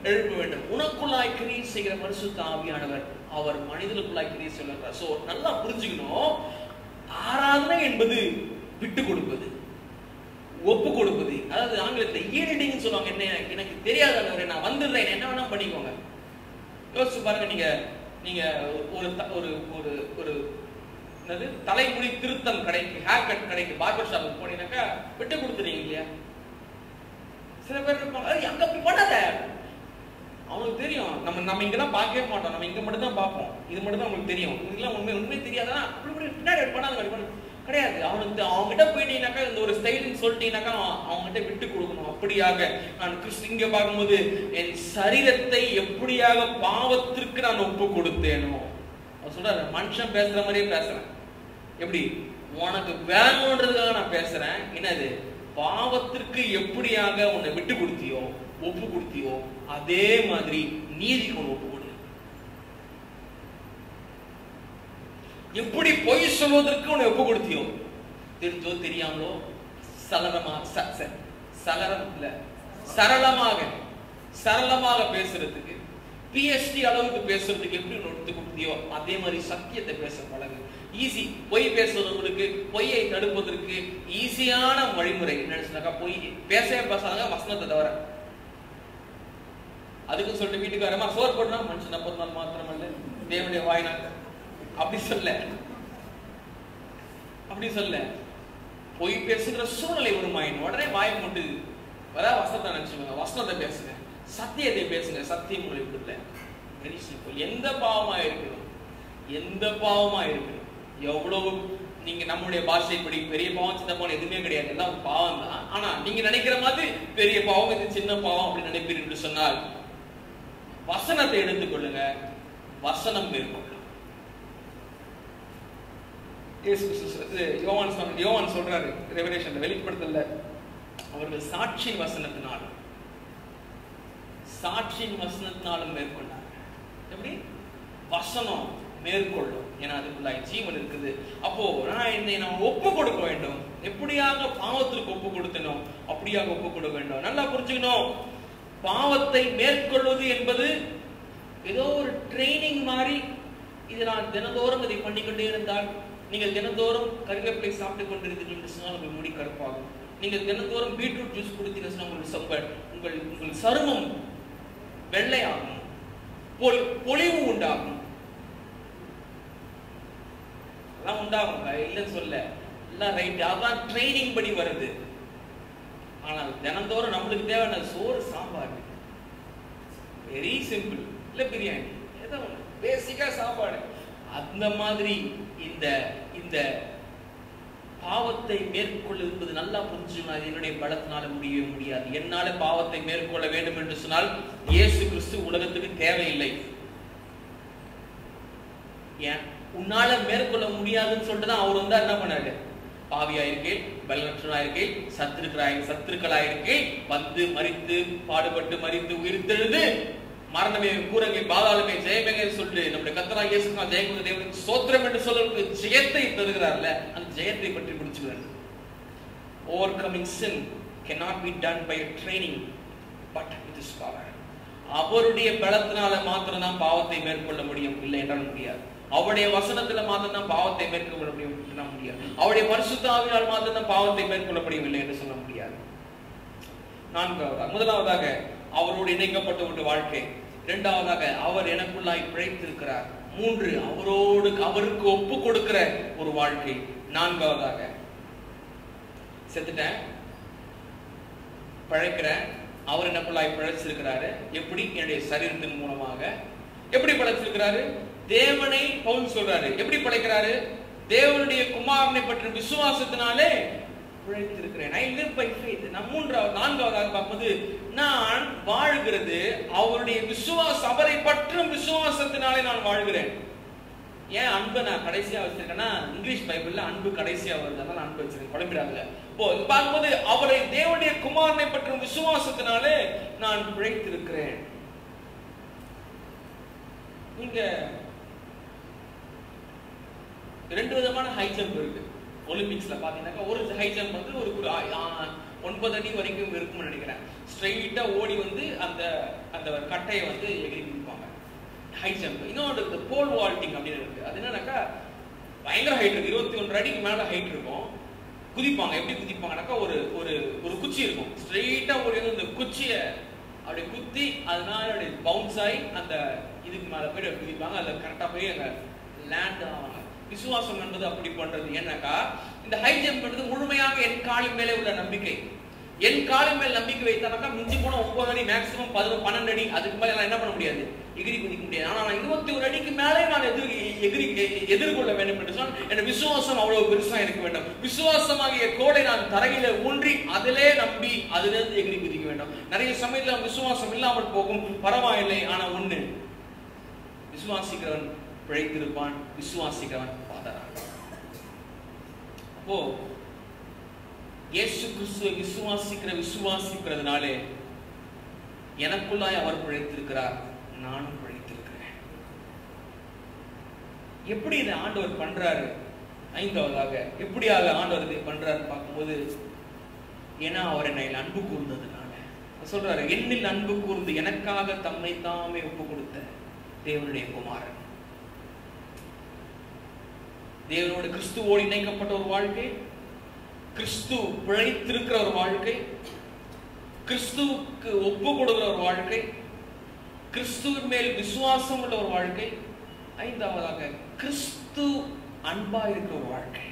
எழுப்ப வேண்டும். உனக்குள்ளாய் கிரியை செய்கிற பரிசுத்த ஆவியானவர் அவர் மனிதனுக்குள்ளாய் கிரியை சொல்லுகிறார். சோ நல்லா புரிஞ்சுக்கணும், ஆராதனை என்பது விட்டு கொடுப்பது, ஒப்பு கொடுப்பது. அதாவது ஆங்கிலத்தில் ஈல்டிங் சொல்லுவாங்க. என்ன எனக்கு தெரியாத நான் வந்துடுறேன், என்ன வேணா பண்ணிக்கோங்க. யோசிச்சு பாருங்க, நீங்க ஒரு ஒரு ஒரு ஒரு என்னது தலைமுடி திருத்தம் கடைக்கு, ஹேர் கட் கடைக்கு, பார்பர் ஷாப்புக்கு போனீங்கன்னாக்கா விட்டு கொடுத்துறீங்க இல்லையா? சில பேர் இருப்பாங்க, அங்க போய் பண்ணாத, அவனுக்கு தெரியும் நம்ம இங்கதான் பார்க்கவே மாட்டோம், நம்ம இங்க மட்டும் தான் பார்ப்போம், இது மட்டும் தான் உங்களுக்கு தெரியும், இதெல்லாம் உண்மை தெரியாதா? அப்படி பின்னாடி பண்ணாத கிடையாது. அவனுக்கு அவங்ககிட்ட போயிட்டீங்கன்னாக்கா இந்த ஒரு ஸ்டைல்னு சொல்லிட்டீங்கன்னாக்கா அவங்ககிட்ட விட்டு கொடுக்கணும். அப்படியாக நான் கிறிஸ்து இங்க பார்க்கும்போது என் சரீரத்தை எப்படியாக பாவத்திற்கு நான் ஒப்பு கொடுத்தேனோ, அவர் சொல்றாரு, மனுஷன் பேசுற மாதிரியே பேசுறேன். எப்படி? உனக்கு வேணும்ன்றதுக்காக நான் பேசுறேன். என்னது? பாவத்திற்கு எப்படியாக உன்னை விட்டு கொடுத்தியோ, ஒப்பு கொடுத்தியோ, அதே மாதிரி நீதிக்கு ஒன்று ஒப்பு கொடு. எப்படி பொய் சொல்வதற்கு உன்னை ஒப்பு கொடுத்தியோ, தெரிஞ்சோ தெரியாமலோ, சரளமாக பேசுறதுக்கு, PhD அளவுக்கு பேசுறதுக்கு எப்படி ஒத்து கொடுத்தியோ அதே மாதிரி சத்தியத்தை பேச பழகு. ஈஸி. பொய் பேசுறவங்களுக்கு, பொய்யை தடுப்பதற்கு ஈஸியான வழிமுறை என்னன்னு சொன்னாக்கா, பொய் பேசாதாங்க வசனத்தை தவிர. அதுக்கு சொல்லிட்டு வீட்டுக்கு வரமா சோறு போடுறா, மனுஷன் 40 நாள் மாத்திரமல்ல தேவனுடைய வாயினாங்க அப்படி சொல்ல பொய் பேசுகிற சூழ்நிலை வருமாயின் உடனே வாயை போட்டு வர வசனத்தை நினைச்சுக்கோங்க, வசனத்தை பேசுங்க, சத்தியத்தை பேசுங்க, சத்தியம் உங்களுக்கு இல்லை. Very simple. எந்த பாவமா இருக்கணும், எவ்வளவு நீங்க நம்முடைய பாஷைப்படி பெரிய பாவம் சின்ன பாவம் எதுவுமே கிடையாது, எல்லாம் பாவம் தான். ஆனா நீங்க நினைக்கிற மாதிரி பெரிய பாவம் இது சின்ன பாவம் அப்படின்னு நினைப்பீர்கள் என்று சொன்னால் வசனத்தை எடுத்துக்கொள்ளுங்க, வசனம் மேற்கொள்ளும். யோவான் சொல்றாரு ரெவலேஷன்ல, வெளிப்படுத்தல, அவர்கள் சாட்சியின் வசனத்தினாலும் மேற்கொண்டாங்க. எப்படி? வசனம் மேற்கொள்ளும். ஏன்னா அதுக்குள்ளாய் ஜீவன் இருக்குது. அப்போ நான் ஒப்பு கொடுக்க வேண்டும். எப்படியாக பாவத்திற்கு ஒப்பு கொடுத்தனோ அப்படியாக ஒப்பு கொடுக்க வேண்டும். நல்லா புரிஞ்சுக்கணும், பாவத்தை மேற்கொள்வது என்பது ஏதோ ஒரு ட்ரைனிங் மாதிரி. இது நான் தினந்தோறும் இதை பண்ணிக்கொண்டே இருந்தால், நீங்கள் தினந்தோறும் கருவேப்பிலை சாப்பிட்டுக் கொண்டிருந்தீர்கள் என்று சொன்னால் உங்கள் முடி கருப்பாகும். நீங்கள் தினந்தோறும் பீட்ரூட் ஜூஸ் குடித்தீங்கன்னா உங்கள் சருமம் வெள்ளையாகும், பொலிவு உண்டாகும். எல்லாம் உண்டாகும், இல்லைன்னு சொல்ல, எல்லாம் ரைட். அதான் ட்ரைனிங் படி வருது. ஆனால் தினந்தோறும் நம்மளுக்கு தேவையான சோறு, சாம்பார், வெரி சிம்பிள். இல்ல பிரியாணி, ஏதோ ஒண்ணு பேசிக்கா சாப்பாடு. அந்த மாதிரி இந்த பாவத்தை மேற்கொள்ள என்பது நல்லா புரிஞ்சுக்கணும். என்னுடைய பலத்தினால முடியவே முடியாது. என்னால பாவத்தை மேற்கொள்ள வேண்டும் என்று சொன்னால் இயேசு கிறிஸ்து உலகத்துக்கு தேவையில்லை. ஏன் உன்னால மேற்கொள்ள முடியாதுன்னு சொல்லிட்டு தான் அவர் வந்தா என்ன பண்ணாரு? பாவியாயிருக்கே, பலனற்றனாயிருக்கே, சத்துருக்களாயிருக்கே வந்து மரித்து பாடுபட்டு மரித்து உயிர்த்தெழுது மரணமே கூரங்கே பாதாளமே ஜெயமே சொல்லிட்டு நம்முடைய கர்த்தராகிய இயேசு கிறிஸ்து ஜெயக்குள்ள தேவனுக்கு ஸ்தோத்திரம் என்று சொல்றதுக்கு ஜெயத்தை தருகிறார்ல, அந்த ஜெயத்தை பற்றி பிடிச்சுக்கிறார். Overcoming sin cannot be done by a training but with his power. அவருடைய பலத்தினால மாத்திரம் தான் பாவத்தை மேற்கொள்ள முடியும், இல்லை என்றால் முடியாது. அவருடைய வசனத்துல மாத்திரம் தான் பாவத்தை மேற்கொள்ள முடியும் என்றால் முடியாது. அவருடைய பரிசுத்த ஆவியால் மாத்திரம் தான் பாவத்தை மேற்கொள்ள முடியவில்லை என்று சொல்ல முடியாது. முதலாவதாக அவரோடு இணைக்கப்பட்ட ஒரு வாழ்க்கை. இரண்டாவதாக அவர் எனக்குள்ளாய் பிழைத்திருக்கிறார். மூன்று, அவருக்கு ஒப்பு கொடுக்கிற ஒரு வாழ்க்கை. நான்காவதாக செத்துட்டேன், பழைக்கிறேன், அவர் எனக்குள்ளாய் பிழைச்சிருக்கிறாரு. எப்படி? என்னுடைய சரீரத்தின் மூலமாக. எப்படி பிழைச்சிருக்கிறாரு? தேவனை பவுல் சொல்றாரு. எப்படி பிழைக்கிறாரு? தேவனுடைய குமாரனை பற்றிய விசுவாசத்தினாலே பிழைத்திருக்கிறேன். I live by faith. நான்காவதாக பார்க்கும்போது நான் வாழ்கிறது அவருடைய அவரை பற்றும் விசுவாசத்தினாலே நான் வாழ்கிறேன். ஏன் அன்பை நான் கடைசியா வச்சிருக்கேன்னா, இங்கிலீஷ் பைபிள்ல அன்பு கடைசியா வருது, அதனால அன்பு வச்சிருக்கேன், குழம்பிடாங்க. இப்போ பார்க்கும்போது அவரை தேவனுடைய குமாரனை பற்றும் விசுவாசத்தினாலே நான் பிழைத்திருக்கிறேன். நீங்க ரெண்டு விதமான ஹை ஜம்ப் இருக்கு ஒலிம்பிக்ஸ்ல பாத்தீங்கன்னா. ஒரு ஹை ஜம்ப் வந்து ஒரு 9 அடி வரைக்கும் இருக்கும்னு நினைக்கிறேன். ஸ்ட்ரெயிட்டா ஓடி வந்து அந்த அந்த கட்டையை வந்து எகிரி குதிப்பாங்க, ஹை ஜம்ப். இன்னொரு போல் வால்டிங் அப்படின்னு இருக்கு. அது என்னன்னாக்கா பயங்கர ஹைட் இருக்கு, 21 அடிக்கு மேல ஹைட் இருக்கும். குதிப்பாங்க. எப்படி குதிப்பாங்கனாக்கா ஒரு ஒரு ஒரு குச்சி இருக்கும், ஸ்ட்ரெயிட்டா ஓடி வந்து அந்த குச்சியை அப்படியே குத்தி அதனால அப்படியே பவுன்ஸ் ஆகி அந்த இதுக்கு மேல போய் குதிப்பாங்க. அதுல கரெக்டா போய் அங்க லேண்ட் ஆவாங்க. விசுவாசம் என்பது அப்படி பண்றது. ஏன்னாக்கா இந்த ஹை ஜம்ப் என்பது முழுமையாக என் காலின் மேலே உள்ள நம்பிக்கை. என் காலின் மேல் நம்பிக்கை வைத்தானாக்கா மிஞ்சி போன 9 அடி, மேக்சிமம் 12 அடி, அதுக்கு மேல நான் என்ன பண்ண முடியாது, எகிரி குதிக்க முடியாது. ஆனா நான் 21 அடிக்கு மேலே நான் எதிர்கொள்ள வேண்டும் என்று சொன்னால் என் விசுவாசம் அவ்வளவு பெருசா இருக்க வேண்டும். விசுவாசமாகிய கோடை நான் தரையில ஊன்றி அதிலே நம்பி அதிலிருந்து எகிரி குதிக்க வேண்டும். நிறைய சமயத்துல விசுவாசம் இல்லாமல் போகும், பரவாயில்லை. ஆனா ஒண்ணு, விசுவாசிக்கிறவன் பிழைத்திருப்பான், விசுவாசிக்கிறவன் பாதரான். அப்போ இயேசு கிறிஸ்துவை விசுவாசிக்கிறதுனாலே எனக்குள்ளாய் அவர் பிழைத்திருக்கிறார், நானும் பிழைத்திருக்கிறேன். எப்படி இதை ஆண்டவர் பண்றாரு? ஐந்தாவதாக எப்படியாக ஆண்டவர் இதை பண்றாரு பார்க்கும்போது, ஏன்னா அவர் என்னை அன்பு கூர்ந்ததுனால சொல்றாரு. என்னில் அன்பு கூர்ந்து எனக்காக தம்மை தாமே ஒப்பு கொடுத்த தேவனுடைய குமாரன். தேவனோடு கிறிஸ்துவோடு இணைக்கப்பட்ட ஒரு வாழ்க்கை, கிறிஸ்து பிழைத்திருக்கிற ஒரு வாழ்க்கை, கிறிஸ்துவுக்கு ஒப்பு கொடுக்கிற ஒரு வாழ்க்கை, கிறிஸ்துவின் மேல் விசுவாசம் உள்ள ஒரு வாழ்க்கை. ஐந்தாவதாக கிறிஸ்து அன்பா இருக்கிற ஒரு வாழ்க்கை.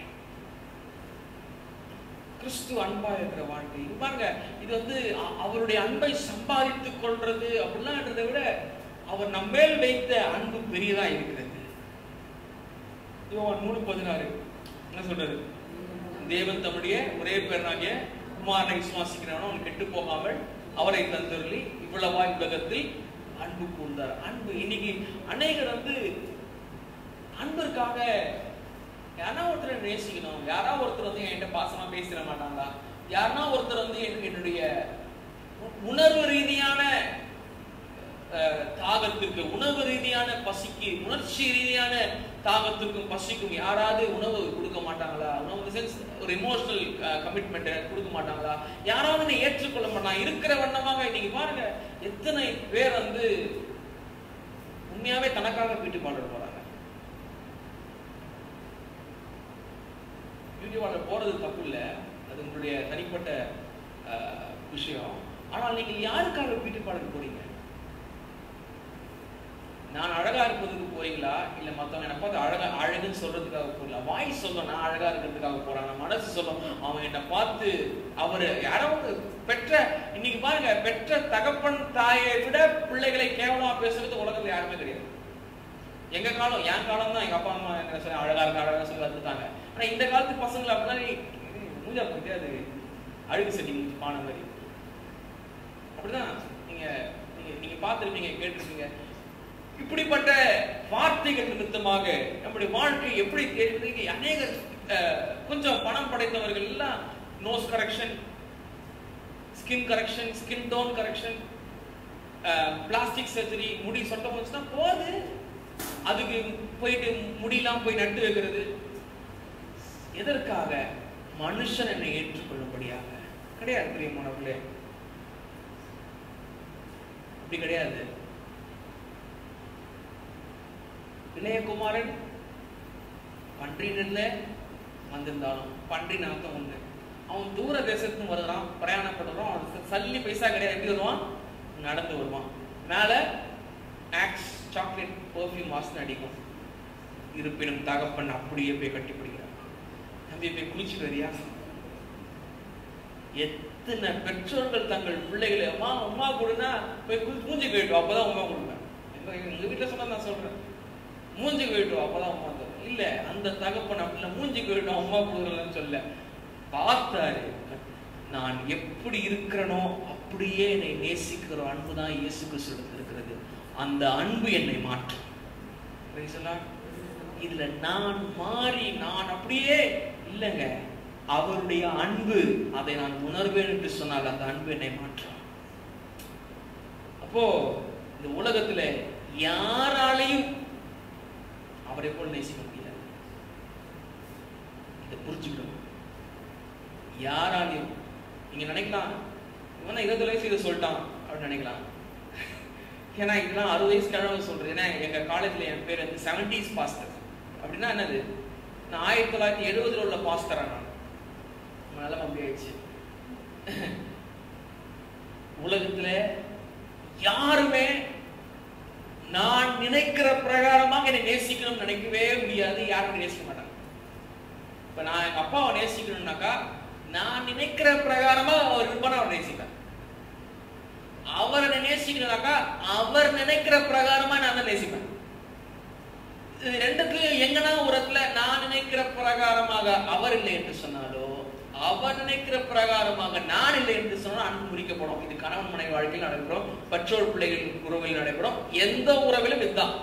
கிறிஸ்து அன்பா இருக்கிற வாழ்க்கை. பாருங்க, இது வந்து அவருடைய அன்பை சம்பாதித்துக் கொள்றது அப்படின்ன்றதை விட அவர் நம்மேல் வைத்த அன்பு பெரியதா இருக்கிறது. யோவான் 3:16 என்ன சொல்றாரு? தேவன் தம்முடைய ஒரே பேராகிய குமாரனை விசுவாசிக்கிறவன் அவன் கெட்டு போகாமல் அவரை தந்தருளி இவ்வளவாய் உலகத்தில் அன்பு கூர்ந்தார். அன்பு இன்னைக்கு அநேகர் வந்து அன்பிற்காக யாரா ஒருத்தர் நேசிக்கணும், யாரா ஒருத்தர் வந்து என்கிட்ட பாசமா பேசிட மாட்டாங்களா, யாரா ஒருத்தர் வந்து என்னுடைய உணர்வு ரீதியான தாகத்திற்கு, உணவு ரீதியான பசிக்கு, உணர்ச்சி ரீதியான தாகத்திற்கும் பசிக்கும் யாராவது உணவு கொடுக்க மாட்டாங்களா? உணவு சென்ஸ் ஒரு எமோஷனல் கமிட்மெண்ட் கொடுக்க மாட்டாங்களா? யாராவது ஏற்றுக்கொள்ள மாட்டாங்க. இருக்கிற வண்ணமாக இன்னைக்கு பாருங்க, எத்தனை பேர் வந்து உண்மையாவே தனக்காக வீட்டு பாட போறாங்க. வீட்டு பாட போறது தப்பு இல்லை, அது உங்களுடைய தனிப்பட்ட விஷயம். ஆனால் நீங்க யாருக்காக வீட்டு பாட போறீங்க? நான் அழகா இருப்பதுக்கு போறீங்களா, இல்ல மத்தவங்க என்ன பார்த்து அழகுன்னு சொல்றதுக்காக போறீங்களா? வாய் சொல்ல நான் அழகா இருக்கிறதுக்காக போறாங்க, மனசு சொல்லும் அவன் என்ன பார்த்து அவரு யாராவது பெற்ற, இன்னைக்கு பாருங்க, பெற்ற தகப்பன் தாயை விட பிள்ளைகளை கேவலமா பேசுறது உலகத்துல யாருமே கிடையாது. எங்க காலம், என் காலம் தான் எங்க அப்பா அம்மா என்ன சொல்லி அழகா இருக்க அழகா சொல்லி வந்துட்டாங்க. ஆனா இந்த காலத்து பசங்களை அப்படிதான் மூஞ்சா போயிட்டு அது அழுகு செட்டி பான மாதிரி அப்படிதான் நீங்க பார்த்துருப்பீங்க, கேட்டிருப்பீங்க. இப்படிப்பட்ட வார்த்தைகள் நிமித்தமாக நம்முடைய வாழ்க்கை எப்படி தெரிந்து அநேகர் கொஞ்சம் பணம் படைத்தவர்கள் எல்லாம் nose correction, skin correction, skin tone correction, plastic surgery, முடி சொட்ட போச்சுன்னா போது, அதுக்கு போயிட்டு முடியெல்லாம் போய் நட்டு வைக்கிறது எதற்காக? மனுஷன் என்னை ஏற்றுக்கொள்ளும்படியாக கிடையாது. பிரியமானவர்களே, அப்படி கிடையாது. இளையகுமாரன் பன்றியில வந்திருந்தாலும் பன்றின் அர்த்தம் உண்டு. அவன் தூர தேசத்துக்கு வருகிறான், பிரயாணப்படுறான், அவன் சல்லி பைசா கிடையாது. எப்படி வருவான்? நடந்து வருவான். மேல ஆக்ஸ் சாக்லேட் பர்ஃபியூம் வாசனை அடிக்கும். இருப்பினும் தகப்பன் அப்படியே போய் கட்டி பிடிக்கிறான். தம்பி போய் குளிச்சுட்டு வரியா? எத்தனை பெற்றோர்கள் தங்கள் பிள்ளைகளை அம்மா அம்மா கொடுனா போய் மூஞ்சி கழிட்டு அப்பதான் அம்மா கொடுப்பேன். எங்க வீட்டுல சொன்னா நான் சொல்றேன், மூஞ்சி கழிட்டு அப்பதான் அம்மா தரும். இல்ல, அந்த தகப்பன் அப்படி மூஞ்சி கழிட்டும் அம்மா கொடுக்கலன்னு சொல்ல பார்த்தாரு. நான் எப்படி இருக்கிறனோ அப்படியே என்னை நேசிக்கிற அன்புதான் இயேசு கிறிஸ்து இருக்கிறது. அந்த அன்பு என்னை மாற்றும். இதுல நான் மாறி நான் அப்படியே இல்லைங்க, அவருடைய அன்பு, அதை நான் உணர்வேன் என்று சொன்னால் அந்த அன்பு என்னை மாற்றும். அப்போ இந்த உலகத்துல யாராலையும் அவரை போல் நேசிக்க முடியாது. இதை புரிஞ்சுக்கணும். யாராலையும் நீங்க நினைக்கலாம், இவன் 20 வயசு இதை சொல்லிட்டான் அப்படின்னு நினைக்கலாம். ஏன்னா இதெல்லாம் 60 வயசு கிழமை சொல்றது. ஏன்னா எங்க காலேஜ்ல என் பேர் வந்து 70s பாஸ்டர். அப்படின்னா என்னது? நான் 1970 உள்ள பாஸ்டரா? நான் நிலைமை அப்படி ஆயிடுச்சு. உலகத்துல யாருமே நான் நினைக்கிற பிரகாரமாக என்னை நேசிக்கணும்னு நினைக்கவே முடியாது. யாரும் நேசிக்க மாட்டாங்க. இப்ப நான் எங்க அப்பாவை நேசிக்கணும்னாக்கா நான் நினைக்கிற பிரகாரமா அவர் இருப்பான அவர் நேசிப்பேன். அவரை நேசிக்கணும்னாக்கா அவர் நினைக்கிற பிரகாரமா நான் தான் நேசிப்பேன். ரெண்டுக்கு எங்கன்னா ஒரு இடத்துல நான் நினைக்கிற பிரகாரமாக அவர் இல்லை என்று சொன்னாலோ, அவர் நினைக்கிற பிரகாரமாக நான் இல்லை என்று சொன்னால் அன்பு முறிக்கப்படும். இது கணவன் மனைவி வாழ்க்கையில் நடைபெறும், பெற்றோர் பிள்ளைகள் உறவில் நடைபெறும், எந்த உறவிலும் இதுதான்.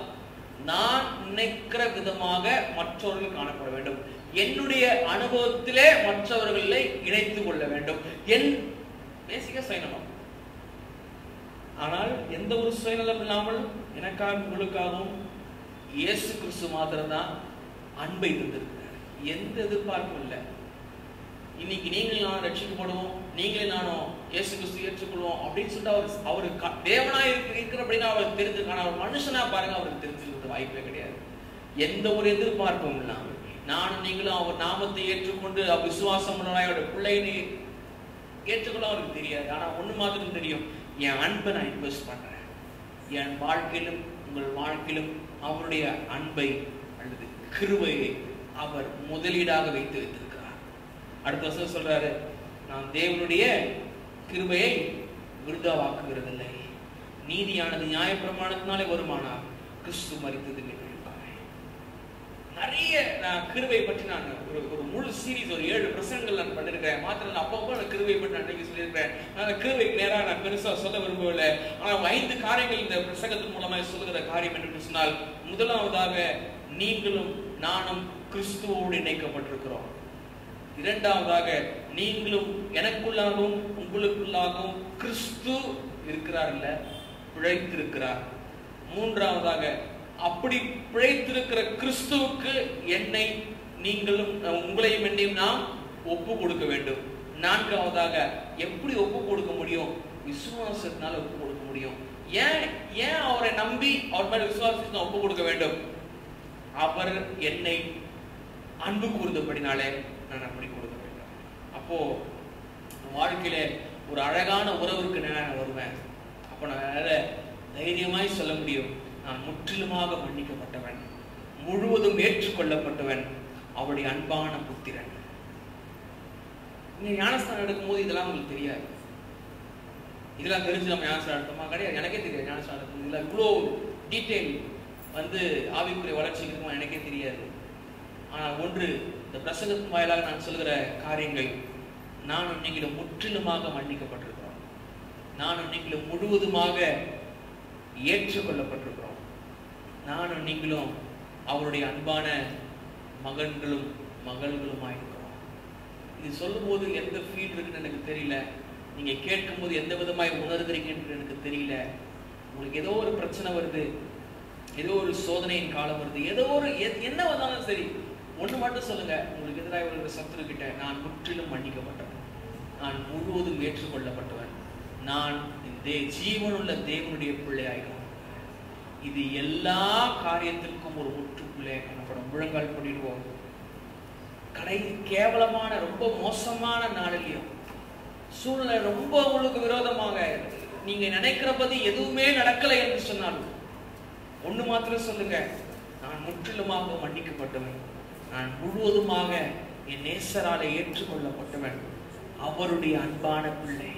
நான் நினைக்கிற விதமாக மற்றவர்கள் காணப்பட வேண்டும். என்னுடைய அனுபவத்திலே மற்றவர்களை இணைத்துக் கொள்ள வேண்டும். என் பேசிக்க சுயநலம். ஆனால் எந்த ஒரு சுயநலம் இல்லாமல் எனக்காக உங்களுக்காகவும் இயேசு கிறிஸ்து மாத்திரம் தான் அன்பை தந்திருக்கிறார். எந்த எதிர்பார்ப்பும் இல்லை. இன்னைக்கு நீங்களும் நானும் ரட்சிக்கப்படுவோம், நீங்களும் நானும் இயேசு கிறிஸ்து ஏற்றுக்கொள்வோம் அப்படின்னு சொல்லிட்டு அவரு தேவனா இருக்கிற அப்படின்னா அவர் தெரிஞ்சிருக்கான. அவர் மனுஷனா பாருங்க, அவருக்கு தெரிஞ்சிருக்கிறது வாய்ப்பே கிடையாது. எந்த ஒரு எதிர்பார்ப்பும் இல்லாமல் நானும் நீங்களும் அவர் நாமத்தை ஏற்றுக்கொண்டு விசுவாசம் அவருடைய பிள்ளைகளை ஏற்றுக்கொள்ள அவருக்கு தெரியாது. ஆனா ஒண்ணு மாத்திரம் தெரியும், என் அன்பை நான் இன்வெஸ்ட் பண்றேன். என் வாழ்க்கையிலும் உங்கள் வாழ்க்கையிலும் அவருடைய அன்பை அல்லது கிருபையை அவர் முதலீடாக வைத்து வைத்திருக்கிறார். அடுத்த வருஷம் சொல்றாரு, நான் தேவனுடைய கிருபையை விருதாவாக்குகிறதில்லை. நீதியானது நியாயப்பிரமாணத்தினாலே வருமானால் கிறிஸ்து மரித்தது. நிறைய கிருபை பற்றி நான் ஒரு முழு சீரீஸ், ஒரு 7 பிரசங்கங்கள் நான் பண்ணிருக்கேன். மாத்திரம் அப்பப்போ கிருபை பற்றி நான் சொல்லியிருக்கேன். நான் கிருபைக்கு நேராக நான் பெருசா சொல்ல விரும்பவில்லை. ஆனால் 5 காரியங்கள் இந்த பிரசங்கத்தின் மூலமாக சொல்லுகிற காரியம் என்று சொன்னால், முதலாவதாக நீங்களும் நானும் கிறிஸ்துவோடு இணைக்கப்பட்டிருக்கிறோம். இரண்டாவதாக நீங்களும் எனக்குள்ளாகவும் உங்களுக்குள்ளாகவும் கிறிஸ்து இருக்கிறார் இல்ல, பிழைத்திருக்கிறார். மூன்றாவதாக அப்படி பிழைத்திருக்கிற கிறிஸ்துவுக்கு என்னை நீங்களும் உங்களையும் என்னையும் நாம் ஒப்பு கொடுக்க வேண்டும். நான்காவதாக எப்படி ஒப்பு கொடுக்க முடியும்? விசுவாசத்தினால ஒப்பு கொடுக்க முடியும். ஏன் அவரை நம்பி அவர் மேல விசுவாசத்தினால ஒப்பு கொடுக்க வேண்டும்? அவர் என்னை அன்பு கூர்ந்தபடினாலே நான் அப்படி கொடுக்க வேண்டும். அப்போ வாழ்க்கையில ஒரு அழகான உறவுக்கு நான் வருவேன். அப்ப நான் தைரியமாய் சொல்ல முடியும், நான் முற்றிலுமாக மன்னிக்கப்பட்டவன், முழுவதும் ஏற்றுக்கொள்ளப்பட்டவன், அவருடைய அன்பான புத்திரன். நீங்க ஞானஸ்தானம் எடுக்கும்போது இதெல்லாம் உங்களுக்கு தெரியாது. இதெல்லாம் தெரிஞ்சு நம்ம ஞானஸ்தானம் எடுத்தோமா? கிடையாது. எனக்கே தெரியாது ஞானஸ்தானம் எடுக்கும். இதுல இவ்வளோ டீட்டெயில் ஆவிக்குரிய வளர்ச்சி இருக்குமா எனக்கே தெரியாது. ஆனால் ஒன்று, இந்த பிரசங்கத்தின் வாயிலாக நான் சொல்கிற காரியங்கள், நானும் நீங்களும் முற்றிலுமாக மன்னிக்கப்பட்டிருக்கிறோம். நானும் நீங்களும் முழுவதுமாக ஏற்றுக்கொள்ளப்பட்டிருக்கிறோம். நானும் நீங்களும் அவருடைய அன்பான மகன்களும் மகள்களும் ஆயிருக்கிறோம். இது சொல்லும் போது எந்த ஃபீல் இருக்குன்னு எனக்கு தெரியல. நீங்க கேட்கும் போது எந்த விதமாய் உணர்கிறீங்கன்னு எனக்கு தெரியல. உங்களுக்கு ஏதோ ஒரு பிரச்சனை வருது, ஏதோ ஒரு சோதனையின் காலம் வருது, ஏதோ ஒரு என்ன வந்தாலும் சரி, ஒண்ணு மட்டும் சொல்லுங்க, உங்களுக்கு எதிராக இருக்கிற சத்துரு கிட்ட, நான் முற்றிலும் மன்னிக்கப்பட்டவன், நான் முழுவதும் ஏற்றுக்கொள்ளப்பட்டவன், நான் இந்த ஜீவனுள்ள தேவனுடைய பிள்ளையாகிறோம். இது எல்லா காரியத்திற்கும் ஒரு முற்றுப்புள்ளே காணப்படும். முழங்கால் பண்ணிடுவோம். கேவலமான ரொம்ப மோசமான நாளிலையும் சூழ்நிலை ரொம்ப உங்களுக்கு விரோதமாக நீங்க நினைக்கிறபடி எதுவுமே நடக்கலை என்று சொன்னாலும் ஒண்ணு மாத்திரம் சொல்லுங்க, நான் முற்றிலுமாக மன்னிக்கப்பட்டவன், நான் முழுவதுமாக என் நேசரால ஏற்றுக்கொள்ளப்பட்டவன், அவருடைய அன்பான பிள்ளை,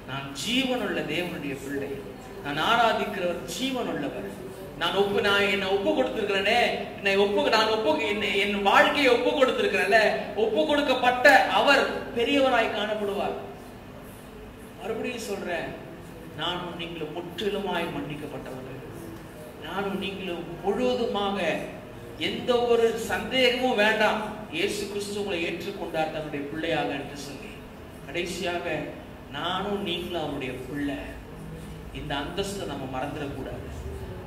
நான் ஜீவனுள்ள தேவனுடைய பிள்ளை, நான் ஆராதிக்கிறவர் ஜீவனுள்ளவர், நான் என்ன ஒப்பு கொடுத்திருக்கிறேனே, என் வாழ்க்கையை ஒப்பு கொடுத்திருக்கிறேன்ல, ஒப்பு கொடுக்கப்பட்ட அவர் பெரியவராய் காணப்படுவார். மறுபடியும் சொல்றேன், நானும் நீங்களும் முற்றிலுமாய் மன்னிக்கப்பட்டவர்கள், நானும் நீங்களும் முழுவதுமாக எந்த ஒரு சந்தேகமும் வேண்டாம், இயேசு கிறிஸ்து உங்களை ஏற்றுக்கொண்டார் தன்னுடைய பிள்ளையாக என்று சொல்லி. கடைசியாக நானும் நீங்களும் அவருடைய பிள்ளை, இந்த அந்தஸ்தை நம்ம மறந்துடக்கூடாது.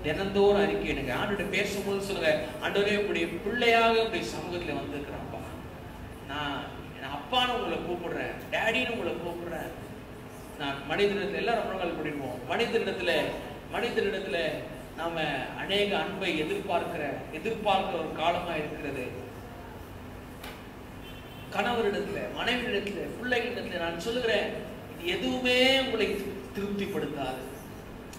தினந்தோறும் அறிக்கை எடுங்க. ஆண்டோட பேசும்போது சொல்லுங்க, ஆண்டவரே உங்களுடைய பிள்ளையாக உங்களுடைய சமூகத்துல வந்திருக்கிறப்பா, நான் அப்பான்னு உங்களை கூப்பிடுறேன், டேடின்னு உங்களை கூப்பிடுறேன். நான் மனிதனிடத்துல எல்லாரும் முழங்கால் பண்ணிடுவோம். மனிதனிடத்துல நாம அநேக அன்பை எதிர்பார்க்கிற ஒரு காலமா இருக்கிறது. கணவரிடத்துல, மனைவியிடத்துல, பிள்ளைகளிடத்துல நான் சொல்லுகிறேன், இது எதுவுமே உங்களை திருப்திப்படுத்தாது.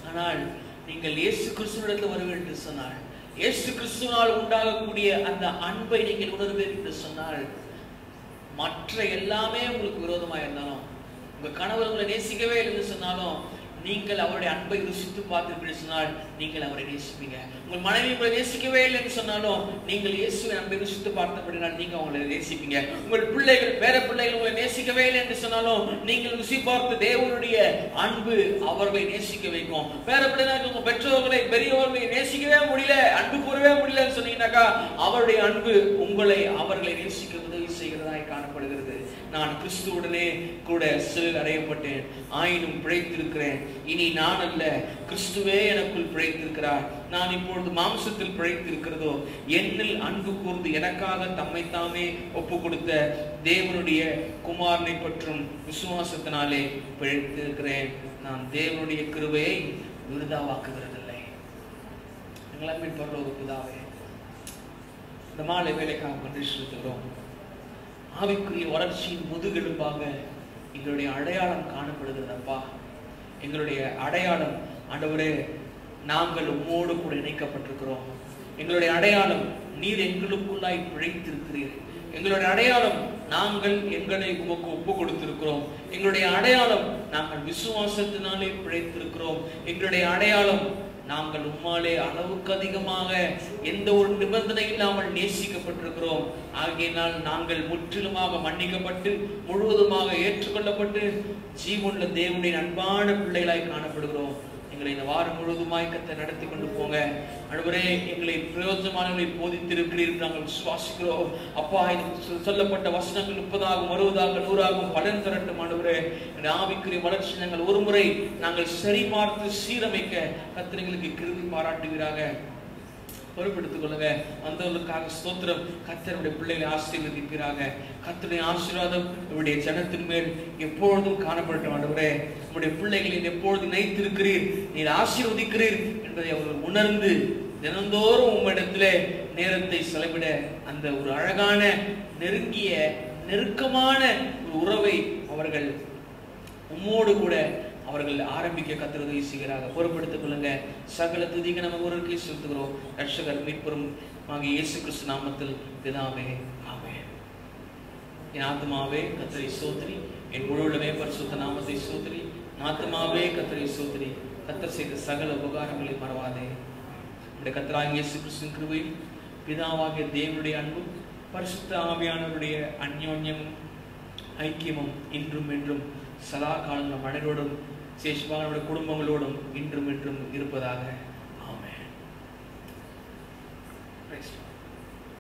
ஆனால் நீங்கள் இயேசு கிறிஸ்துவிடத்தில் வருவீர்கள் என்று சொன்னால், இயேசு கிறிஸ்துவினால் உண்டாகக்கூடிய அந்த அன்பை நீங்கள் உணர்வீர்கள் என்று சொன்னால், மற்ற எல்லாமே உங்களுக்கு விரோதமாக இருந்தாலும், உங்க கணவர் உங்களை நேசிக்கவே இல்லை என்று சொன்னாலும், நீங்கள் அவருடைய அன்பை ருசித்து பார்த்திருப்பீர்கள் சொன்னால் நீங்கள் அவரை நேசிப்பீங்க. உங்கள் மனைவி உங்களை நேசிக்கவே இல்லை என்று சொன்னாலும், நீங்கள் இயேசுவின் அன்பை ருசித்து பார்த்தபடினால் நீங்கள் அவங்களை நேசிப்பீங்க. உங்கள் பிள்ளைகள், பேர பிள்ளைகள் உங்களை நேசிக்கவே இல்லை என்று சொன்னாலும், நீங்கள் ருசி பார்த்து தேவனுடைய அன்பு அவர்களை நேசிக்க வைக்கும். பேர பிள்ளைகள் உங்க பெற்றோர்களை, பெரியவர்களை நேசிக்கவே முடியல, அன்பு கூறவே முடியலன்னு சொன்னீங்கன்னாக்கா, அவருடைய அன்பு அவர்களை நேசிக்க உதவி செய்கிறதாய் காணப்படுகிறது. நான் கிறிஸ்துவுடனே கூட சிலுவையில் அறையப்பட்டேன், ஆயினும் பிழைத்திருக்கிறேன். இனி நான் அல்ல, கிறிஸ்துவே எனக்குள் பிழைத்திருக்கிறார். நான் இப்பொழுது மாம்சத்தில் பிழைத்திருக்கிறதோ, என்னில் அன்பு கூர்ந்து எனக்காக தம்மை தாமே ஒப்பு கொடுத்த தேவனுடைய குமாரனை பற்றும் விசுவாசத்தினாலே பிழைத்திருக்கிறேன். நான் தேவனுடைய கிருபையை விருதாவாக்குகிறதில்லை. எங்களை பரலோக பிதாவே, இந்த மாலை வேலைக்காக கொண்டு செலுத்துகிறோம். ஆவிக்குரிய வளர்ச்சியின் முதுகெலும்பாக எங்களுடைய அடையாளம் காணப்படுகிறதப்பா. எங்களுடைய அடையாளம் ஆண்டவரே, நாங்கள் உம்மோடு கூட இணைக்கப்பட்டிருக்கிறோம். எங்களுடைய அடையாளம் நீர் எங்களுக்குள்ளாய் பிழைத்திருக்கிறீர். எங்களுடைய அடையாளம் நாங்கள் எங்களை உமக்கு ஒப்பு கொடுத்திருக்கிறோம். எங்களுடைய அடையாளம் நாங்கள் விசுவாசத்தினாலே பிழைத்திருக்கிறோம். எங்களுடைய அடையாளம் நாங்கள் உம்மாலே அளவுக்கு அதிகமாக எந்த ஒரு நிபந்தனை இல்லாமல் நேசிக்கப்பட்டிருக்கிறோம். ஆகையினால் நாங்கள் முற்றிலுமாக மன்னிக்கப்பட்டு முழுவதுமாக ஏற்றுக்கொள்ளப்பட்டு ஜீவனுள்ள தேவனுடைய அன்பான பிள்ளைகளாய் காணப்படுகிறோம். எங்களை இந்த வாரம் முழுவதுமாய் கர்த்தர் நடத்தி கொண்டு போங்க. ஆண்டவரே, எங்களை பிரயோஜனமானவர்களை போதித்திருக்கிறீர்கள் நாங்கள் விசுவாசிக்கிறோம். அப்பா, சொல்லப்பட்ட வசனங்கள் 30ஆகும் 60ஆகும் 100ஆகும் பலன் தரட்டும். ஆண்டவரே, ஆவிக்குரிய வளர்ச்சி நாங்கள் ஒரு முறை நாங்கள் சரி பார்த்து சீரமைக்க கர்த்தர் எங்களுக்கு கிருபை பாராட்டுகிறாங்க. பொறுப்பெடுத்துக் கொள்ளுங்க. வந்தவர்களுக்காக ஸ்தோத்திரம். கர்த்தருடைய பிள்ளைகளை ஆசீர்வதிக்கிறாங்க. கர்த்தருடைய ஆசீர்வாதம் இவருடைய ஜனத்தின் மேல் எப்பொழுதும் காணப்படட்டும். ஆண்டவரே, உங்களுடைய பிள்ளைகளை எப்பொழுது நினைத்திருக்கிறீர், நீர் ஆசீர்வதிக்கிறீர் என்பதை அவர்கள் உணர்ந்து தினந்தோறும் உம்மிடத்திலே நேரத்தை செலவிட அந்த ஒரு அழகான நெருங்கிய நெருக்கமான ஒரு உறவை அவர்கள் உம்மோடு கூட அவர்கள் ஆரம்பிக்க கர்த்தர் உதவி செய்கிறார்கள். பொறுப்படுத்திக் கொள்ளுங்க. சகல துதிக்கு நம்ம ஒருவருக்கே செலுத்துகிறோம். ரட்சகர் மீட்பரும் ஆகிய இயேசு கிறிஸ்து நாமத்தில் பிதாவே, ஆமென். என் ஆத்துமாவே கர்த்தரை ஸ்தோத்திரி, என் முழுவதுமே பரிசுத்த நாமத்தை ஸ்தோத்திரி. ஆத்துமாவே கர்த்தரை ஸ்தோத்திரி, கர்த்தர் செய்த சகல உபகாரங்களை மறவாதே. நம்முடைய கர்த்தராகிய இயேசு கிறிஸ்துவின் கிருபையும் பிதாவாகிய தேவனுடைய அன்பும் பரிசுத்த ஆவியானவருடைய அந்யோன்யமும் ஐக்கியமும் இன்றும் என்றும் சதா காலங்களும் அனைவரோடும் சேஷிவானுடைய குடும்பங்களோடும் இன்றும் என்றும் இருப்பதாக.